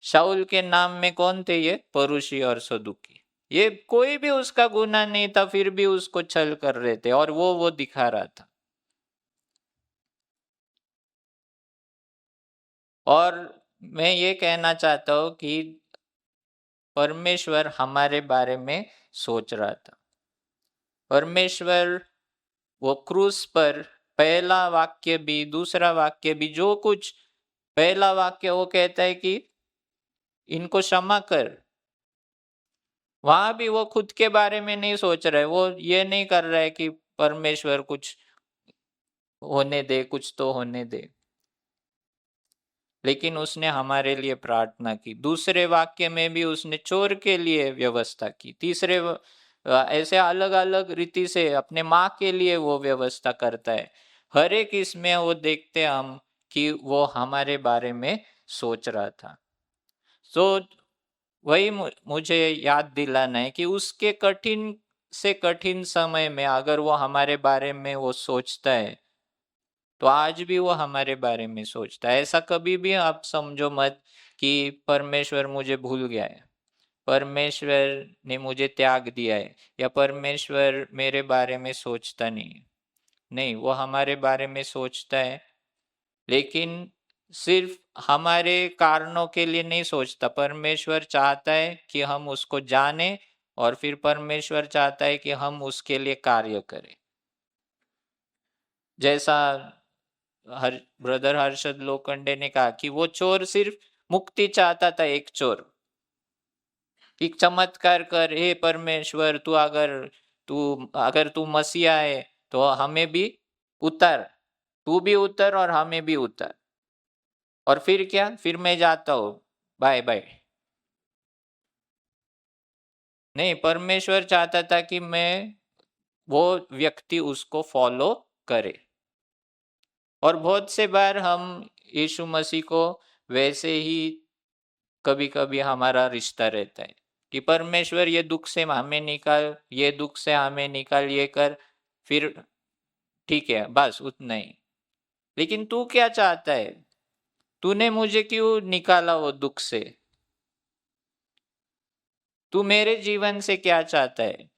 शाऊल के नाम में कौन थे? ये परुषी और सदुकी। ये कोई भी उसका गुनाह नहीं था, फिर भी उसको छल कर रहे थे, और वो दिखा रहा था। और मैं ये कहना चाहता हूं कि परमेश्वर हमारे बारे में सोच रहा था। परमेश्वर वो क्रूस पर पहला वाक्य भी, दूसरा वाक्य भी, जो कुछ पहला वाक्य वो कहता है कि इनको क्षमा कर, वहां भी वो खुद के बारे में नहीं सोच रहा है। वो ये नहीं कर रहा है कि परमेश्वर कुछ होने दे, कुछ तो होने दे, लेकिन उसने हमारे लिए प्रार्थना की। दूसरे वाक्य में भी उसने चोर के लिए व्यवस्था की। तीसरे ऐसे अलग अलग रीति से अपने माँ के लिए वो व्यवस्था करता है। हर एक इसमें वो देखते हम कि वो हमारे बारे में सोच रहा था। तो वही मुझे याद दिलाना है कि उसके कठिन से कठिन समय में अगर वो हमारे बारे में वो सोचता है, तो आज भी वो हमारे बारे में सोचता है। ऐसा कभी भी आप समझो मत कि परमेश्वर मुझे भूल गया है। परमेश्वर ने मुझे त्याग दिया है या परमेश्वर मेरे बारे में सोचता नहीं है। नहीं, वो हमारे बारे में सोचता है, लेकिन सिर्फ हमारे कारणों के लिए नहीं सोचता। परमेश्वर चाहता है कि हम उसको जाने और फिर परमेश्वर चाहता है कि हम उसके लिए कार्य करें। जैसा ब्रदर हर्षद लोखंडे ने कहा कि वो चोर सिर्फ मुक्ति चाहता था, एक चोर, कि चमत्कार कर, हे परमेश्वर, अगर तू मसीहा है तो हमें भी उतार, तू भी उतर और हमें भी उतार। और फिर क्या, फिर मैं जाता हूं, बाय बाय। नहीं, परमेश्वर चाहता था कि वो व्यक्ति उसको फॉलो करे। और बहुत से बार हम यीशु मसीह को वैसे ही कभी कभी हमारा रिश्ता रहता है कि परमेश्वर ये दुख से हमें निकाल, ये दुख से हमें निकाल, ये कर, फिर ठीक है, बस उतना ही। लेकिन तू क्या चाहता है? तूने मुझे क्यों निकाला वो दुख से? तू मेरे जीवन से क्या चाहता है?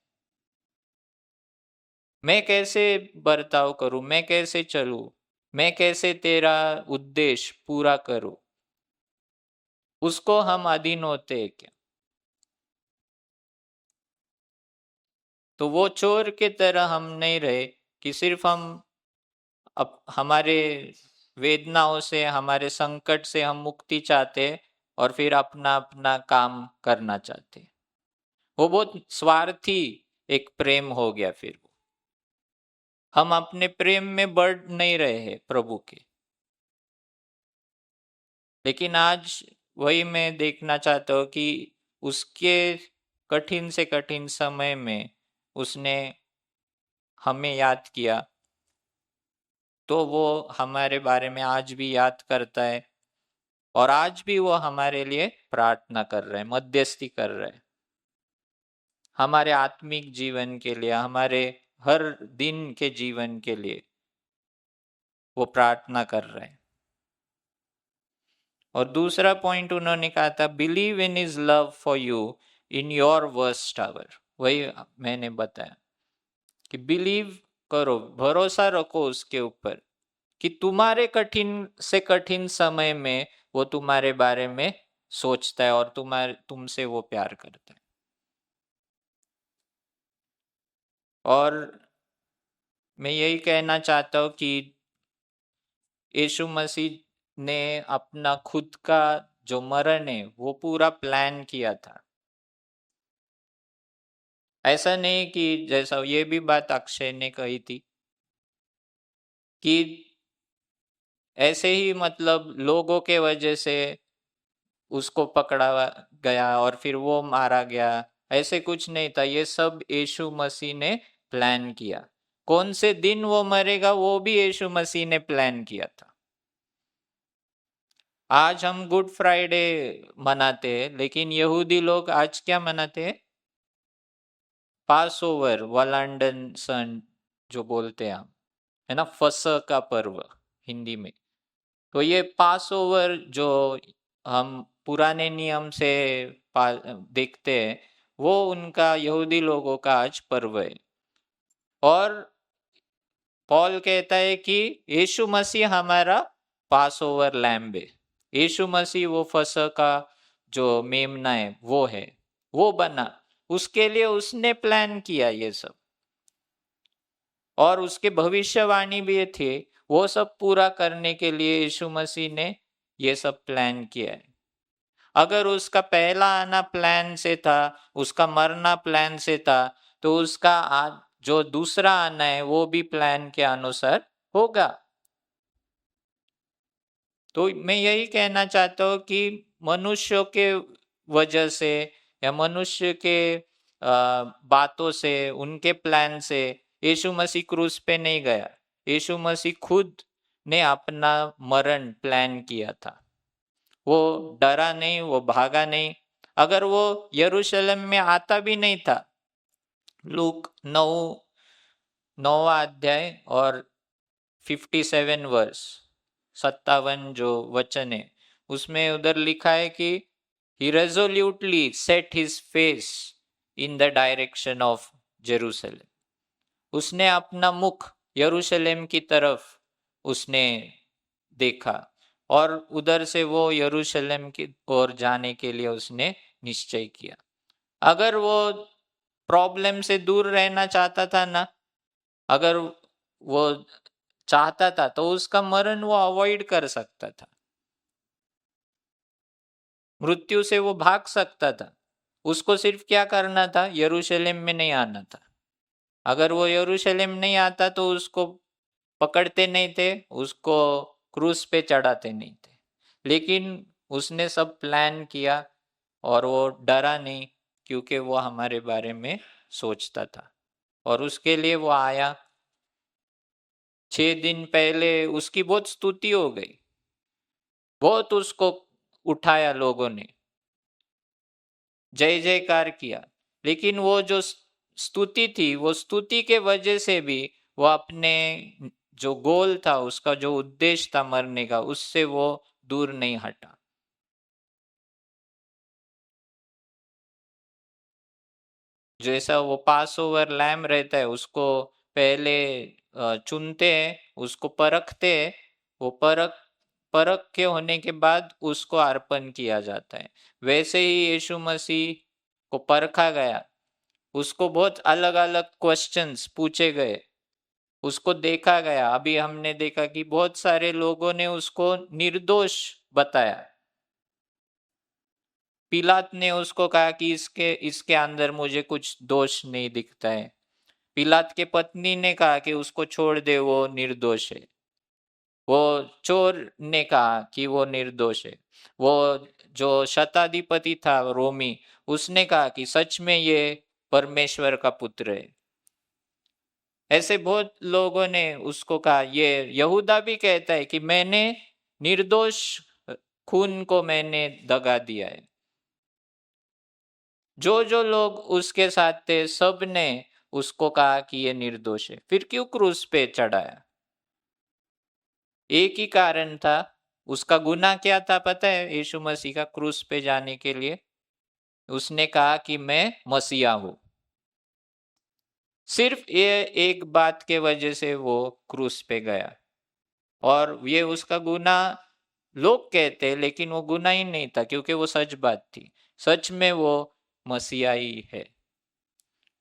मैं कैसे बर्ताव करूं? मैं कैसे चलूं? मैं कैसे तेरा उद्देश्य पूरा करूं? उसको हम अधीन होते हैं क्या? तो वो चोर के तरह हम नहीं रहे कि सिर्फ हम हमारे वेदनाओं से, हमारे संकट से हम मुक्ति चाहते और फिर अपना अपना काम करना चाहते। वो बहुत स्वार्थी एक प्रेम हो गया। फिर हम अपने प्रेम में बढ़ नहीं रहे हैं प्रभु के। लेकिन आज वही मैं देखना चाहता हूँ कि उसके कठिन से कठिन समय में उसने हमें याद किया, तो वो हमारे बारे में आज भी याद करता है और आज भी वो हमारे लिए प्रार्थना कर रहे हैं, मध्यस्थी कर रहे हैं, हमारे आत्मिक जीवन के लिए, हमारे हर दिन के जीवन के लिए वो प्रार्थना कर रहे हैं। और दूसरा पॉइंट उन्होंने कहा था, believe in his love for you in your worst hour. वही मैंने बताया कि बिलीव करो, भरोसा रखो उसके ऊपर कि तुम्हारे कठिन से कठिन समय में वो तुम्हारे बारे में सोचता है और तुमसे वो प्यार करता है। और मैं यही कहना चाहता हूँ कि यीशु मसीह ने अपना खुद का जो मरण है वो पूरा प्लान किया था। ऐसा नहीं कि जैसा ये भी बात अक्षय ने कही थी कि ऐसे ही मतलब लोगों के वजह से उसको पकड़ा गया और फिर वो मारा गया, ऐसे कुछ नहीं था। ये सब यीशु मसीह ने प्लान किया। कौन से दिन वो मरेगा वो भी यीशु मसीह ने प्लान किया था। आज हम गुड फ्राइडे मनाते हैं, लेकिन यहूदी लोग आज क्या मनाते हैं? पास ओवर, वलांडन सन जो बोलते हैं हम, है ना, फसह का पर्व हिंदी में। तो ये पास ओवर जो हम पुराने नियम से देखते हैं, वो उनका यहूदी लोगों का आज पर्व है। और पॉल कहता है कि यीशु मसीह हमारा पास ओवर लैम्ब है। यीशु मसीह वो फसह का जो मेमना है वो है, वो बना, उसके लिए उसने प्लान किया ये सब। और उसके भविष्यवाणी भी थे, वो सब पूरा करने के लिए यीशु मसीह ने ये सब प्लान किया है। अगर उसका पहला आना प्लान से था, उसका मरना प्लान से था, तो उसका जो दूसरा आना है वो भी प्लान के अनुसार होगा। तो मैं यही कहना चाहता हूँ कि मनुष्यों के वजह से या मनुष्य के बातों से, उनके प्लान से यीशु मसीह क्रूस पे नहीं गया। यीशु मसीह खुद ने अपना मरण प्लान किया था। वो डरा नहीं, वो भागा नहीं। अगर वो यरूशलेम में आता भी नहीं था, लूक 9वां अध्याय और 57 वर्ष, 57 जो वचन है, उसमें उधर लिखा है कि he resolutely set his face in the direction of Jerusalem. उसने अपना मुख यरूशलेम की तरफ उसने देखा और उधर से वो यरूशलेम की ओर जाने के लिए उसने निश्चय किया। अगर वो प्रॉब्लम से दूर रहना चाहता था ना, अगर वो चाहता था तो उसका मरण वो अवॉइड कर सकता था, मृत्यु से वो भाग सकता था। उसको सिर्फ क्या करना था, यरूशलेम में नहीं आना था। अगर वो यरूशलेम नहीं आता तो उसको पकड़ते नहीं थे, उसको क्रूस पे चढ़ाते नहीं थे। लेकिन उसने सब प्लान किया और वो डरा नहीं, क्योंकि वो हमारे बारे में सोचता था और उसके लिए वो आया। 6 दिन पहले उसकी बहुत स्तुति हो गई, बहुत उसको उठाया, लोगों ने जय जयकार किया। लेकिन वो जो स्तुति थी, वो स्तुति के वजह से भी वो अपने जो गोल था, उसका जो उद्देश्य था मरने का, उससे वो दूर नहीं हटा। जैसा वो पास ओवर लैम रहता है, उसको पहले चुनते हैं, उसको परखते हैं, वो परख के होने के बाद उसको अर्पण किया जाता है। वैसे ही यीशु मसीह को परखा गया, उसको बहुत अलग अलग क्वेश्चंस पूछे गए, उसको देखा गया। अभी हमने देखा कि बहुत सारे लोगों ने उसको निर्दोष बताया। पिलात ने उसको कहा कि इसके अंदर मुझे कुछ दोष नहीं दिखता है। पिलात के पत्नी ने कहा कि उसको छोड़ दे, वो निर्दोष है। वो चोर ने कहा कि वो निर्दोष है। वो जो शताधिपति था रोमी, उसने कहा कि सच में ये परमेश्वर का पुत्र है। ऐसे बहुत लोगों ने उसको कहा। ये यहूदा भी कहता है कि मैंने निर्दोष खून को मैंने दगा दिया है। जो जो लोग उसके साथ थे, सब ने उसको कहा कि ये निर्दोष है। फिर क्यों क्रूस पे चढ़ाया? एक ही कारण था। उसका गुनाह क्या था पता है? यीशु मसीह का क्रूस पे जाने के लिए उसने कहा कि मैं मसीहा हूं। सिर्फ ये एक बात के वजह से वो क्रूस पे गया। और ये उसका गुनाह लोग कहते, लेकिन वो गुनाह ही नहीं था, क्योंकि वो सच बात थी। सच में वो मसीहा ही है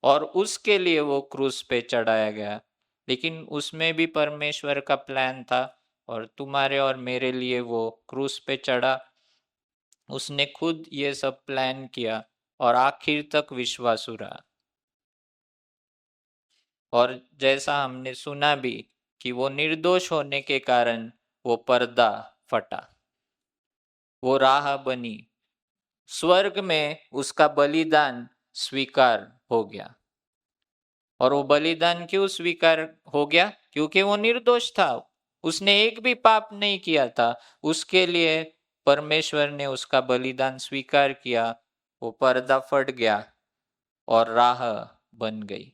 और उसके लिए वो क्रूस पे चढ़ाया गया। लेकिन उसमें भी परमेश्वर का प्लान था और तुम्हारे और मेरे लिए वो क्रूस पे चढ़ा। उसने खुद ये सब प्लान किया और आखिर तक विश्वासु रहा। और जैसा हमने सुना भी कि वो निर्दोष होने के कारण वो पर्दा फटा, वो राह बनी, स्वर्ग में उसका बलिदान स्वीकार हो गया। और वो बलिदान क्यों स्वीकार हो गया? क्योंकि वो निर्दोष था, उसने एक भी पाप नहीं किया था। उसके लिए परमेश्वर ने उसका बलिदान स्वीकार किया। वो पर्दा फट गया और राह बन गई।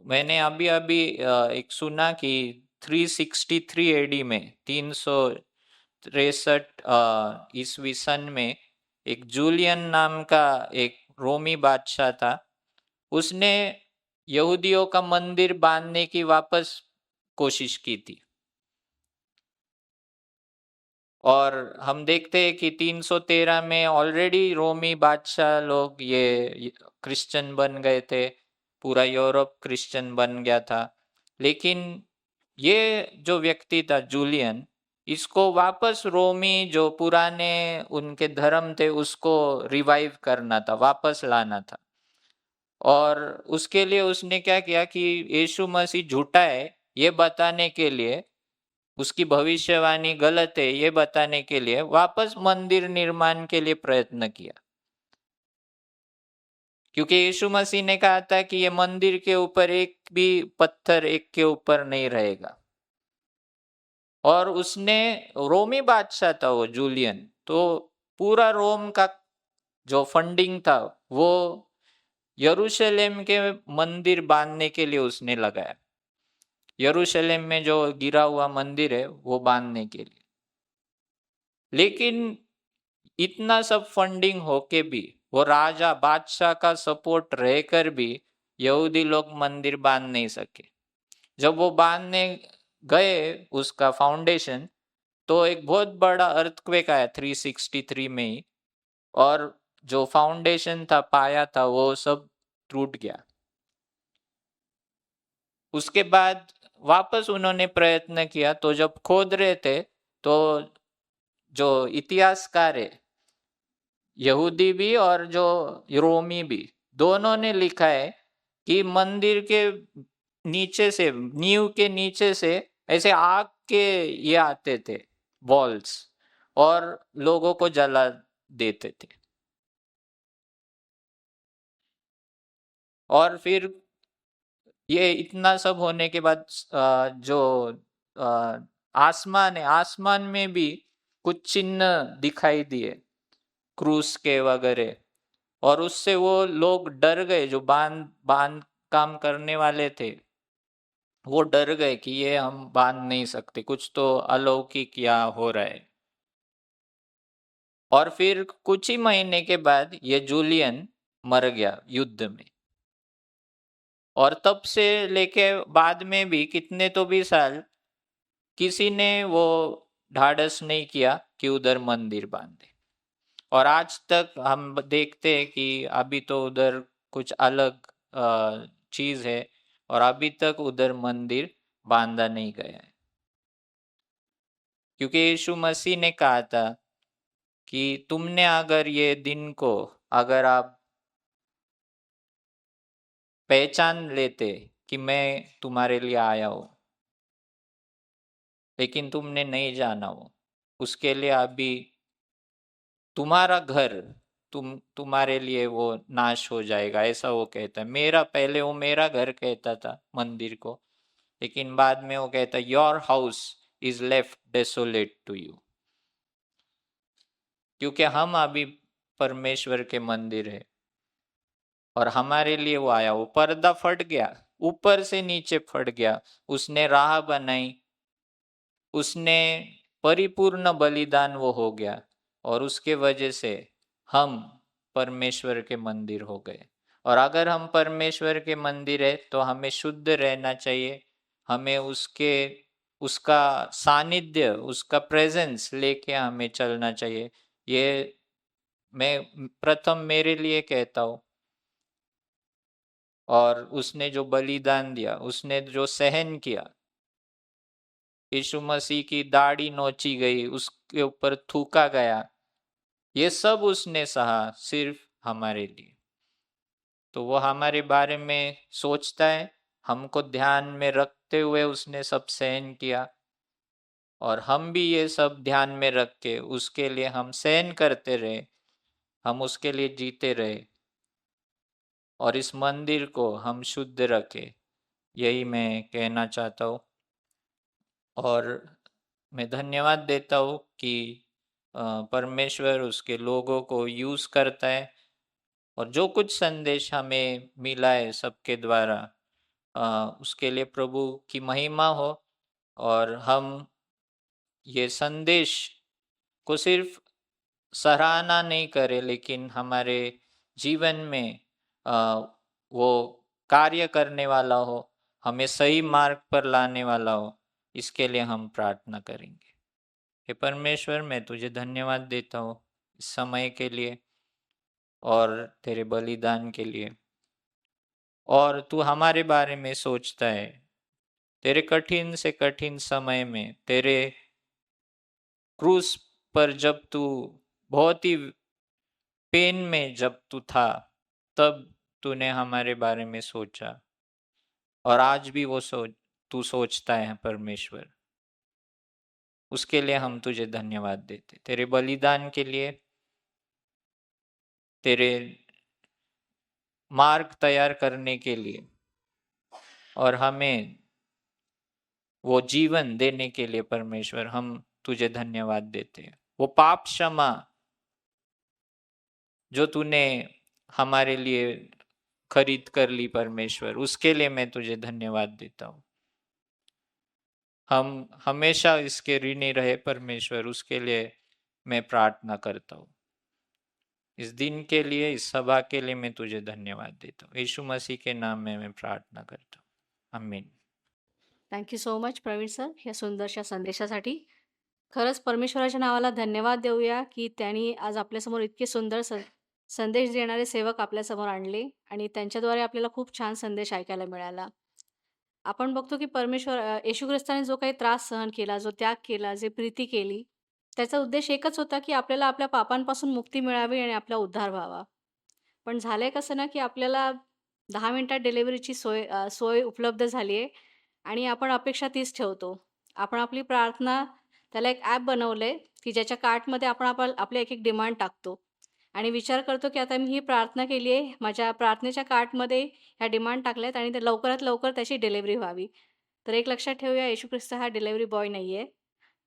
मैंने अभी अभी एक सुना कि 363 एडी में, 363 ईस्वी सन में, एक जूलियन नाम का एक रोमी बादशाह था। उसने यहूदियों का मंदिर बांधने की वापस कोशिश की थी। और हम देखते हैं कि 313 में ऑलरेडी रोमी बादशाह लोग ये क्रिश्चियन बन गए थे, पूरा यूरोप क्रिश्चियन बन गया था। लेकिन ये जो व्यक्ति था जूलियन, इसको वापस रोमी जो पुराने उनके धर्म थे उसको रिवाइव करना था, वापस लाना था। और उसके लिए उसने क्या किया कि यीशु मसीह झूठा है ये बताने के लिए, उसकी भविष्यवाणी गलत है ये बताने के लिए वापस मंदिर निर्माण के लिए प्रयत्न किया। क्योंकि यीशु मसीह ने कहा था कि ये मंदिर के ऊपर एक भी पत्थर एक के ऊपर नहीं रहेगा। और उसने, रोमी बादशाह था वो जूलियन, तो पूरा रोम का जो फंडिंग था वो यरूशलेम के मंदिर बांधने के लिए उसने लगाया। यरूशलेम में जो गिरा हुआ मंदिर है वो बांधने के लिए। लेकिन इतना सब फंडिंग होके भी, वो राजा बादशाह का सपोर्ट रहकर भी यहूदी लोग मंदिर बांध नहीं सके। जब वो बांधने गए उसका फाउंडेशन, तो एक बहुत बड़ा अर्थक्वेक आया 363 में ही, और जो फाउंडेशन था, पाया था, वो सब टूट गया। उसके बाद वापस उन्होंने प्रयत्न किया, तो जब खोद रहे थे तो जो इतिहासकार है, यहूदी भी और जो रोमी भी, दोनों ने लिखा है कि मंदिर के नीचे से, नींव के नीचे से ऐसे आग के ये आते थे बॉल्स, और लोगों को जला देते थे। और फिर ये इतना सब होने के बाद जो आसमान है, आसमान में भी कुछ चिन्ह दिखाई दिए, क्रूस के वगैरह, और उससे वो लोग डर गए, जो बांध बांध काम करने वाले थे, वो डर गए कि ये हम बांध नहीं सकते, कुछ तो अलौकिक या हो रहा है। और फिर कुछ ही महीने के बाद ये जूलियन मर गया युद्ध में, और तब से लेके बाद में भी कितने तो भी साल किसी ने वो ढाढ़स नहीं किया कि उधर मंदिर बांधे। और आज तक हम देखते हैं कि अभी तो उधर कुछ अलग चीज है, और अभी तक उधर मंदिर बांधा नहीं गया है, क्योंकि यीशु मसीह ने कहा था कि तुमने अगर ये दिन को, अगर आप पहचान लेते कि मैं तुम्हारे लिए आया हूं, लेकिन तुमने नहीं जाना हो, उसके लिए अभी तुम्हारा घर, तुम्हारे लिए वो नाश हो जाएगा, ऐसा वो कहता है। मेरा, पहले वो मेरा घर कहता था मंदिर को, लेकिन बाद में वो कहता है your house is left desolate to you, क्योंकि हम अभी परमेश्वर के मंदिर है, और हमारे लिए वो आया। वो पर्दा फट गया, ऊपर से नीचे फट गया, उसने राह बनाई, उसने परिपूर्ण बलिदान वो हो गया, और उसके वजह से हम परमेश्वर के मंदिर हो गए। और अगर हम परमेश्वर के मंदिर है तो हमें शुद्ध रहना चाहिए, हमें उसका सानिध्य, उसका प्रेजेंस लेके हमें चलना चाहिए। ये मैं प्रथम मेरे लिए कहता हूँ। और उसने जो बलिदान दिया, उसने जो सहन किया, यीशु मसीह की दाढ़ी नोची गई, उसके ऊपर थूका गया, ये सब उसने सहा सिर्फ हमारे लिए। तो वो हमारे बारे में सोचता है, हमको ध्यान में रखते हुए उसने सब सहन किया, और हम भी ये सब ध्यान में रख के उसके लिए हम सहन करते रहे, हम उसके लिए जीते रहे, और इस मंदिर को हम शुद्ध रखे। यही मैं कहना चाहता हूँ। और मैं धन्यवाद देता हूँ कि परमेश्वर उसके लोगों को यूज करता है, और जो कुछ संदेश हमें मिला है सबके द्वारा, उसके लिए प्रभु की महिमा हो। और हम ये संदेश को सिर्फ सराहना नहीं करें, लेकिन हमारे जीवन में वो कार्य करने वाला हो, हमें सही मार्ग पर लाने वाला हो, इसके लिए हम प्रार्थना करेंगे। हे परमेश्वर, मैं तुझे धन्यवाद देता हूँ इस समय के लिए और तेरे बलिदान के लिए। और तू हमारे बारे में सोचता है, तेरे कठिन से कठिन समय में, तेरे क्रूस पर जब तू बहुत ही पेन में जब तू था, तब तूने हमारे बारे में सोचा, और आज भी वो तू सोचता है परमेश्वर। उसके लिए हम तुझे धन्यवाद देते, तेरे बलिदान के लिए, तेरे मार्ग तैयार करने के लिए, और हमें वो जीवन देने के लिए परमेश्वर, हम तुझे धन्यवाद देते हैं। वो पाप क्षमा जो तूने हमारे लिए खरीद कर ली परमेश्वर, उसके लिए मैं तुझे धन्यवाद देता हूँ। हम हमेशा इसके ऋणी रहे परमेश्वर, उसके लिए मैं प्रार्थना करता हूँ। इस दिन के लिए, इस सभा के लिए मैं तुझे धन्यवाद देता हूँ। यीशु मसीह के नाम में मैं प्रार्थना करता हूँ। आमीन। Thank you so much Praveen sir या सुंदरशा संदेशासाठी. खरंच परमेश्वराच्या नावाला धन्यवाद देऊया की त्यांनी आज आपल्यासमोर इतके सुंदर संदेश देणारे सेवक आपल्यासमोर आणले आणि त्यांच्याद्वारे आपल्याला खूप छान संदेश ऐकायला मिळाला. आपण बघतो की येशू ख्रिस्ताने जो काही त्रास सहन केला, जो त्याग केला, जे प्रीती केली, त्याचा उद्देश एकच होता की आपल्याला आपल्या पापांपासून मुक्ती मिळावी आणि आपला उद्धार व्हावा. पण झालंय कसं ना, की आपल्याला 10 मिनिटात डिलिव्हरीची सोय उपलब्ध झाली आहे आणि आपण अपेक्षा तीच ठेवतो. आपण आपली प्रार्थना त्याला एक ॲप बनवलंय, की ज्याच्या कार्टमध्ये आपण आपले एक-एक डिमांड टाकतो आणि विचार करतो, की आता मी ही प्रार्थना केली आहे. माझ्या प्रार्थनेच्या कार्टमध्ये ह्या डिमांड टाकल्यात आणि ते लवकरात लवकर त्याची डिलिव्हरी व्हावी. तर एक लक्षात ठेवूया, येशू ख्रिस्त हा डिलिव्हरी बॉय नाहीये.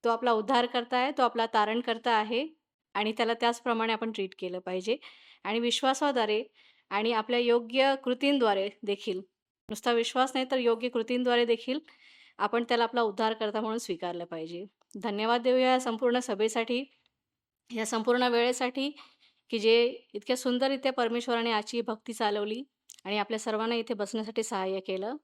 तो आपला उद्धारकर्ता आहे, तो आपला तारणकर्ता आहे आणि त्याला त्याचप्रमाणे आपण ट्रीट केलं पाहिजे आणि विश्वासाद्वारे आणि आपल्या योग्य कृतींद्वारे देखील, नुसता विश्वास नाही तर योग्य कृतींद्वारे देखील आपण त्याला आपला उद्धारकर्ता म्हणून स्वीकारलं पाहिजे. धन्यवाद देऊया या संपूर्ण सभेसाठी, या संपूर्ण वेळेसाठी, की जे इतक्या सुंदररित्या परमेश्वराने आजची भक्ती चालवली आणि आपल्या सर्वांना इथे बसण्यासाठी सहाय्य केलं.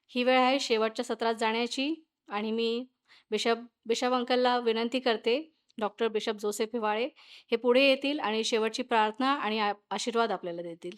ही वेळ आहे शेवटच्या सत्रात जाण्याची आणि मी बिशप अंकलला विनंती करते, डॉक्टर बिशप जोसेफ हिवाळे हे पुढे येतील आणि शेवटची प्रार्थना आणि आशीर्वाद आपल्याला देतील.